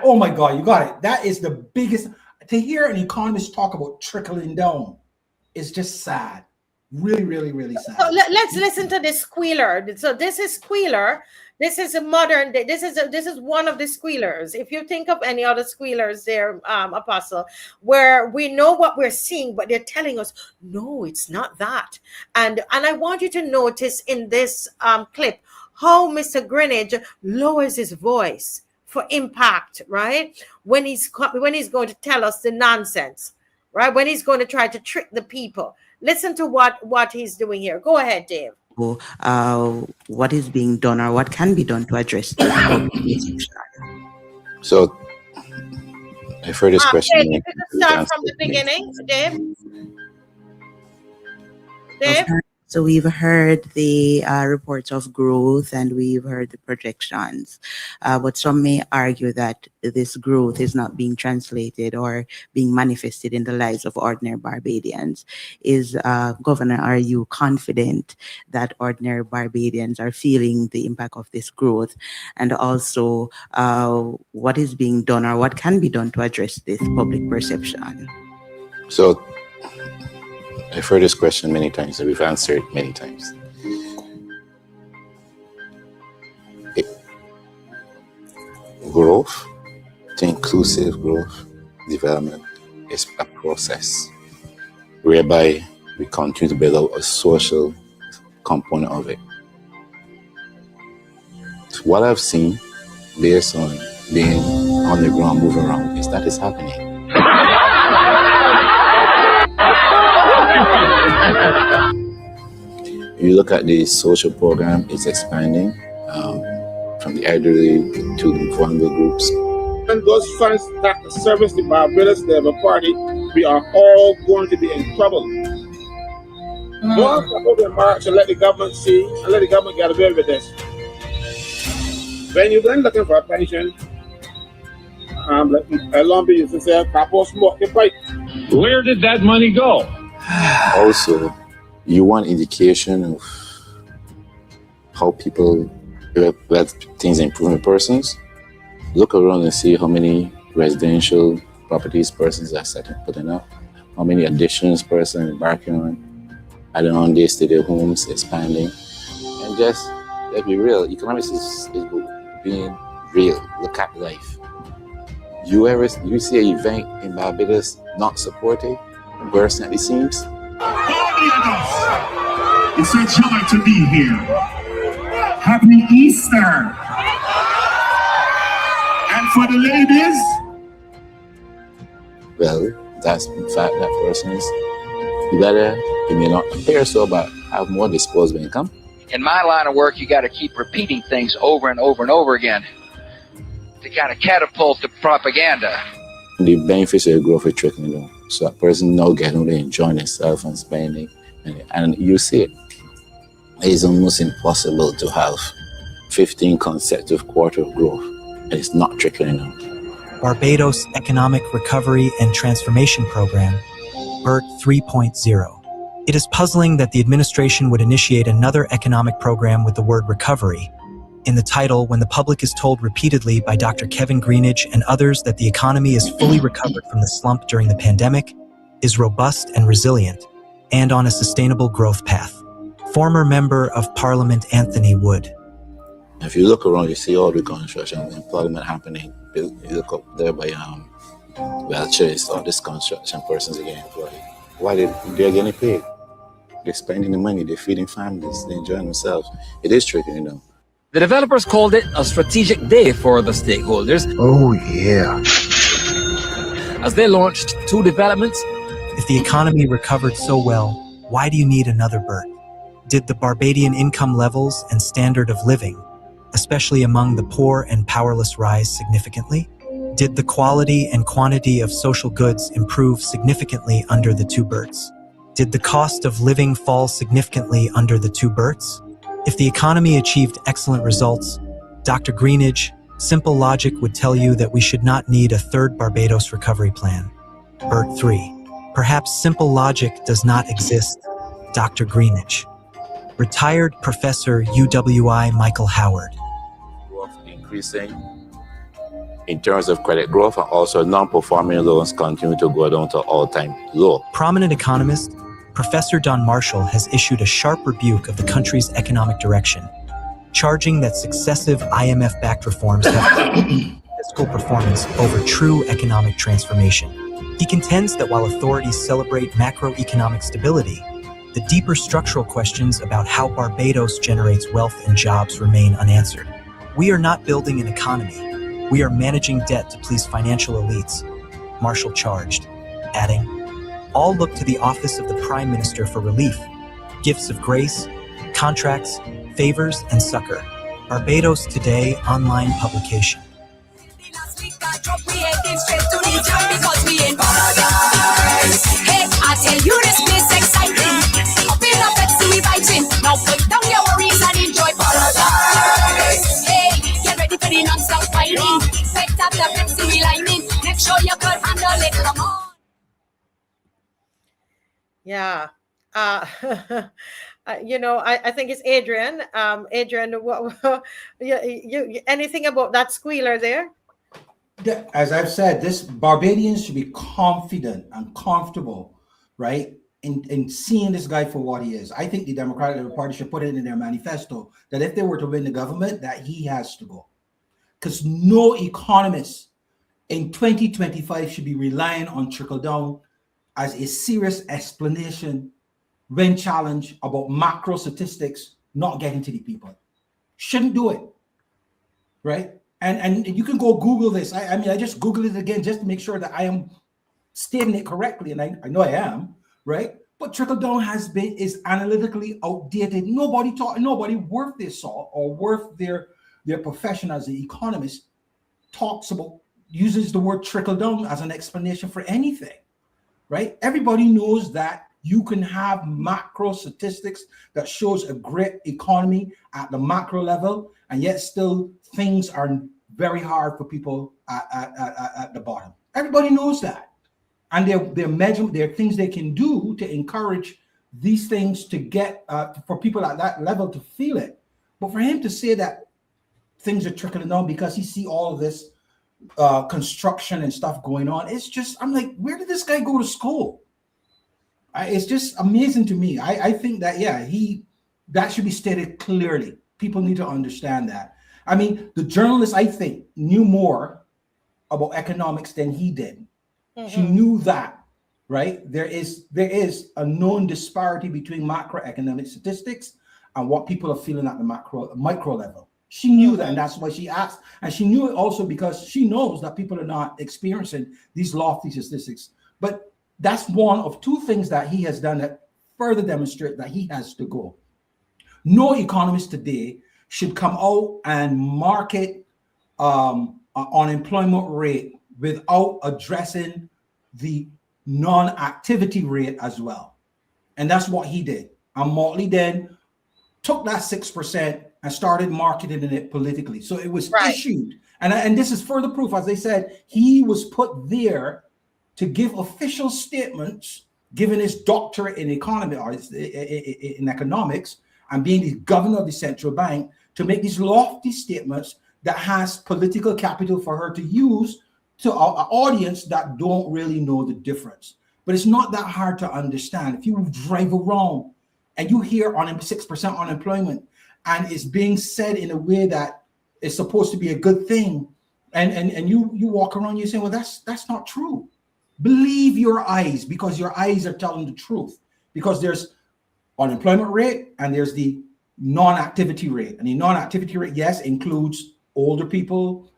Speaker 3: oh my God, you got it. That is the biggest, to hear an economist talk about trickling down is just sad. Really, really, really sad.
Speaker 2: So let's listen to this Squealer. So this is Squealer. This is a modern day. This is one of the Squealers. If you think of any other Squealers there, Apostle, where we know what we're seeing, but they're telling us, no, it's not that. And I want you to notice in this clip how Mr. Greenwich lowers his voice for impact, right? When he's going to tell us the nonsense, right? When he's going to try to trick the people. Listen to what he's doing here. Go ahead, Dave.
Speaker 6: What is being done or what can be done to address this?
Speaker 7: So, I've heard this question.
Speaker 2: Dave, if you could start from the beginning, Dave. Dave?
Speaker 6: So we've heard the reports of growth and we've heard the projections, but some may argue that this growth is not being translated or being manifested in the lives of ordinary Barbadians. Governor, are you confident that ordinary Barbadians are feeling the impact of this growth? And also, what is being done or what can be done to address this public perception?
Speaker 7: So, I've heard this question many times and we've answered many times. Growth, to inclusive growth, development is a process whereby we continue to build out a social component of it. What I've seen, based on being on the ground, moving around, is that it's happening. You look at the social program, it's expanding from the elderly to the vulnerable groups.
Speaker 8: And those funds that service the Barbados Labour Party, we are all going to be in trouble. More people will march and let the government see and let the government get away with this. When you're then looking for a pension, like Lumby used to say, "Capo smoke your pipe."
Speaker 9: Where did that money go?
Speaker 7: Also, you want indication of how people let things improve in persons. Look around and see how many residential properties persons are putting up, how many additions persons embarking on, adding on days to their homes, expanding. And just, let's be real, economics is being real. Look at life. You see an event in Barbados not supported, bursting at the seams?
Speaker 10: Barbados, it's a joy to be here. Happy Easter. And for the ladies,
Speaker 7: well, that's in fact that person's better. It may not appear so, but have more disposable income.
Speaker 11: In my line of work, you got to keep repeating things over and over and over again to kind of catapult the propaganda.
Speaker 7: The benefits of the growth are trickling down. So a person now getting to enjoying himself and spending, and you see it. It's almost impossible to have 15 consecutive quarters of growth, and it's not trickling down.
Speaker 12: Barbados Economic Recovery and Transformation Program, BERT 3.0. It is puzzling that the administration would initiate another economic program with the word recovery in the title when the public is told repeatedly by Dr. Kevin Greenidge and others that the economy is fully recovered from the slump during the pandemic, is robust and resilient, and on a sustainable growth path. Former Member of Parliament Anthony Wood.
Speaker 7: If you look around, you see all the construction and employment happening. You look up there by Chase, all these construction persons are getting employed. Why they're getting paid? They're spending the money, they're feeding families, they're enjoying themselves. It is tricky,
Speaker 13: The developers called it a strategic day for the stakeholders.
Speaker 10: oh yeah.
Speaker 13: As they launched 2 developments.
Speaker 12: If the economy recovered so well, why do you need another BERT? Did the Barbadian income levels and standard of living, especially among the poor and powerless, rise significantly? Did the quality and quantity of social goods improve significantly under the 2 BERTs? Did the cost of living fall significantly under the 2 BERTs? If the economy achieved excellent results, Dr. Greenidge, simple logic would tell you that we should not need a 3rd Barbados recovery plan. BERT 3. Perhaps simple logic does not exist, Dr. Greenidge. Retired Professor UWI Michael Howard.
Speaker 7: Growth increasing in terms of credit growth, and also non-performing loans continue to go down to all-time low.
Speaker 12: Prominent economist Professor Don Marshall has issued a sharp rebuke of the country's economic direction, charging that successive IMF-backed reforms have fiscal performance over true economic transformation. He contends that while authorities celebrate macroeconomic stability, the deeper structural questions about how Barbados generates wealth and jobs remain unanswered. We are not building an economy. We are managing debt to please financial elites, Marshall charged, adding, all look to the office of the Prime Minister for relief, gifts of grace, contracts, favors, and succor. Barbados Today online publication.
Speaker 1: I tell you this place exciting. Up in the Pepsi we biting. Now put down your worries and enjoy paradise. Hey, get ready for the non-stop fighting. Set up the Pepsi we lining. Make sure you could handle it. Come on.
Speaker 2: Yeah. I think it's Adrian. Adrian, you anything about that squealer there?
Speaker 3: As I've said, this Barbadians should be confident and comfortable, right, in seeing this guy for what he is. I think the Democratic Party should put it in their manifesto that if they were to win the government, that he has to go. Because no economist in 2025 should be relying on trickle down as a serious explanation when challenged about macro statistics not getting to the people. Shouldn't do it, right? And you can go Google this. I mean, I just Googled it again just to make sure that I am stating it correctly, and I know I am, right? But trickle down is analytically outdated. Nobody worth their salt or worth their profession as an economist uses the word trickle down as an explanation for anything, right? Everybody knows that you can have macro statistics that shows a great economy at the macro level, and yet still things are very hard for people at the bottom. Everybody knows that. And there are things they can do to encourage these things to get for people at that level to feel it. But for him to say that things are trickling down because he see all of this construction and stuff going on, it's just, I'm like, where did this guy go to school? It's just amazing to me. I think that, that should be stated clearly. People need to understand that. I mean, the journalist, I think, knew more about economics than he did. She knew that, right? There is a known disparity between macroeconomic statistics and what people are feeling at the micro level. She knew that, and that's why she asked. And she knew it also because she knows that people are not experiencing these lofty statistics. But that's one of two things that he has done that further demonstrate that he has to go. No economist today should come out and market unemployment rate without addressing the non-activity rate as well. And that's what he did. And Motley then took that 6% and started marketing it politically. So it was issued. And this is further proof, as they said, he was put there to give official statements, given his doctorate in economy or in economics, and being the governor of the central bank, to make these lofty statements that has political capital for her to use to an audience that don't really know the difference. But it's not that hard to understand. If you drive around and you hear on 6% unemployment, and it's being said in a way that is supposed to be a good thing, and you walk around, you say, well, that's not true. Believe your eyes, because your eyes are telling the truth. Because there's unemployment rate and there's the non-activity rate. And the non-activity rate, yes, includes older people,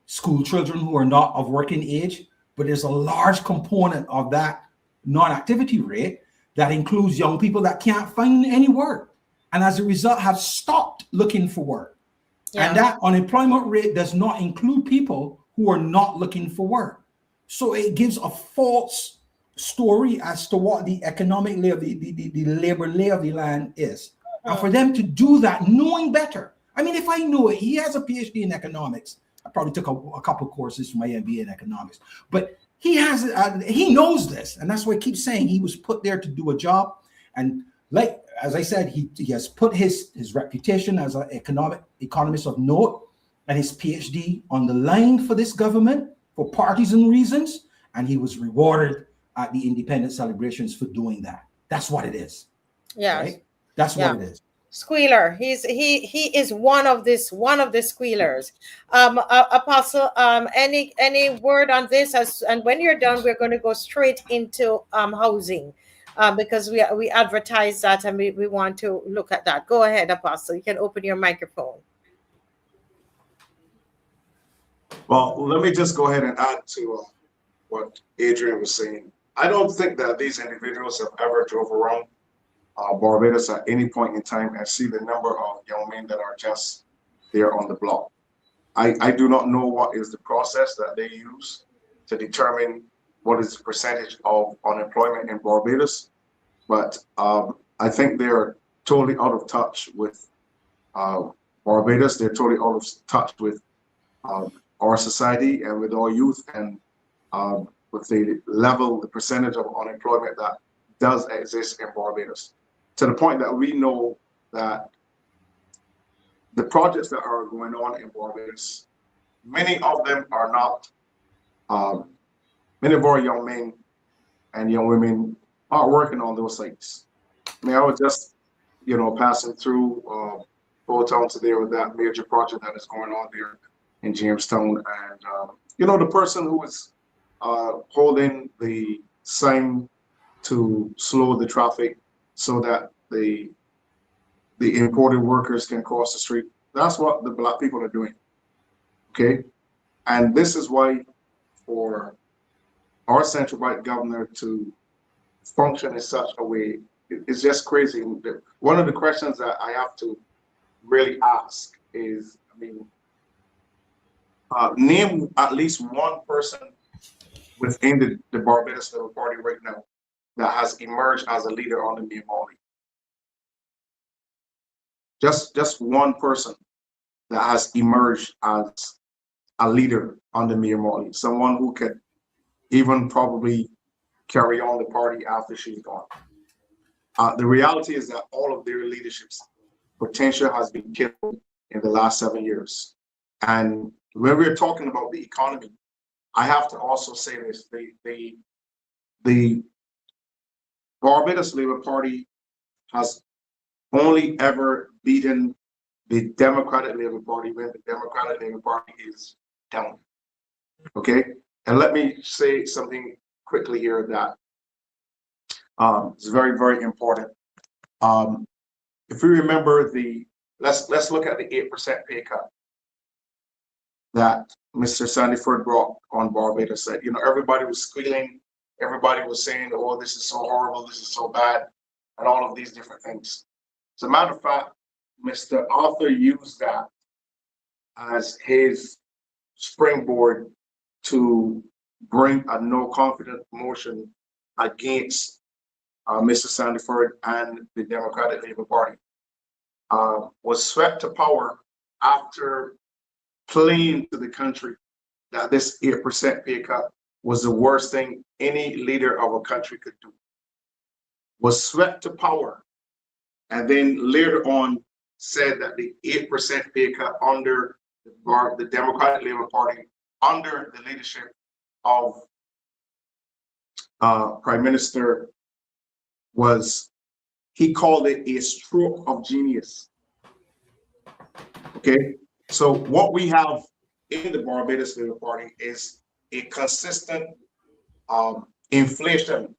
Speaker 3: school children who are not of working age, but there's a large component of that non-activity rate that includes young people that can't find any work, and as a result have stopped looking for work. And that unemployment rate does not include people who are not looking for work. So it gives a false story as to what the economic lay of the labor lay of the land is. And for them to do that, knowing better. I mean, if I know it, he has a PhD in economics. I probably took a couple courses from my MBA in economics, but he has he knows this, and that's why I keep saying he was put there to do a job. And like as I said, he has put his reputation as an economist of note and his PhD on the line for this government for partisan reasons, and he was rewarded at the independence celebrations for doing that. That's what it is.
Speaker 2: Yeah,
Speaker 3: right? That's what it is.
Speaker 2: Squealer. He is one of the squealers. Apostle, any word on this? And when you're done, we're going to go straight into housing, because we advertise that and we want to look at that. Go ahead, Apostle. You can open your microphone.
Speaker 5: Well, let me just go ahead and add to what Adrian was saying. I don't think that these individuals have ever drove around Barbados at any point in time and see the number of young men that are just there on the block. I do not know what is the process that they use to determine what is the percentage of unemployment in Barbados, but I think they're totally out of touch with Barbados. They're totally out of touch with our society and with our youth, and with the percentage of unemployment that does exist in Barbados, to the point that we know that the projects that are going on in Barbados, many of them are not, many of our young men and young women are working on those sites. I mean, I was just, passing through Old Town today with that major project that is going on there in Jamestown, and the person who is holding the sign to slow the traffic so that the imported workers can cross the street. That's what the Black people are doing. Okay, and this is why for our central bank governor to function in such a way, it's just crazy. One of the questions that I have to really ask is, I mean, name at least one person within the Barbados Labour Party right now that has emerged as a leader on the Miamali. Just one person that has emerged as a leader on the Miamali, someone who could even probably carry on the party after she's gone. The reality is that all of their leadership's potential has been killed in the last 7 years. And when we're talking about the economy, I have to also say this: the Barbados Labour Party has only ever beaten the Democratic Labour Party when the Democratic Labour Party is down. Okay, and let me say something quickly here that is very, very important. If we remember let's look at the 8% pay cut that Mr. Sandiford brought on Barbados. Said, you know, everybody was squealing, everybody was saying, oh, this is so horrible, this is so bad, and all of these different things. As a matter of fact, Mr. Arthur used that as his springboard to bring a no confidence motion against Mr. Sandiford and the Democratic Labour Party. Was swept to power after playing to the country that this 8% pay cut was the worst thing any leader of a country could do. Was swept to power, and then later on said that the 8% pay cut under the Democratic Labour Party, under the leadership of Prime Minister, he called it a stroke of genius. Okay, so what we have in the Barbados Labour Party is a consistent inflation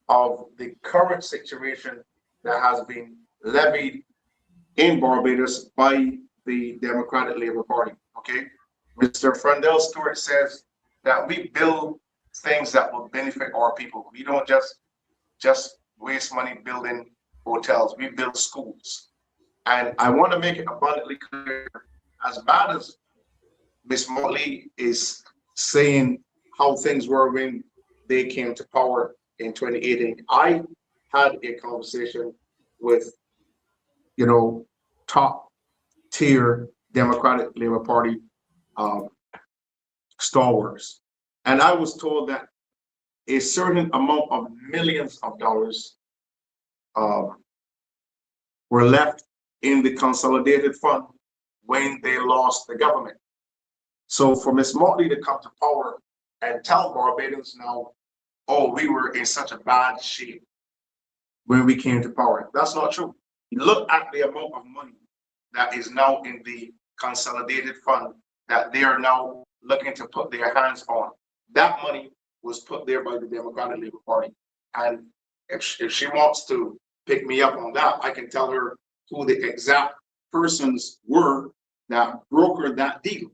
Speaker 5: of the current situation that has been levied in Barbados by the Democratic Labour Party. Okay, Mr. Frandell Stewart says that we build things that will benefit our people. We don't just waste money building hotels. We build schools. And I want to make it abundantly clear, as bad as Ms. Motley is saying how things were when they came to power in 2018, I had a conversation with, you know, top tier Democratic Labour Party stalwarts. And I was told that a certain amount of millions of dollars were left in the consolidated fund when they lost the government. So for Ms. Motley to come to power and tell Barbadians now, oh, we were in such a bad shape when we came to power, that's not true. Look at the amount of money that is now in the consolidated fund that they are now looking to put their hands on. That money was put there by the Democratic Labour Party. And if she wants to pick me up on that, I can tell her who the exact persons were that brokered that deal.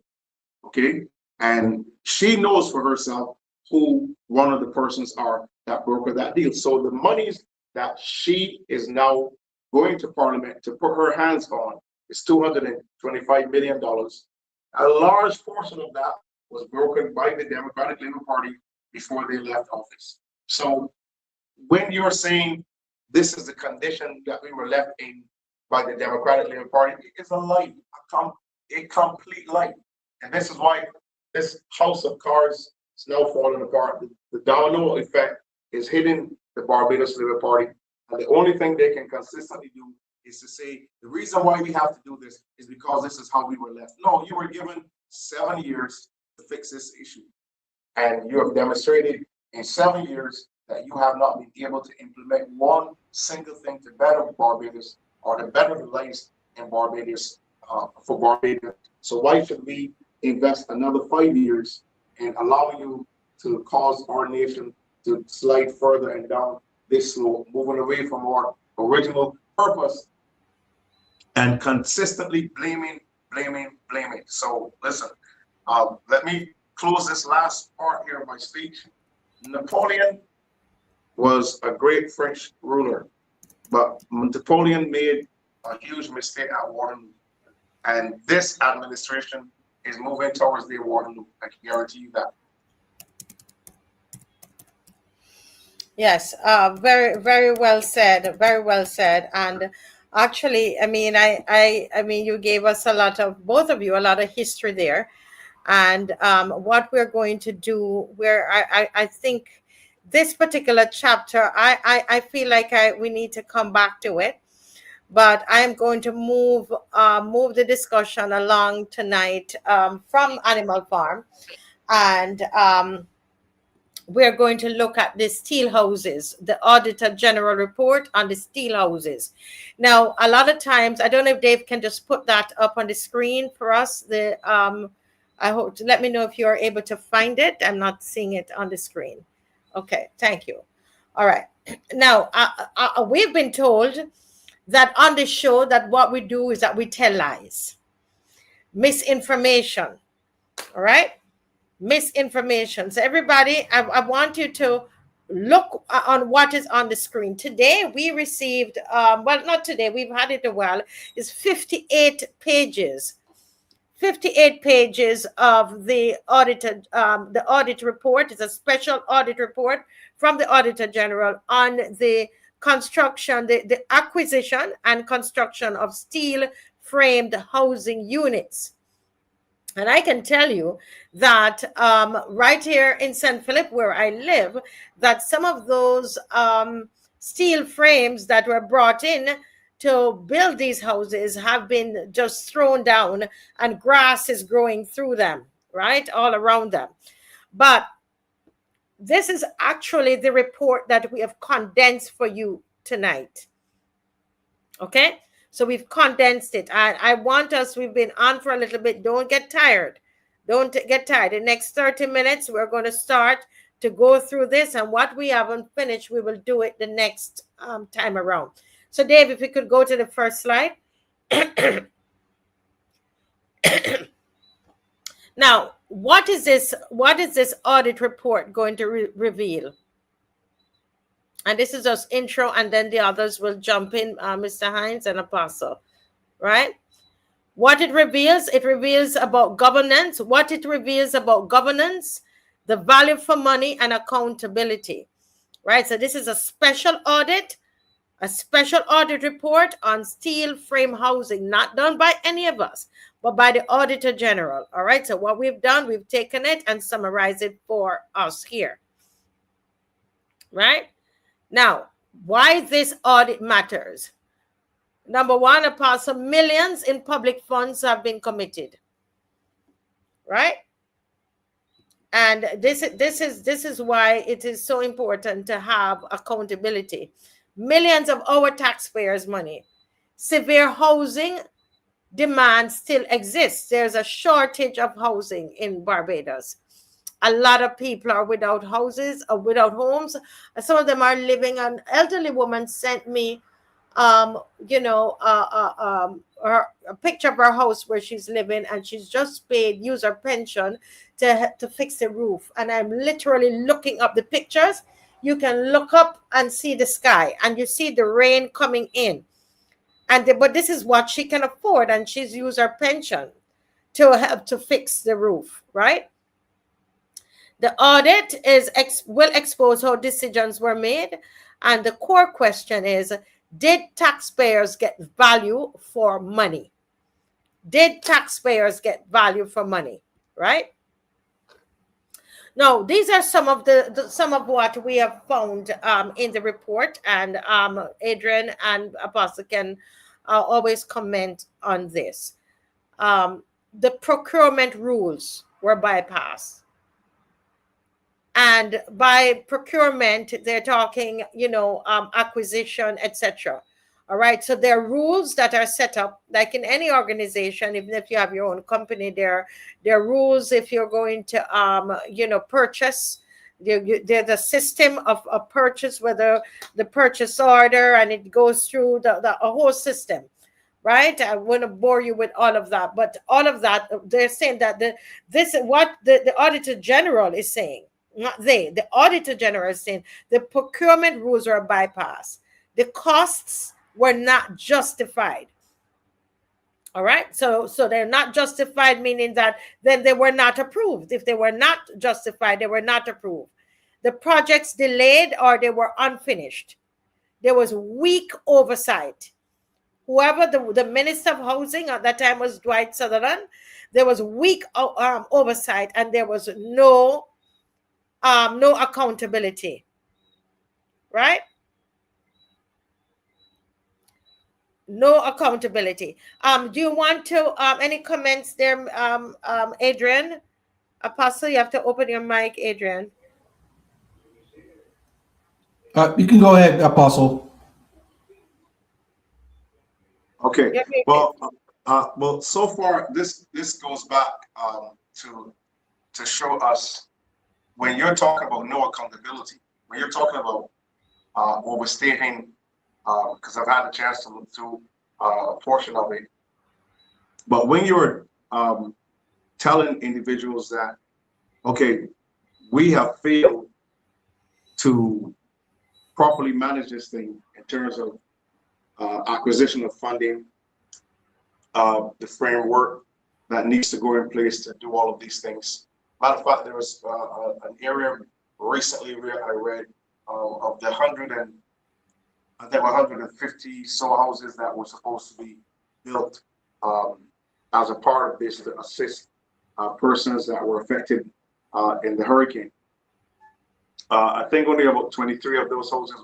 Speaker 5: Okay, and she knows for herself who one of the persons are that brokered that deal. So the monies that she is now going to Parliament to put her hands on is $225 million. A large portion of that was brokered by the Democratic Labour Party before they left office. So when you're saying this is the condition that we were left in by the Democratic Labour Party, it's a lie, a complete lie. And this is why this house of cards is now falling apart. The domino effect is hitting the Barbados Labour Party. And the only thing they can consistently do is to say, the reason why we have to do this is because this is how we were left. No, you were given 7 years to fix this issue. And you have demonstrated in 7 years that you have not been able to implement one single thing to better Barbados or to better the lives in Barbados for Barbados. So why should we invest another 5 years in allowing you to cause our nation to slide further and down this slope, moving away from our original purpose and consistently blaming. So listen, let me close this last part here of my speech. Napoleon was a great French ruler, but Napoleon made a huge mistake at Waterloo. And this administration is moving towards the Waterloo. I can guarantee you that.
Speaker 2: Yes, very, very well said. Very well said. And actually, I mean, I mean, you gave us a lot of, both of you, a lot of history there. And what we're going to do, where I think this particular chapter, I feel like we need to come back to it. But I am going to move the discussion along tonight from Animal Farm, and we're going to look at the steel houses, the Auditor General report on the steel houses. Now, a lot of times, I don't know if Dave can just put that up on the screen for us. I hope to let me know if you are able to find it. I'm not seeing it on the screen. Okay, thank you. All right. Now, we've been told that on the show that what we do is that we tell lies, misinformation. All right. Misinformation. So everybody, I want you to look on what is on the screen. Today we received, well, not today, we've had it a while, it's 58 pages. 58 pages of the audit report. It's a special audit report from the Auditor General on the construction, the acquisition and construction of steel framed housing units. And I can tell you that right here in St. Philip, where I live, that some of those steel frames that were brought in to build these houses have been just thrown down, and grass is growing through them, right, all around them. But this is actually the report that we have condensed for you tonight. Okay? So we've condensed it. I want us, we've been on for a little bit. Don't get tired. Don't get tired. The next 30 minutes, we're going to start to go through this. And what we haven't finished, we will do it the next time around. So Dave, if we could go to the first slide. Now, what is this audit report going to reveal? And this is just intro, and then the others will jump in, Mr. Hines and Apostle, right? What it reveals about governance, what it reveals about governance, the value for money, and accountability, right? So this is a special audit report on steel frame housing, not done by any of us, but by the Auditor General, all right? So what we've done, we've taken it and summarized it for us here, right? Now, why this audit matters. Number one, Apostle, millions in public funds have been committed, right? And this is why it is so important to have accountability. Millions of our taxpayers' money. Severe housing demand still exists. There's a shortage of housing in Barbados. A lot of people are without houses or without homes. Some of them are living. An elderly woman sent me, a picture of her house where she's living, and she's just used her pension to fix the roof. And I'm literally looking up the pictures. You can look up and see the sky, and you see the rain coming in. But this is what she can afford, and she's used her pension to help to fix the roof, right? The audit will expose how decisions were made. And the core question is, did taxpayers get value for money? Did taxpayers get value for money, right? Now, these are some of what we have found in the report, and Adrian and Apostle can always comment on this. The procurement rules were bypassed. And by procurement, they're talking, acquisition, etc. All right. So there are rules that are set up, like in any organization. Even if you have your own company, there are rules. If you're going to, purchase, There's a system of a purchase, whether the purchase order, and it goes through a whole system, right? I wouldn't bore you with all of that, but all of that, they're saying that this is what the Auditor General is saying, not they. The Auditor General is saying the procurement rules are bypassed. The costs were not justified. All right, so they're not justified, meaning that then they were not approved. If they were not justified, they were not approved. The projects delayed or they were unfinished. There was weak oversight. Whoever the Minister of Housing at that time was Dwight Sutherland. There was weak oversight, and there was no accountability. Right? No accountability. Do you want to any comments there, Adrian? Apostle, you have to open your mic, Adrian.
Speaker 3: You can go ahead, Apostle.
Speaker 5: Okay. Well, so far this goes back to show us when you're talking about no accountability, when you're talking about overstating. Because I've had a chance to look through a portion of it. But when you're telling individuals that, okay, we have failed to properly manage this thing in terms of acquisition of funding, the framework that needs to go in place to do all of these things. Matter of fact, there was an area recently where I read of the 150 so houses that were supposed to be built as a part of this to assist persons that were affected in the hurricane. I think only about 23 of those houses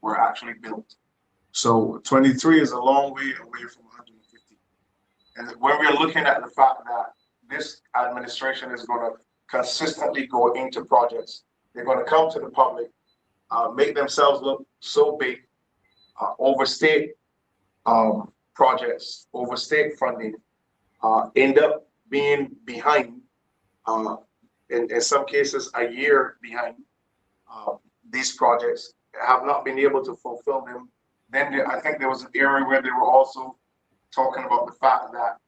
Speaker 5: were actually built. So 23 is a long way away from 150. And when we're looking at the fact that this administration is going to consistently go into projects, they're going to come to the public, make themselves look so big, overstate projects, overstate funding, end up being behind, in some cases a year behind these projects, have not been able to fulfill them. Then I think there was an area where they were also talking about the fact that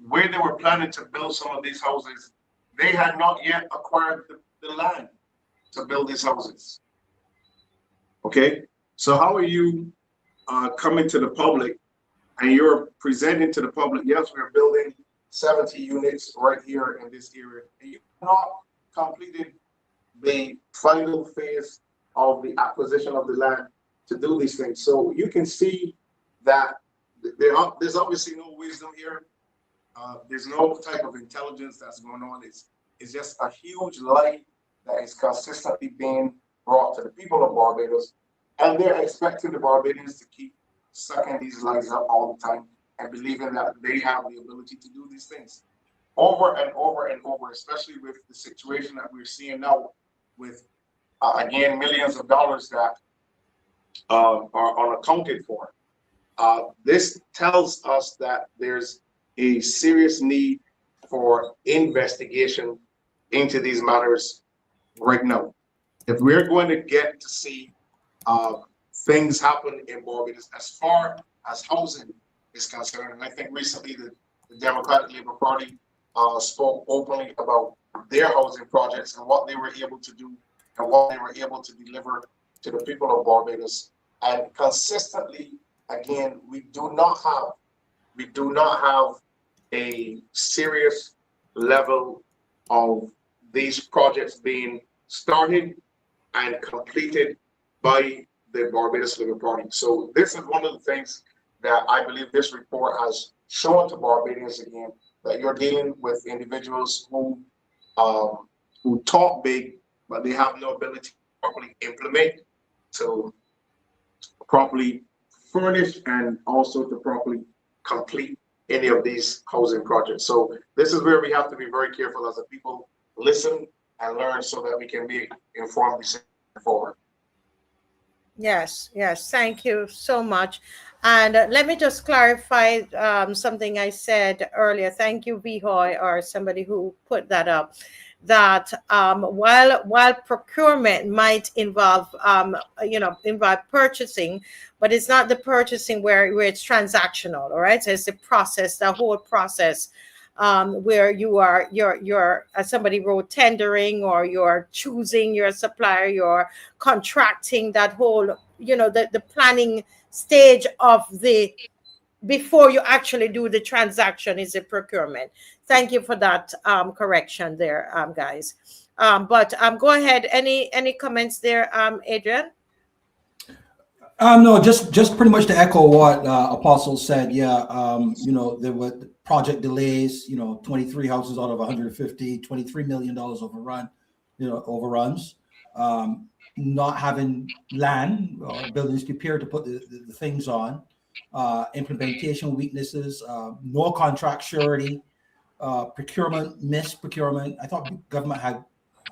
Speaker 5: where they were planning to build some of these houses, they had not yet acquired the land to build these houses. Okay, so how are you coming to the public and you're presenting to the public, yes, we're building 70 units right here in this area, and you've not completed the final phase of the acquisition of the land to do these things. So you can see that there's obviously no wisdom here. There's no type of intelligence that's going on. It's just a huge lie that is consistently being brought to the people of Barbados, and they're expecting the Barbadians to keep sucking these lies up all the time and believing that they have the ability to do these things over and over and over, especially with the situation that we're seeing now with, again, millions of dollars that are unaccounted for. This tells us that there's a serious need for investigation into these matters right now. If we're going to get to see things happen in Barbados as far as housing is concerned, and I think recently the Democratic Labour Party spoke openly about their housing projects and what they were able to do and what they were able to deliver to the people of Barbados. And consistently, again, we do not have a serious level of these projects being started and completed by the Barbados Labour Party. So this is one of the things that I believe this report has shown to Barbadians again, that you're dealing with individuals who talk big, but they have no ability to properly implement, to properly furnish, and also to properly complete any of these housing projects. So this is where we have to be very careful as a people, listen and learn so that we can be informed decisions forward.
Speaker 2: Yes, thank you so much. And let me just clarify something I said earlier. Thank you, Vihoy, or somebody who put that up. that while procurement might involve involve purchasing, but it's not the purchasing where it's transactional. All right, so it's the process, the whole process, where you're as somebody wrote, tendering, or you're choosing your supplier, you're contracting, that whole the planning stage of the before you actually do the transaction is a procurement. Thank you for that correction there, guys. But go ahead. Any comments there, Adrian?
Speaker 3: No, just pretty much to echo what Apostle said. Yeah, there were project delays. 23 houses out of 150, $23 million overruns. Not having land or buildings prepared to put the things on. Implementation weaknesses, no contract surety, procurement, missed procurement. I thought government had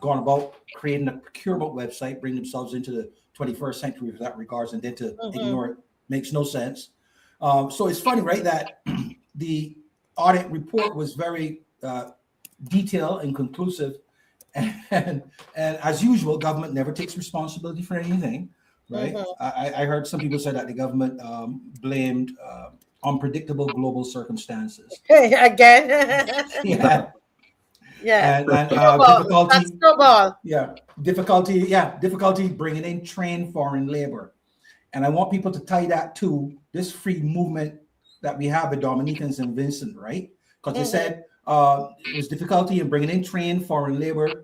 Speaker 3: gone about creating a procurement website, bring themselves into the 21st century with that regards, and then to ignore it makes no sense. So it's funny, right, that the audit report was very detailed and conclusive, and as usual, government never takes responsibility for anything. Right. I heard some people say that the government blamed unpredictable global circumstances.
Speaker 2: Again.
Speaker 3: Yeah.
Speaker 2: Yeah.
Speaker 3: And difficulty.
Speaker 2: That's snowball.
Speaker 3: Yeah. Difficulty bringing in trained foreign labor. And I want people to tie that to this free movement that we have with Dominicans and Vincent, right? Because they said it was difficulty in bringing in trained foreign labor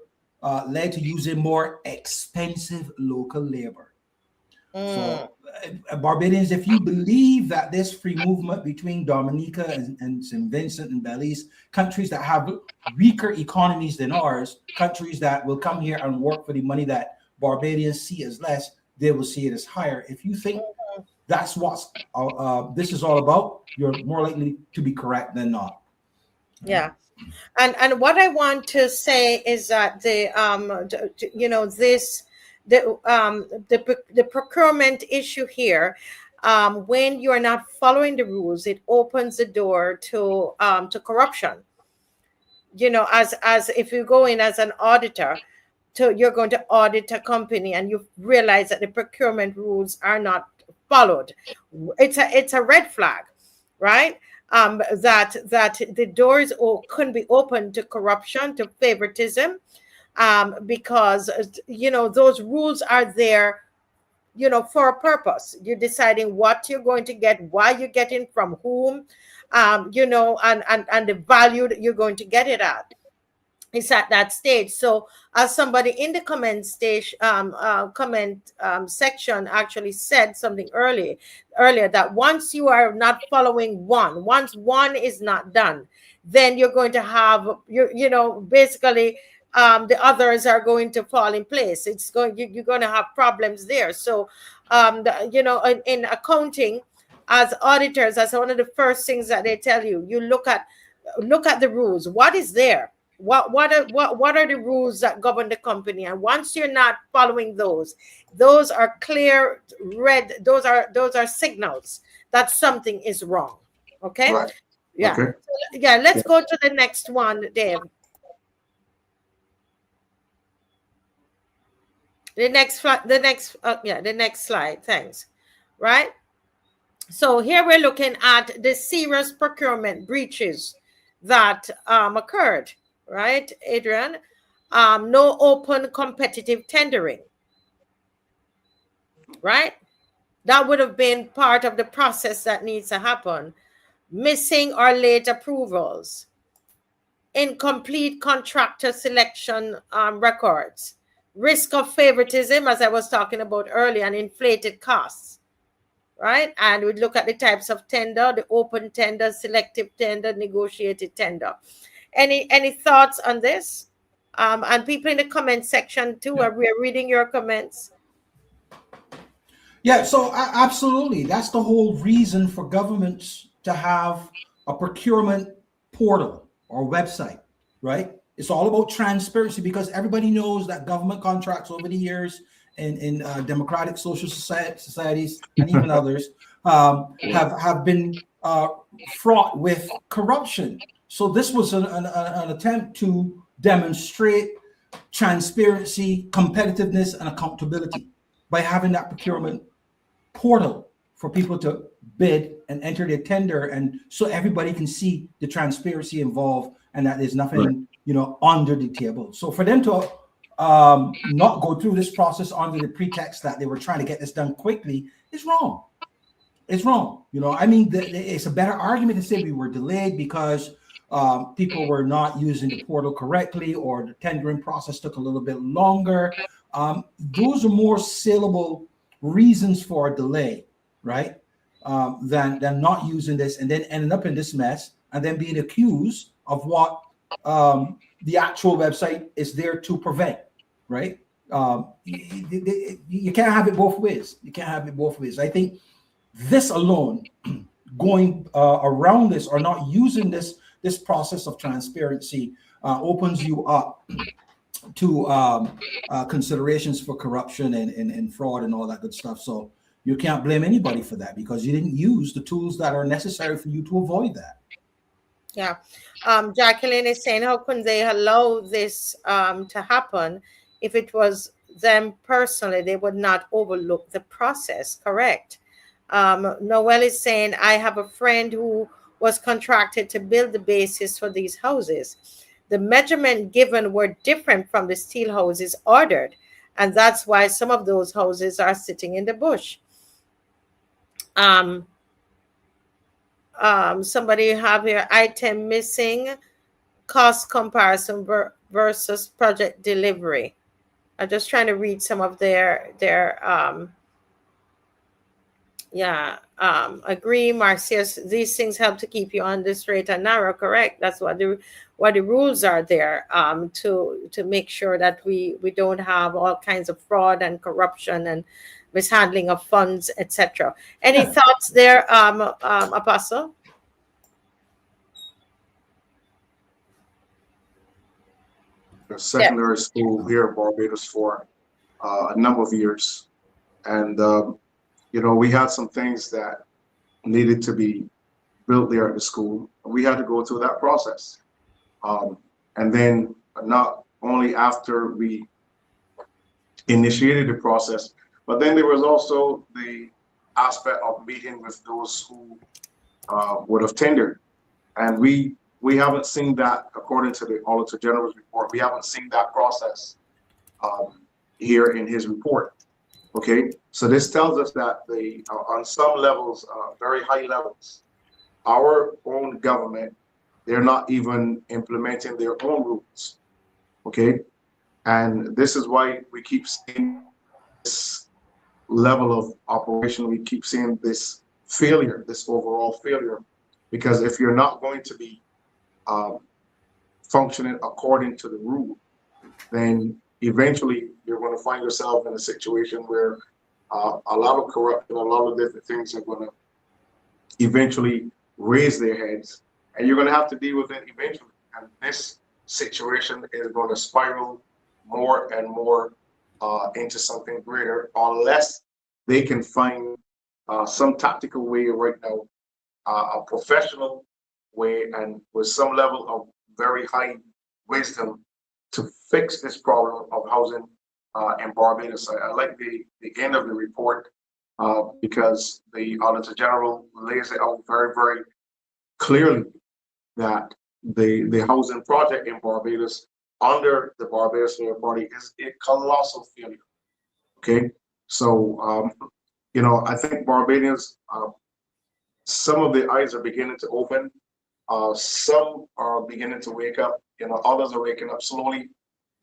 Speaker 3: led to using more expensive local labor. So, Barbadians, if you believe that this free movement between Dominica and St. Vincent and Belize, countries that have weaker economies than ours, countries that will come here and work for the money that Barbadians see as less, they will see it as higher. If you think that's what this is all about, you're more likely to be correct than not.
Speaker 2: Yeah. And what I want to say is that the procurement issue here, when you are not following the rules, it opens the door to corruption. As if you go in as an auditor, you're going to audit a company and you realize that the procurement rules are not followed. It's a red flag, right? That the doors couldn't be open to corruption, to favoritism. Because those rules are there for a purpose. You're deciding what you're going to get, why you're getting, from whom, and the value that you're going to get it at. It's at that stage. So as somebody in the comment section actually said something earlier, that once you are not following once one is not done, then you're going to have basically the others are going to fall in place. You're going to have problems there. So, in accounting, as auditors, that's one of the first things that they tell you. You look at the rules. What is there? What are the rules that govern the company? And once you're not following those are clear red. Those are signals that something is wrong. Okay.
Speaker 5: Right.
Speaker 2: Yeah.
Speaker 5: Okay.
Speaker 2: Yeah. Let's go to the next one, Dave. The next slide. Thanks. Right. So here we're looking at the serious procurement breaches that occurred. Right, Adrian? No open competitive tendering. Right. That would have been part of the process that needs to happen. Missing or late approvals. Incomplete contractor selection records. Risk of favoritism, as I was talking about earlier, and inflated costs, right? And we look at the types of tender: the open tender, selective tender, negotiated tender. Any thoughts on this? And people in the comment section too, we're reading your comments.
Speaker 3: Yeah, so absolutely. That's the whole reason for governments to have a procurement portal or website, right? It's all about transparency, because everybody knows that government contracts over the years in democratic social societies and even others have been fraught with corruption. So this was an attempt to demonstrate transparency, competitiveness, and accountability by having that procurement portal for people to bid and enter their tender, and so everybody can see the transparency involved and that there's nothing under the table. So for them to not go through this process under the pretext that they were trying to get this done quickly is wrong. It's wrong. I mean, it's a better argument to say we were delayed because people were not using the portal correctly, or the tendering process took a little bit longer. Those are more saleable reasons for a delay, right? Than not using this and then ending up in this mess and then being accused of what the actual website is there to prevent, right? You can't have it both ways. You can't have it both ways. I think this alone, going around this or not using this process of transparency opens you up to considerations for corruption and fraud and all that good stuff. So you can't blame anybody for that because you didn't use the tools that are necessary for you to avoid that.
Speaker 2: Yeah. Jacqueline is saying, how can they allow this to happen? If it was them personally, they would not overlook the process. Correct. Noel is saying, I have a friend who was contracted to build the bases for these houses. The measurement given were different from the steel houses ordered, and that's why some of those houses are sitting in the bush. Somebody have here item missing, cost comparison versus project delivery. I'm just trying to read some of their agree, Marcius. These things help to keep you on the straight and narrow. Correct. That's what the rules are there, to make sure that we don't have all kinds of fraud and corruption and mishandling of funds, etc. Any thoughts there, Apostle?
Speaker 5: A secondary school here in Barbados for a number of years, and we had some things that needed to be built there at the school. We had to go through that process, and then not only after we initiated the process, but then there was also the aspect of meeting with those who would have tendered, and we haven't seen that, according to the Auditor General's report. We haven't seen that process here in his report. Okay, so this tells us that on some levels, very high levels, our own government, they're not even implementing their own rules. Okay, and this is why we keep seeing this level of operation. We keep seeing this failure, this overall failure, because if you're not going to be functioning according to the rule, then eventually you're going to find yourself in a situation where a lot of corruption, a lot of different things are going to eventually raise their heads, and you're going to have to deal with it eventually. And this situation is going to spiral more and more into something greater, unless they can find some tactical way right now, a professional way, and with some level of very high wisdom to fix this problem of housing in Barbados. I like the end of the report because the Auditor General lays it out very, very clearly that the housing project in Barbados under the Barbados Labour Party is a colossal failure. Okay, so I think Barbadians, some of the eyes are beginning to open. Some are beginning to wake up. Others are waking up slowly.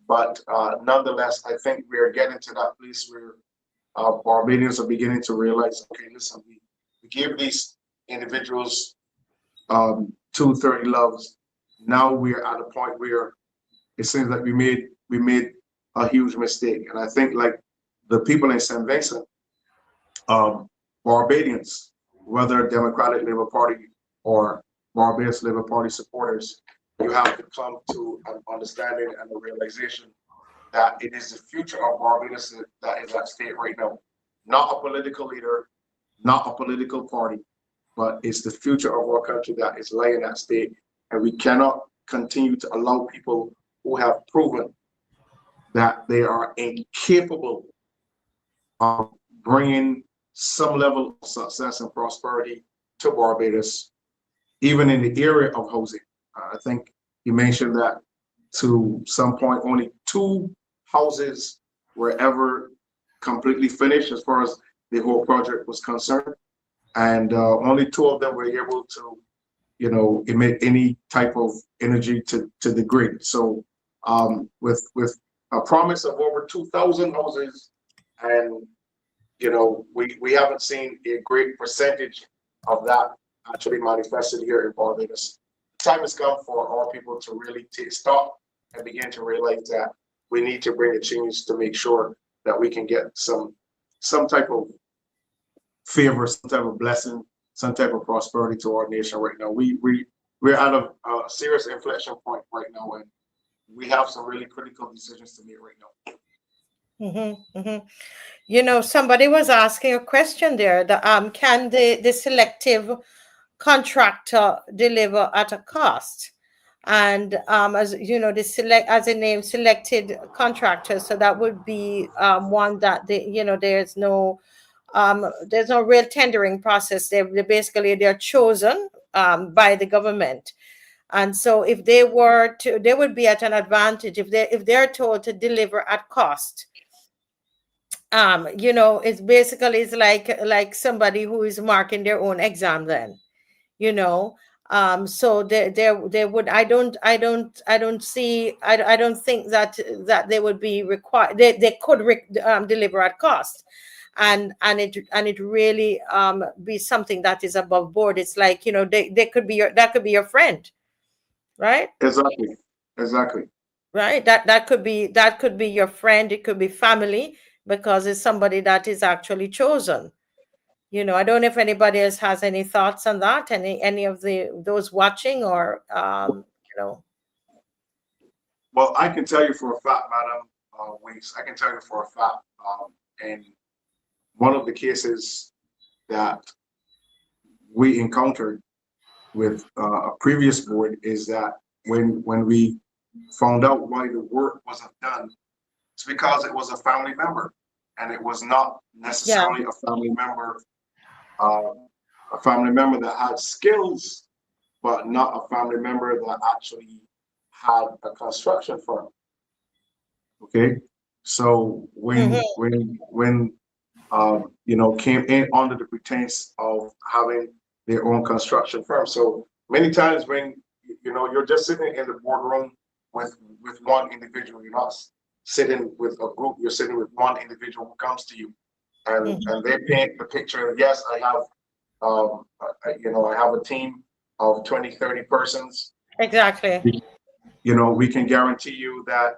Speaker 5: But nonetheless, I think we are getting to that place where Barbadians are beginning to realize, okay, listen, we gave these individuals 230 loves. Now we're at a point where it seems like we made a huge mistake. And I think, like the people in St. Vincent, Barbadians, whether Democratic Labour Party or Barbados Labour Party supporters, you have to come to an understanding and a realization that it is the future of Barbados that is at stake right now. Not a political leader, not a political party, but it's the future of our country that is lying at stake. And we cannot continue to allow people who have proven that they are incapable of bringing some level of success and prosperity to Barbados, even in the area of housing. I think you mentioned that to some point, only 2 houses were ever completely finished as far as the whole project was concerned. And only 2 of them were able to, emit any type of energy to the grid. So with a promise of over 2,000 houses, and we haven't seen a great percentage of that actually manifested here in Barbados. Time has come for our people to really take stock and begin to realize that we need to bring a change to make sure that we can get some type of favor, some type of blessing, some type of prosperity to our nation right now. We're at a serious inflection point right now, and we have some really critical decisions to make right
Speaker 2: now. Somebody was asking a question there. Can the selective contractor deliver at a cost? And as you know, as a name, selected contractor. So that would be one that there's no real tendering process. They're chosen by the government. And so if they were to, they would be at an advantage if they're told to deliver at cost. It's basically like somebody who is marking their own exam then, so they would, I don't think that they would be required. They could deliver at cost, and it really be something that is above board. It's like, that could be your friend, right?
Speaker 5: Exactly.
Speaker 2: Right. That could be your friend. It could be family, because it's somebody that is actually chosen. I don't know if anybody else has any thoughts on that. Any of those watching, or
Speaker 5: Well, I can tell you for a fact, Madam Weeks. I can tell you for a fact, and one of the cases that we encountered with a previous board is that when we found out why the work wasn't done, it's because it was a family member, and it was not necessarily a family member. A family member that had skills, but not a family member that actually had a construction firm. Okay, so when came in under the pretense of having their own construction firm. So many times when you're just sitting in the boardroom with one individual, you're not sitting with a group, you're sitting with one individual who comes to you, and they paint the picture. Yes, I have I have a team of 20, 30 persons.
Speaker 2: Exactly.
Speaker 5: We can guarantee you that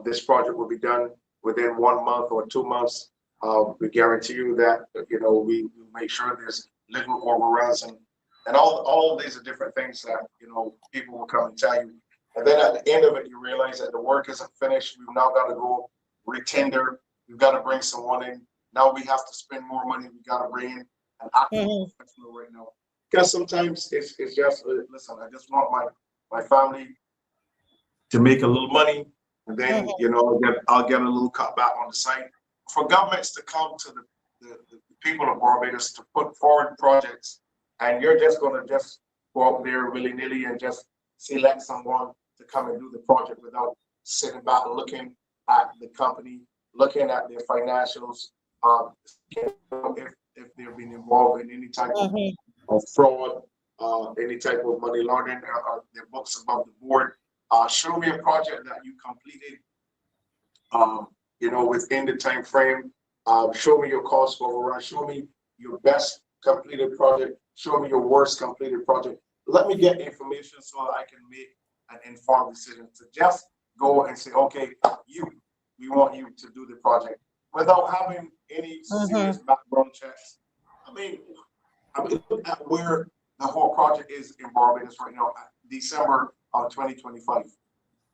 Speaker 5: this project will be done within 1 month or 2 months. We guarantee you that we make sure there's little overruns, and all of these are different things that people will come and tell you. And then at the end of it, you realize that the work isn't finished. We've now got to go retender. We've got to bring someone in. Now we have to spend more money. We got to bring in an active professional right now. Because sometimes it's just, listen, I just want my family to make a little money, and then I'll get a little cutback on the side. For governments to come to the people of Barbados to put forward projects, and you're just going to just go out there willy-nilly and just select someone to come and do the project without sitting back and looking at the company, looking at their financials, if they've been involved in any type of fraud, any type of money laundering, their books above the board. Show me a project that you completed, within the time frame. Show me your cost overrun. Show me your best completed project. Show me your worst completed project. Let me get information so that I can make an informed decision to just go and say, okay, we want you to do the project without having any serious background checks. I mean, look at where the whole project is in Barbados right now, December of 2025.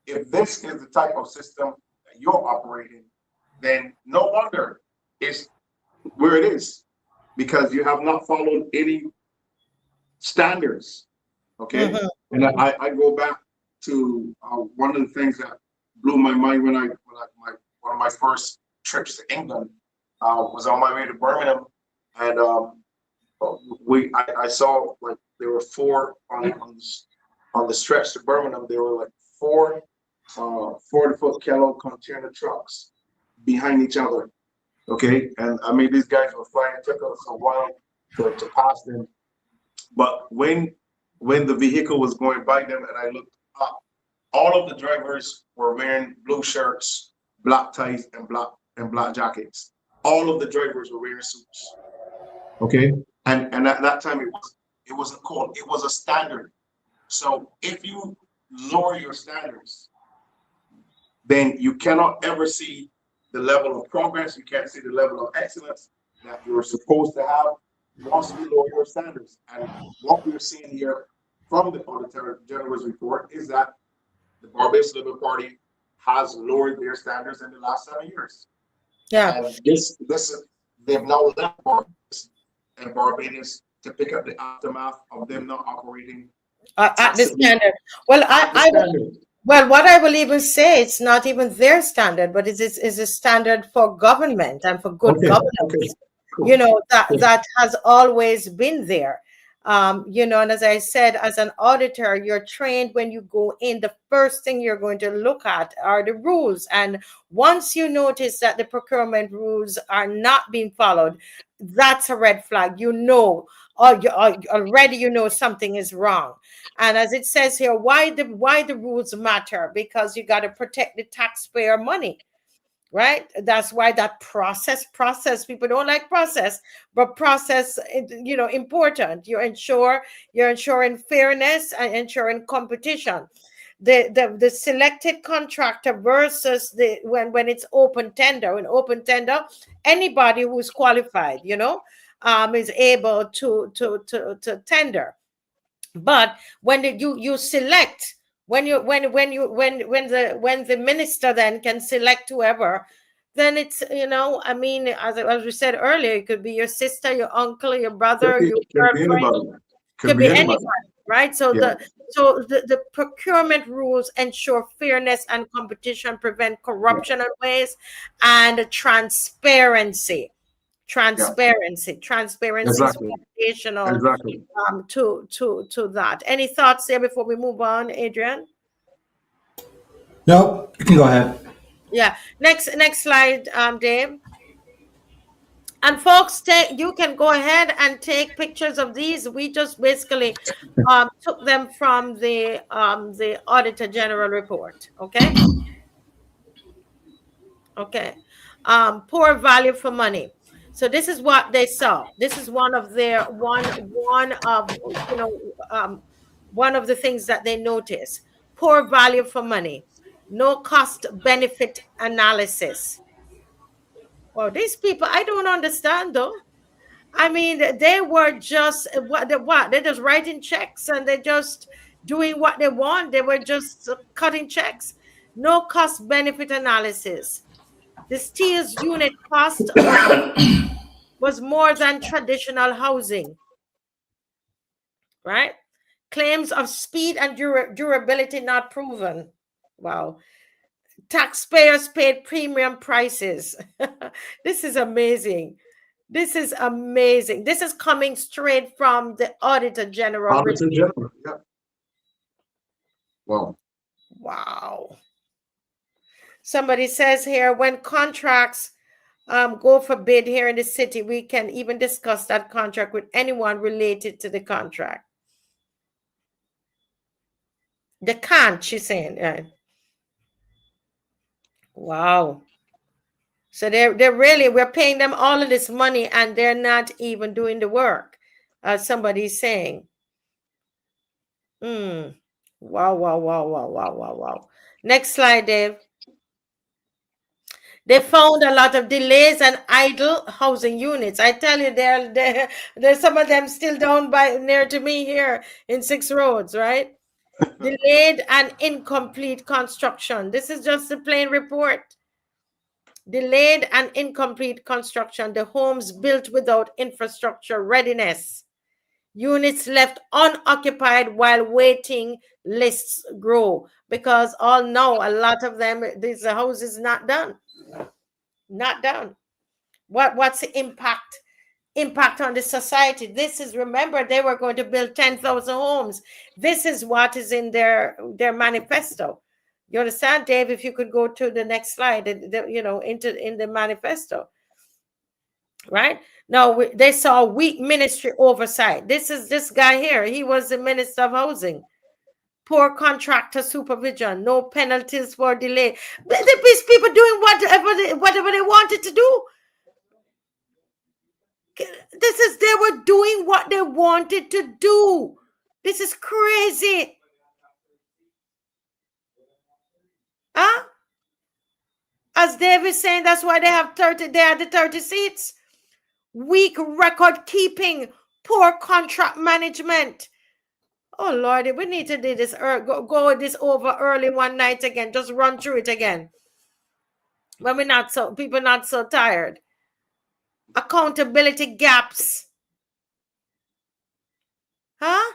Speaker 5: If this is the type of system that you're operating, then no wonder it's where it is, because you have not followed any standards. Okay. And I go back to one of the things that blew my mind when one of my first trips to England was on my way to Birmingham, and I saw like there were four on the stretch to Birmingham. There were like four 40-foot Kellogg container trucks behind each other. Okay, and I mean these guys were flying. It took us a while to pass them, but when the vehicle was going by them and I looked up, all of the drivers were wearing blue shirts, black ties, and black jackets. All of the drivers were wearing suits. Okay, and at that time it wasn't called. It was a standard. So if you lower your standards, then you cannot ever see the level of progress. You can't see the level of excellence that you're supposed to have once you lower your standards. And what we're seeing here from the Auditor General's report is that the Barbados Labour Party has lowered their standards in the last 7 years.
Speaker 2: Yeah.
Speaker 5: And this they've now left Barbados and Barbados to pick up the aftermath of them not operating
Speaker 2: at the standard. Well, well, what I will even say, it's not even their standard, but it's a standard for government and for good governance.
Speaker 5: Okay. Cool.
Speaker 2: You know, that has always been there. You know, and as I said, as an auditor, you're trained when you go in, the first thing you're going to look at are the rules. And once you notice that the procurement rules are not being followed, that's a red flag. You know, already you know something is wrong. And as it says here, why the rules matter? Because you got to protect the taxpayer money. Right? That's why that process, people don't like process, but process, you know, important. You're ensuring fairness and ensuring competition. The selected contractor versus when it's open tender. In open tender, anybody who's qualified, you know, is able to tender. But when you select, when the minister then can select whoever, then it's, you know, I mean, as we said earlier, it could be your sister, your uncle, your brother, your girlfriend, could be anybody, right? So the procurement rules ensure fairness and competition, prevent corruption in ways, and transparency. Transparency
Speaker 5: Exactly.
Speaker 2: is foundational to that. Any thoughts there before we move on, Adrian?
Speaker 3: No, you can go ahead.
Speaker 2: Yeah. Next slide, Dave. And folks, you can go ahead and take pictures of these. We just basically took them from the Auditor General report. Okay. Okay. Poor value for money. So this is what they saw. This is one of the things that they noticed. Poor value for money. No cost benefit analysis. Well, these people, I don't understand though. I mean, they were just they're just writing checks and they're just doing what they want. They were just cutting checks. No cost benefit analysis. The steel's unit cost was more than traditional housing, right? Claims of speed and durability not proven. Wow. Taxpayers paid premium prices. This is amazing. This is amazing. This is coming straight from the Auditor General.
Speaker 5: Yeah. Wow.
Speaker 2: Wow. Somebody says here, when contracts go for bid here in the city, we can even discuss that contract with anyone related to the contract. They can't, she's saying. Wow. So they're really, we're paying them all of this money and they're not even doing the work. Somebody's saying. Wow. Next slide, Dave. They found a lot of delays and idle housing units. I tell you, there's some of them still down near to me here in 6 Roads, right? Delayed and incomplete construction. This is just a plain report. Delayed and incomplete construction. The homes built without infrastructure readiness. Units left unoccupied while waiting lists grow, because all know a lot of them, these houses not done. Not done. What's the impact on the society? This is, remember, they were going to build 10,000 homes. This is what is in their manifesto. You understand, Dave? If you could go to the next slide, in the manifesto, right? Now they saw weak ministry oversight. This is this guy here. He was the minister of housing. Poor contractor supervision, no penalties for delay. These people doing whatever they wanted to do. They were doing what they wanted to do. This is crazy. Huh? As Dave is saying, that's why they had the 30 seats. Weak record keeping, poor contract management. Oh Lord, we need to do this. Go this over early one night again. Just run through it again. When people not so tired. Accountability gaps. Huh?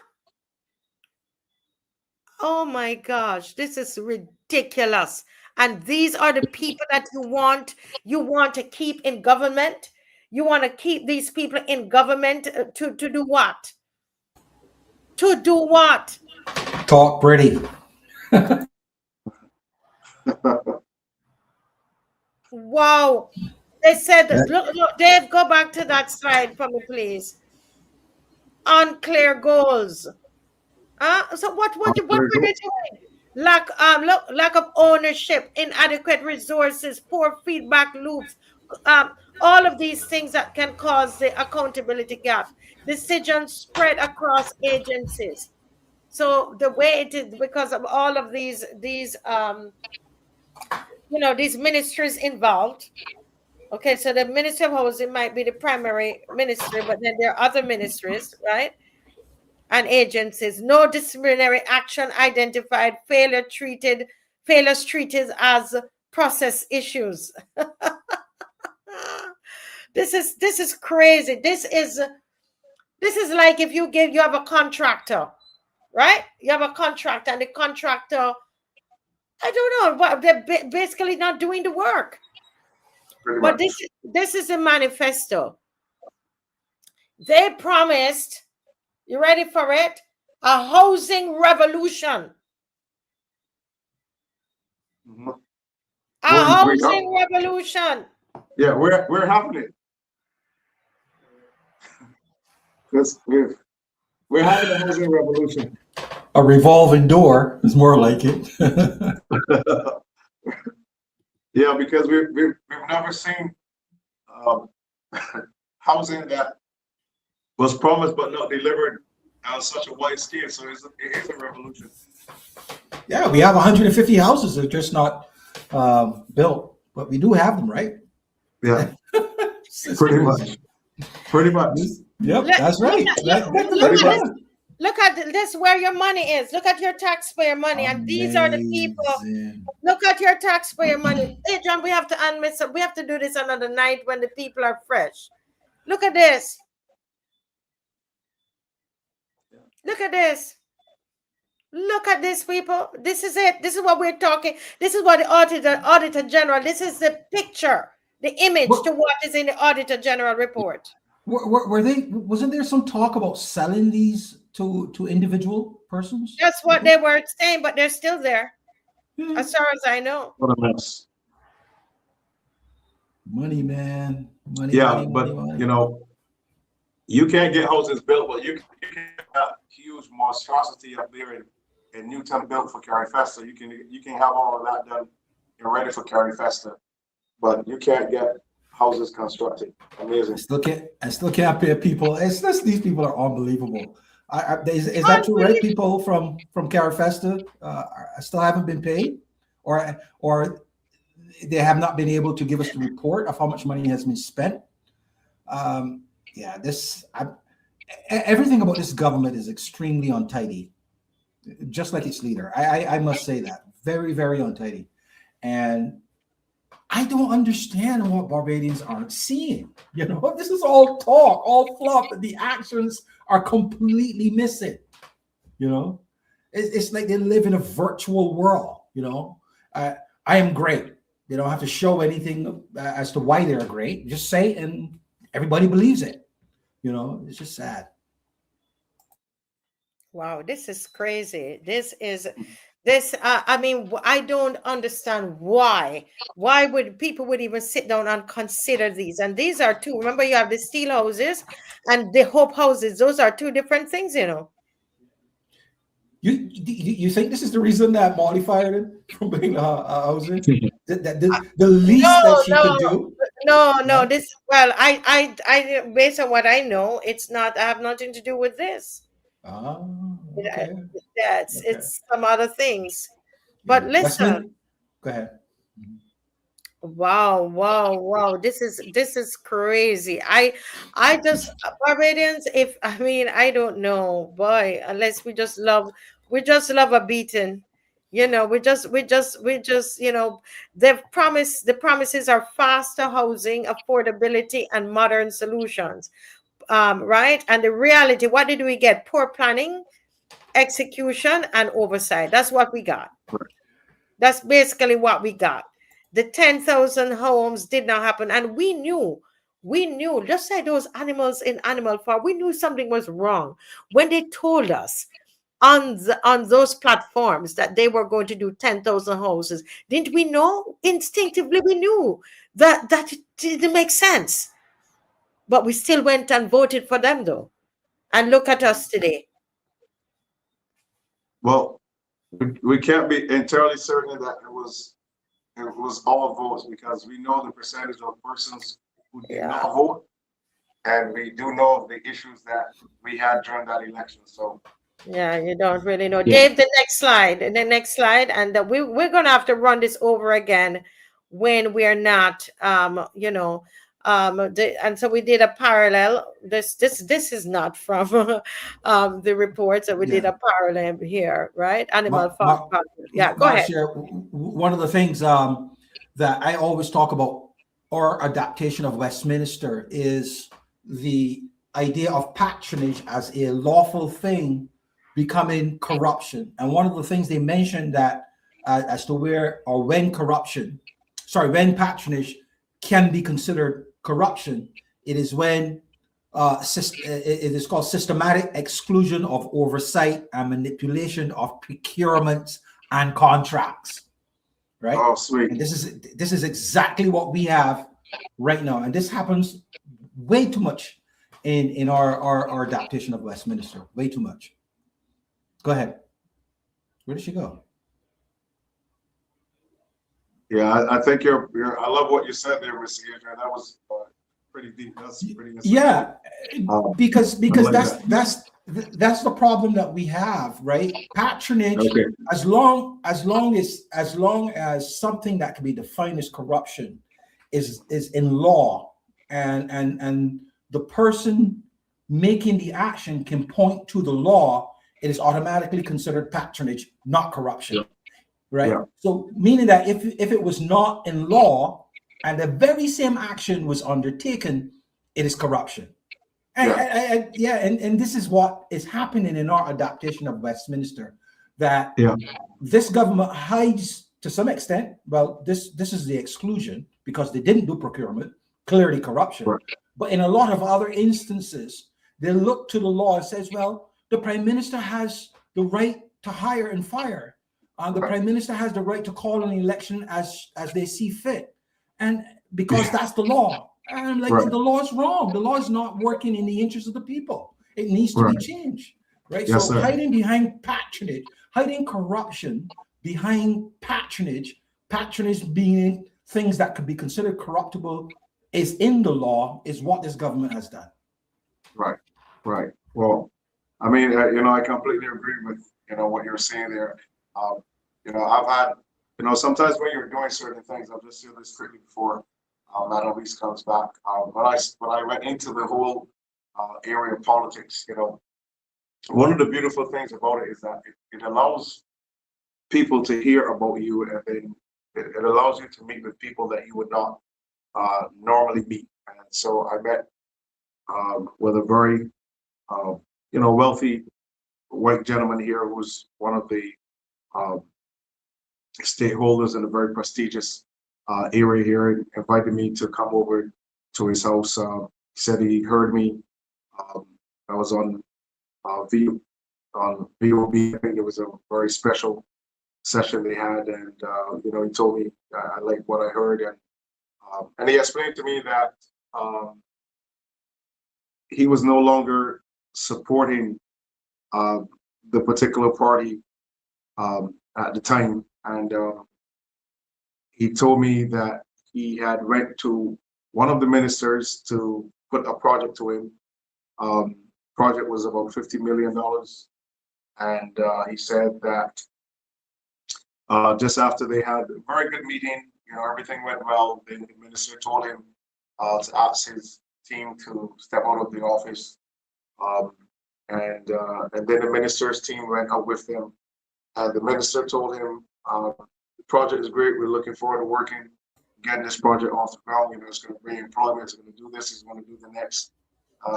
Speaker 2: Oh my gosh, this is ridiculous. And these are the people that you want to keep in government. You want to keep these people in government to do what? To do what?
Speaker 3: Talk pretty.
Speaker 2: Wow. They said, look, Dave, go back to that slide for me, please. Unclear goals. So what were they doing? Lack of ownership, inadequate resources, poor feedback loops, all of these things that can cause the accountability gap. Decisions spread across agencies. So the way it is, because of all of these ministries involved. Okay, so the Ministry of Housing might be the primary ministry, but then there are other ministries, right? And agencies. No disciplinary action identified, failures treated as process issues. This is crazy. This is like if you have a contractor, right? You have a contractor, and the contractor, I don't know, they're basically not doing the work. But this is a manifesto. They promised, you ready for it? A housing revolution.
Speaker 5: Mm-hmm.
Speaker 2: A housing revolution.
Speaker 5: Yeah, we're having it. Because we're having a housing revolution.
Speaker 3: A revolving door is more like it.
Speaker 5: Yeah, because we've never seen housing that was promised but not delivered on such a wide scale. So it is a revolution.
Speaker 3: Yeah, we have 150 houses that are just not built, but we do have them, right?
Speaker 5: Yeah, pretty much. Pretty much.
Speaker 3: Yep, that's right.
Speaker 2: Look at this, where your money is. Look at your taxpayer money. And these are the people. Look at your taxpayer money. Hey, John, we have to unmiss. We have to do this another night when the people are fresh. Look at this. Look at this. Look at this, people. This is it. This is what we're talking. This is what the Auditor General, this is the picture, the image to what is in the Auditor General report.
Speaker 3: Wasn't there some talk about selling these to individual persons?
Speaker 2: That's what they were saying, but they're still there, as far as I know.
Speaker 5: What a mess.
Speaker 3: Money, man. Money.
Speaker 5: You know, you can't get houses built, but you can have huge monstrosity up there in Newton built for Carifesta. You can have all of that done and ready for Carifesta, but you can't get houses constructed. Amazing.
Speaker 3: I still can't pay people. It's just, these people are unbelievable. Is that true, right? People from Carifesta still haven't been paid, or they have not been able to give us the report of how much money has been spent. Everything about this government is extremely untidy, just like its leader. I must say that. Very, very untidy. And I don't understand what Barbadians aren't seeing. You know, this is all talk, all fluff, and the actions are completely missing. You know, It's like they live in a virtual world. You know, I am great. They don't have to show anything as to why they're great. Just say it and everybody believes it. You know, it's just sad.
Speaker 2: Wow, this is crazy. This I mean, I don't understand why would people would even sit down and consider these. And these are two. Remember, you have the steel houses and the hope houses. Those are two different things, you know.
Speaker 3: You think this is the reason that Molly fired him from being a housing? The least that she could do.
Speaker 2: No. This, well, I based on what I know, it's not. I have nothing to do with this.
Speaker 3: Oh,
Speaker 2: Yeah,
Speaker 3: okay.
Speaker 2: it's some other things. But listen,
Speaker 3: go ahead.
Speaker 2: Wow. This is crazy. I just, Barbadians, if I mean, I don't know, boy, unless we just love a beating. You know, we just, you know, the promises are faster housing, affordability, and modern solutions. Right? And the reality, what did we get? Poor planning, execution, and oversight. That's what we got. That's basically what we got. The 10,000 homes did not happen. And we knew, just like those animals in Animal Farm, we knew something was wrong when they told us on those platforms that they were going to do 10,000 houses. Didn't we know? Instinctively, we knew that it didn't make sense. But we still went and voted for them, though. And look at us today.
Speaker 5: Well, we can't be entirely certain that it was all votes, because we know the percentage of persons who did not vote, and we do know of the issues that we had during that election. So
Speaker 2: yeah, you don't really know. Dave, the next slide, and we're gonna have to run this over again when we're not, you know, and so we did a parallel. This is not from the reports, that we did a parallel here, right? Animal Farm. Yeah, go ahead.
Speaker 3: One of the things that I always talk about, our adaptation of Westminster, is the idea of patronage as a lawful thing becoming corruption. And one of the things they mentioned that as to where or when patronage can be considered corruption, it is when it is called systematic exclusion of oversight and manipulation of procurements and contracts. Right?
Speaker 5: Oh, sweet.
Speaker 3: And this is exactly what we have right now, and this happens way too much in our adaptation of Westminster. Way too much. Go ahead. Where did she go?
Speaker 5: Yeah, I think you're. I love what you said there, Mr. Adrian. That was pretty deep. That's pretty.
Speaker 3: Yeah, because that's the problem that we have, right? Patronage, as long as something that can be defined as corruption is in law, and the person making the action can point to the law, it is automatically considered patronage, not corruption. Right. Yeah. So meaning that if it was not in law and the very same action was undertaken, it is corruption. And this is what is happening in our adaptation of Westminster, that this government hides to some extent. Well, this is the exclusion because they didn't do procurement, clearly corruption. Right. But in a lot of other instances, they look to the law and says, well, the prime minister has the right to hire and fire. The prime minister has the right to call an election as they see fit, and because that's the law. And I'm like, the law is wrong. The law is not working in the interest of the people. It needs to be changed, right? Yes, so hiding behind patronage, hiding corruption behind patronage being things that could be considered corruptible is in the law, is what this government has done.
Speaker 5: Right. Well, I mean, I completely agree with what you're saying there. I've had, sometimes when you're doing certain things, I'll just do this quickly before Madam Elise comes back. When I went into the whole area of politics, one of the beautiful things about it is that it allows people to hear about you, and then it allows you to meet with people that you would not normally meet. And so I met with a very, wealthy white gentleman here who's one of the stakeholders in a very prestigious area here, invited me to come over to his house. He said he heard me. I was on VOB. I think it was a very special session they had, and he told me I liked what I heard, and he explained to me that he was no longer supporting the particular party at the time, and he told me that he had went to one of the ministers to put a project to him. Project was about $50 million, and he said that just after they had a very good meeting, everything went well. Then the minister told him to ask his team to step out of the office, and then the minister's team went up with them, and the minister told him, the project is great. We're looking forward to getting this project off the ground. It's going to bring employment. It's going to do this. It's going to do the next.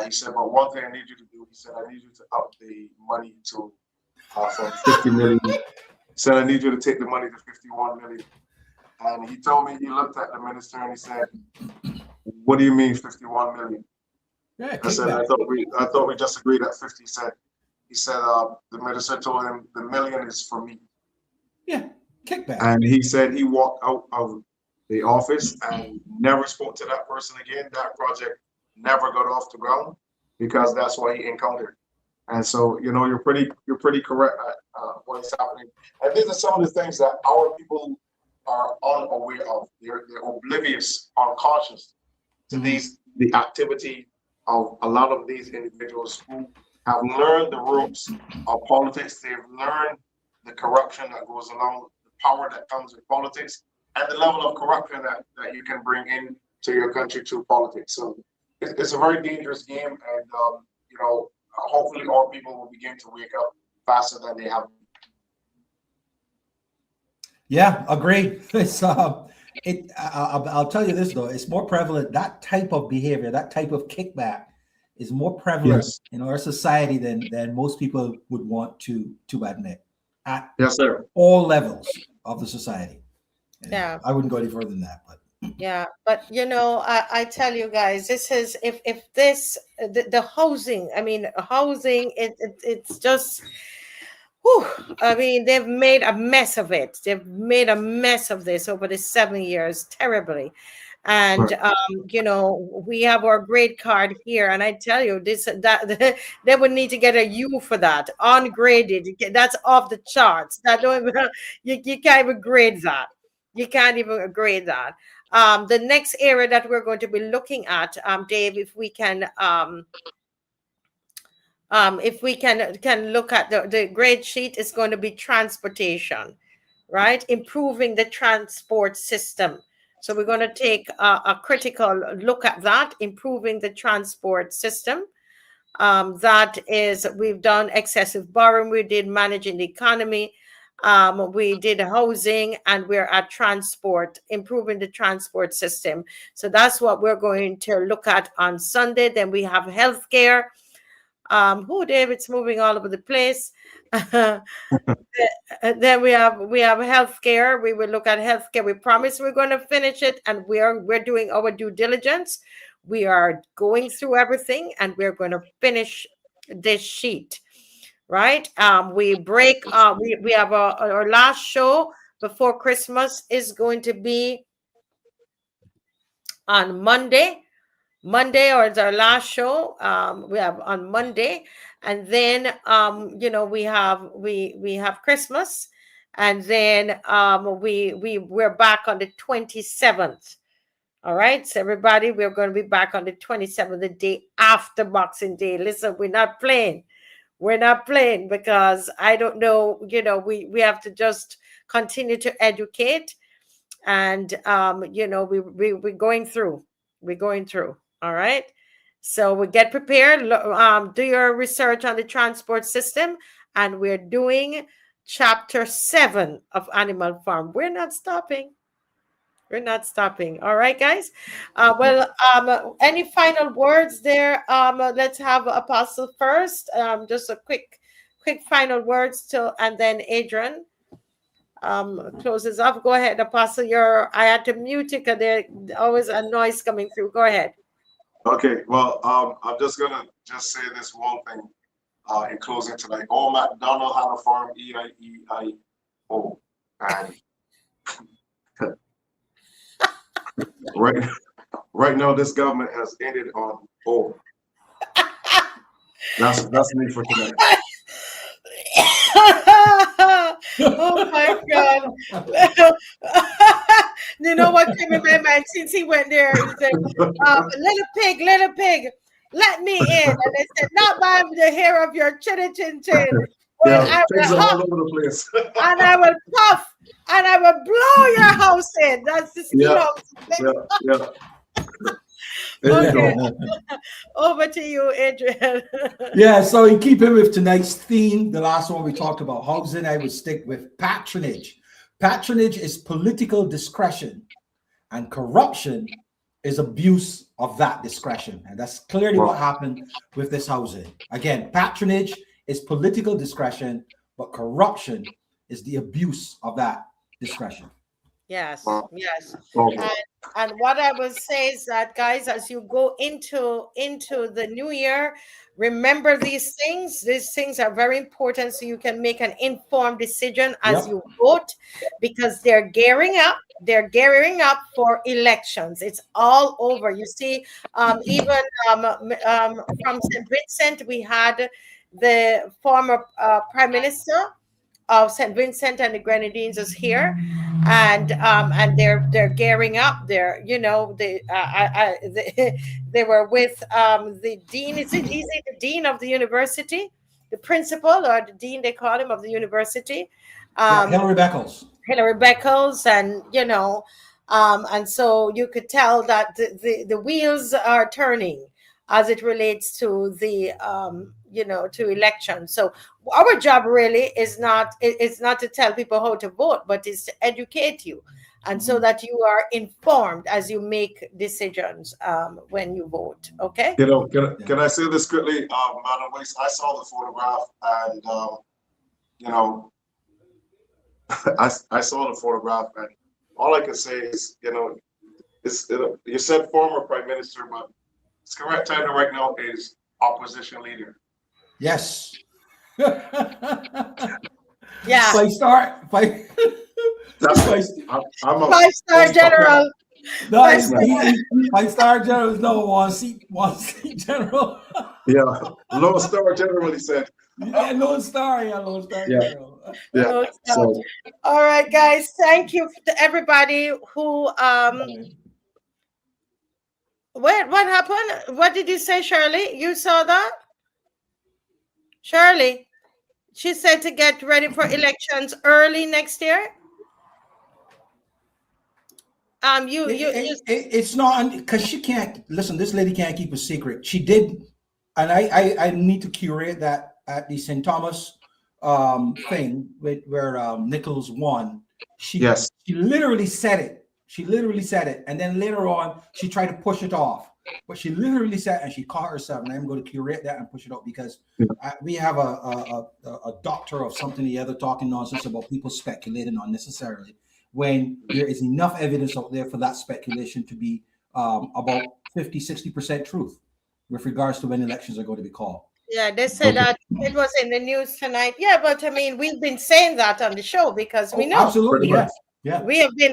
Speaker 5: He said, but one thing I need you to do, he said, I need you to up the money to from 50 million. He said, I need you to take the money to 51 million. And he told me, he looked at the minister and he said, what do you mean 51 million?
Speaker 3: Yeah,
Speaker 5: I said, I thought we just agreed at 50. He said, the minister told him the million is for me.
Speaker 3: Yeah, kickback.
Speaker 5: And he said he walked out of the office and never spoke to that person again. That project never got off the ground because that's what he encountered. And so, you're pretty correct at what is happening. And these are some of the things that our people are unaware of. They're oblivious, unconscious to the activity of a lot of these individuals who have learned the ropes of politics. They've learned the corruption that goes along, the power that comes with politics, and the level of corruption that you can bring in to your country through politics. So it's a very dangerous game, and hopefully all people will begin to wake up faster than they have.
Speaker 3: Yeah, agreed. It's I'll tell you this though, it's more prevalent. That type of behavior, that type of kickback, is more prevalent in our society than most people would want to admit. At all levels of the society.
Speaker 2: Yeah,
Speaker 3: I wouldn't go any further than that, but
Speaker 2: yeah, but I tell you guys, this is if this the housing. I mean, housing. It's just. Whew, I mean, they've made a mess of it. They've made a mess of this over the 7 years, terribly. And we have our grade card here, and I tell you that they would need to get a U for that, ungraded. That's off the charts. That don't even, you can't even grade that. You can't even grade that. The next area that we're going to be looking at, Dave, if we can look at the grade sheet, is going to be transportation, right? Improving the transport system. So we're going to take a critical look at that, improving the transport system. That is, we've done excessive borrowing, we did managing the economy, we did housing, and we're at transport, improving the transport system. So that's what we're going to look at on Sunday. Then we have healthcare. Dave, it's moving all over the place. Then we have healthcare. We will look at healthcare. We promise we're going to finish it, and we're doing our due diligence. We are going through everything, and we're going to finish this sheet, right? We have our last show before Christmas is going to be on Monday, or it's our last show. We have on Monday, and then we have Christmas, and then we're back on the 27th. All right, so everybody, we're going to be back on the 27th, the day after Boxing Day. Listen, we're not playing because I don't know. We have to just continue to educate, and we're going through. All right. So we get prepared, do your research on the transport system, and we're doing chapter 7 of Animal Farm. We're not stopping. All right, guys. Any final words there? Let's have Apostle first. Just a quick quick final words and then Adrian closes off. Go ahead, Apostle. I had to mute it because there's always a noise coming through. Go ahead.
Speaker 5: Okay, well, I'm just gonna say this one thing in closing tonight. Oh, McDonald had a farm, E-I-E-I-O. And right now, this government has ended on O. That's me for tonight.
Speaker 2: Oh my God. You know what came in my mind since he went there? He said, little pig, let me in. And they said, not by the hair of your chin chin chin. Well,
Speaker 5: Yeah, pigs are all over the place.
Speaker 2: And I will puff and I will blow your house in. That's the
Speaker 5: Yeah.
Speaker 2: Okay. Over to you, Adrian.
Speaker 3: Yeah, so in keeping with tonight's theme, the last one we talked about housing, I would stick with patronage. Patronage is political discretion, and corruption is abuse of that discretion. And that's clearly what happened with this housing. Again, patronage is political discretion, but corruption is the abuse of that discretion.
Speaker 2: Yes. And what I will say is that, guys, as you go into the new year, remember these things. These things are very important so you can make an informed decision as you vote, because they're gearing up. They're gearing up for elections. It's all over. You see, even from St. Vincent, we had the former Prime Minister of St. Vincent and the Grenadines is here, and they're gearing up. They were with the dean. Is it the dean of the university, the principal or the dean they call him of the university?
Speaker 3: Hillary Beckles.
Speaker 2: And so you could tell that the wheels are turning as it relates to the to elections. So our job really is not to tell people how to vote, but is to educate you, and so that you are informed as you make decisions when you vote. Okay.
Speaker 5: Can I say this quickly, Madam Weiss? I saw the photograph, and I saw the photograph, and all I can say is, you said former Prime Minister, but its correct title right now is opposition leader.
Speaker 3: Yes.
Speaker 2: Yeah.
Speaker 3: Five-star
Speaker 2: general.
Speaker 3: Nice. 5-star general is no one seat general.
Speaker 5: Yeah, Lone Star general, he said.
Speaker 3: Yeah, Lone Star general.
Speaker 5: Yeah. So,
Speaker 2: all right, guys. Thank you to everybody who what happened? What did you say, Shirley? You saw that? Shirley, she said to get ready for elections early next year.
Speaker 3: It's not because she can't listen. This lady can't keep a secret. She did, and I need to curate that at the St. Thomas thing where Nichols won. She literally said it. And then later on, she tried to push it off. But she literally said, and she caught herself, and I'm going to curate that and push it up because we have a doctor of something or the other talking nonsense about people speculating unnecessarily when there is enough evidence out there for that speculation to be about 50-60% truth with regards to when elections are going to be called.
Speaker 2: Yeah, they said that it was in the news tonight. Yeah, but I mean, we've been saying that on the show because we know.
Speaker 3: Absolutely, yes. Yeah.
Speaker 2: We have been,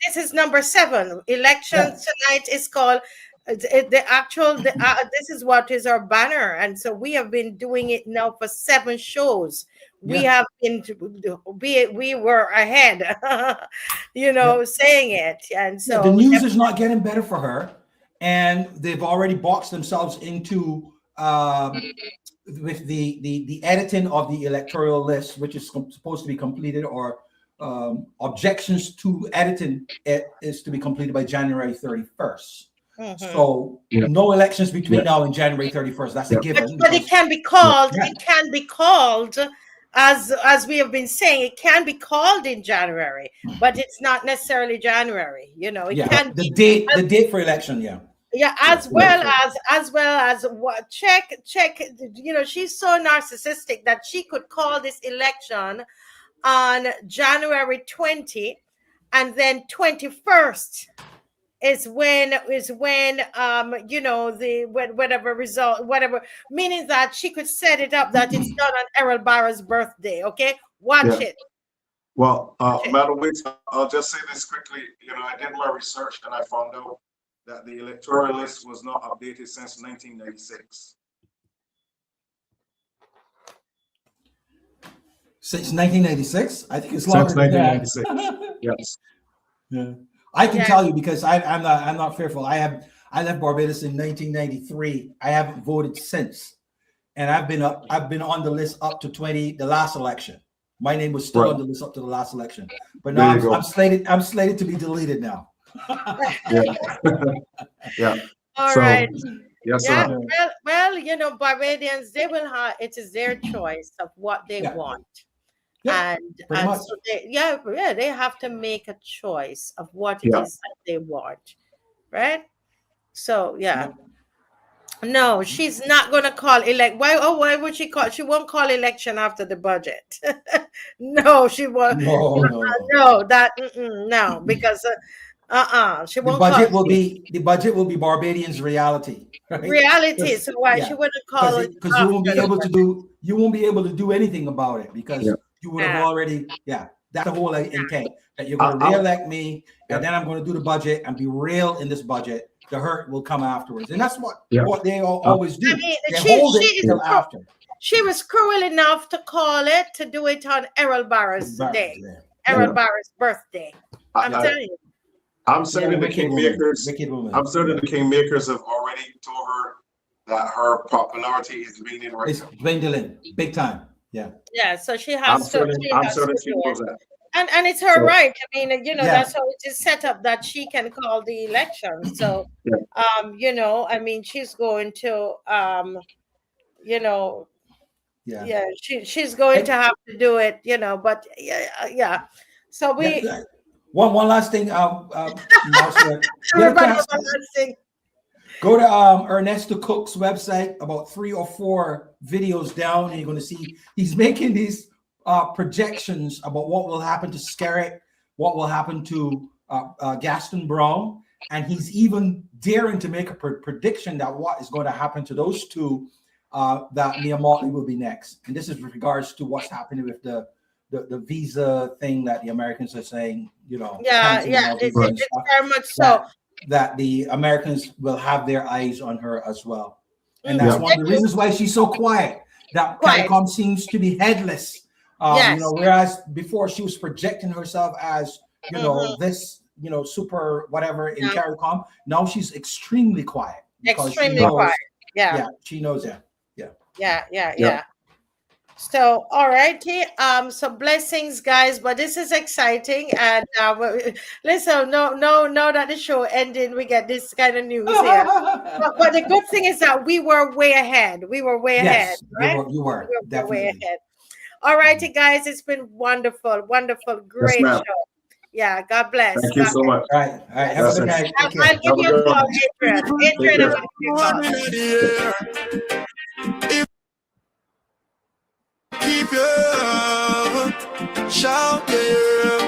Speaker 2: this is number 7. Elections tonight is called, this is what is our banner. And so we have been doing it now for 7 shows. We have been, we were ahead, saying it. And so
Speaker 3: the news is not getting better for her. And they've already boxed themselves into with the editing of the electoral list, which is supposed to be completed, or objections to editing it is to be completed by January 31st. So no elections between now and January 31st. That's a given.
Speaker 2: But it can be called. It can be called, as we have been saying, it can be called in January, but it's not necessarily January. It can
Speaker 3: the date for election.
Speaker 2: Yeah, as well as what check. She's so narcissistic that she could call this election on January 20, and then 21st is when whatever result, whatever, meaning that she could set it up that it's done on Errol Barra's birthday. Okay, watch it.
Speaker 5: Well, Madam Wicks, I'll just say this quickly. I did my research and I found out that the electoral list was not updated since 1996.
Speaker 3: Since 1996? I think it's longer
Speaker 5: Since
Speaker 3: than that.
Speaker 5: 1996. Yes.
Speaker 3: Yeah. I can tell you because I'm not fearful. I left Barbados in 1993. I haven't voted since, and I've been on the list up to the last election. My name was still on the list up to the last election, but now I'm slated to be deleted now.
Speaker 5: Yeah.
Speaker 2: All right.
Speaker 5: Yes,
Speaker 2: yeah.
Speaker 5: sir.
Speaker 2: Well, Barbadians, they will have, it is their choice of what they want.
Speaker 3: Yeah,
Speaker 2: and so they have to make a choice of what it is that they want, right? So no, she's not gonna call why would she call? She won't call election after the budget. No, she won't. No, because she won't.
Speaker 3: The budget will be Barbadians' reality. Right?
Speaker 2: Reality. So why she wouldn't call it?
Speaker 3: Because you won't be able to do anything about it because you would have already. Yeah, that's the whole intent that you're going to reelect me, and then I'm going to do the budget and be real in this budget. The hurt will come afterwards, and that's what they always do.
Speaker 2: I mean,
Speaker 3: they hold it until after.
Speaker 2: She was cruel enough to do it on Errol Barra's day, Errol Barra's birthday. I'm telling you.
Speaker 5: I'm certain the Kingmakers. I'm certain the Kingmakers have already told her that her popularity is dwindling right now.
Speaker 3: It's dwindling big time. Yeah.
Speaker 2: Yeah. So she has.
Speaker 5: I'm certain she knows that.
Speaker 2: And it's her right. I mean, that's how it is set up that she can call the election. So, I mean, she's going to, she's going to have to do it, but yeah. So
Speaker 3: one last thing, go to Ernesto Cook's website, about 3 or 4 videos down, and you're going to see he's making these projections about what will happen to Skerritt, what will happen to Gaston Brown, and he's even daring to make a prediction that what is going to happen to those two, that Mia Mottley will be next. And this is with regards to what's happening with the visa thing that the Americans are saying,
Speaker 2: it's very much so.
Speaker 3: That the Americans will have their eyes on her as well. And that's one of the reasons why she's so quiet. That CARICOM seems to be headless. Whereas before she was projecting herself as, this, super whatever in CARICOM. Now she's extremely quiet.
Speaker 2: Extremely quiet.
Speaker 3: Yeah, she knows that.
Speaker 2: Yeah. So, all righty. So blessings, guys. But this is exciting. And listen, no, that the show ending, we get this kind of news here. but the good thing is that we were way ahead. We were way ahead, right?
Speaker 3: You were definitely
Speaker 2: way ahead. All righty, guys. It's been wonderful, great show. Yeah, God bless.
Speaker 5: Thank you so much.
Speaker 3: All right. Have a good night.
Speaker 2: I'll give you a call, Adrian.
Speaker 14: Keep your shout, yeah.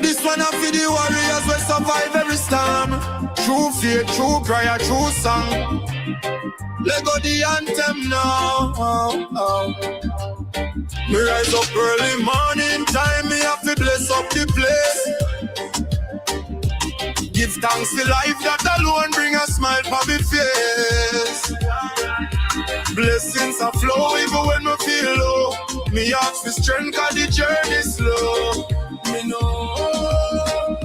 Speaker 14: This one up for the warriors will survive every storm. True faith, true prayer, true song. Let go the anthem now. Me rise up early morning time, me have to bless up the place. Give thanks to life that alone bring a smile for me face. Blessings are flow even when me feel low. Me ask for strength cause the journey slow. Me know,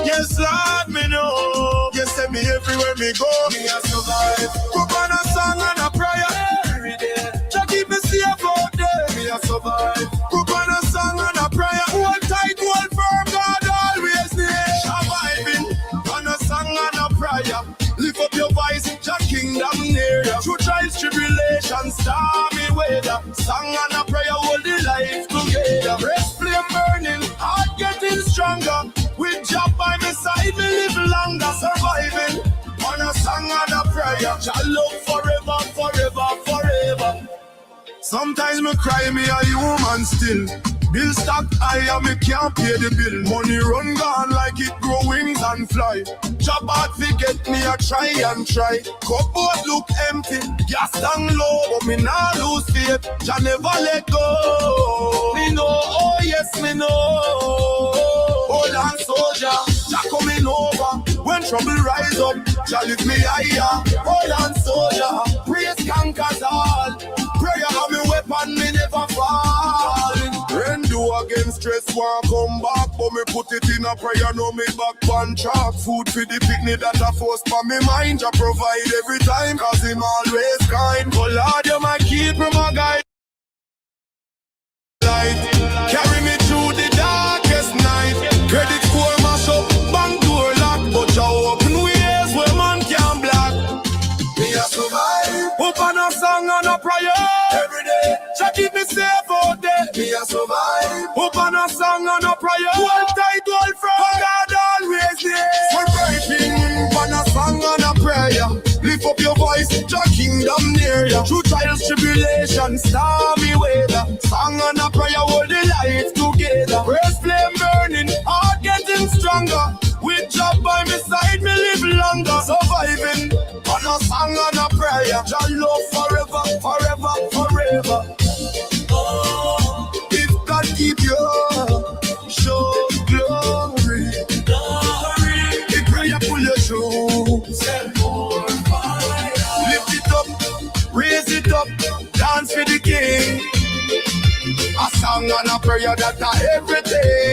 Speaker 14: yes Lord, me know. You send me everywhere me go. Me a survive. Put on a song and a prayer every day. Just keep me safe out there. Me a survive. Put on a song and a prayer. Hold tight, hold firm, God always near. Surviving on a song and a prayer. Lift up your voice, your kingdom near. Through trials, tribulations, stormy weather. Song and a prayer, hold the life together. Breast flame burning, heart getting stronger. With job by my side, me live longer. Surviving prayer. Jah love forever, forever, forever. Sometimes me cry, me a human still. Bill stack high and me can't pay the bill. Money run gone like it grow wings and fly. Job hard forget me a try and try. Cupboard look empty, gas tank low, but me nah lose faith. Jah never let go. Me know, oh yes me know. Hold on soldier, Jah coming over. When trouble rise up, Jah lift me higher. Hold on soldier, praise conquers all. Prayer have me weapon, me never fall. When do against stress, want come back, but me put it in a prayer, no me back on track. Food for the picnic that I force for me mind, I provide every time, cause him always kind. Oh Lord, you my keep me, my guide. Carry me through the darkest night. Credit score mash up, bank door lock, but you open ways where man can block. Me a survive, up on a song and a prayer. Every day, Jah keep me safe out there. Me a survive, up on a song and a prayer. Hold tight, hold firm, God always there. Surviving, on a song and a prayer. Lift up your voice, Jah kingdom near ya. Through trials, tribulations, stormy weather. Song and a prayer, hold the life together. Praise flame burning, heart getting stronger. With Jah by my side, me live longer. Surviving, on a song and a prayer. Jah love forever, forever, forever. Oh, if God keep you, show glory. If prayer pull you through, send more fire. Lift it up, raise it up, dance for the King. A song and a prayer that are everything.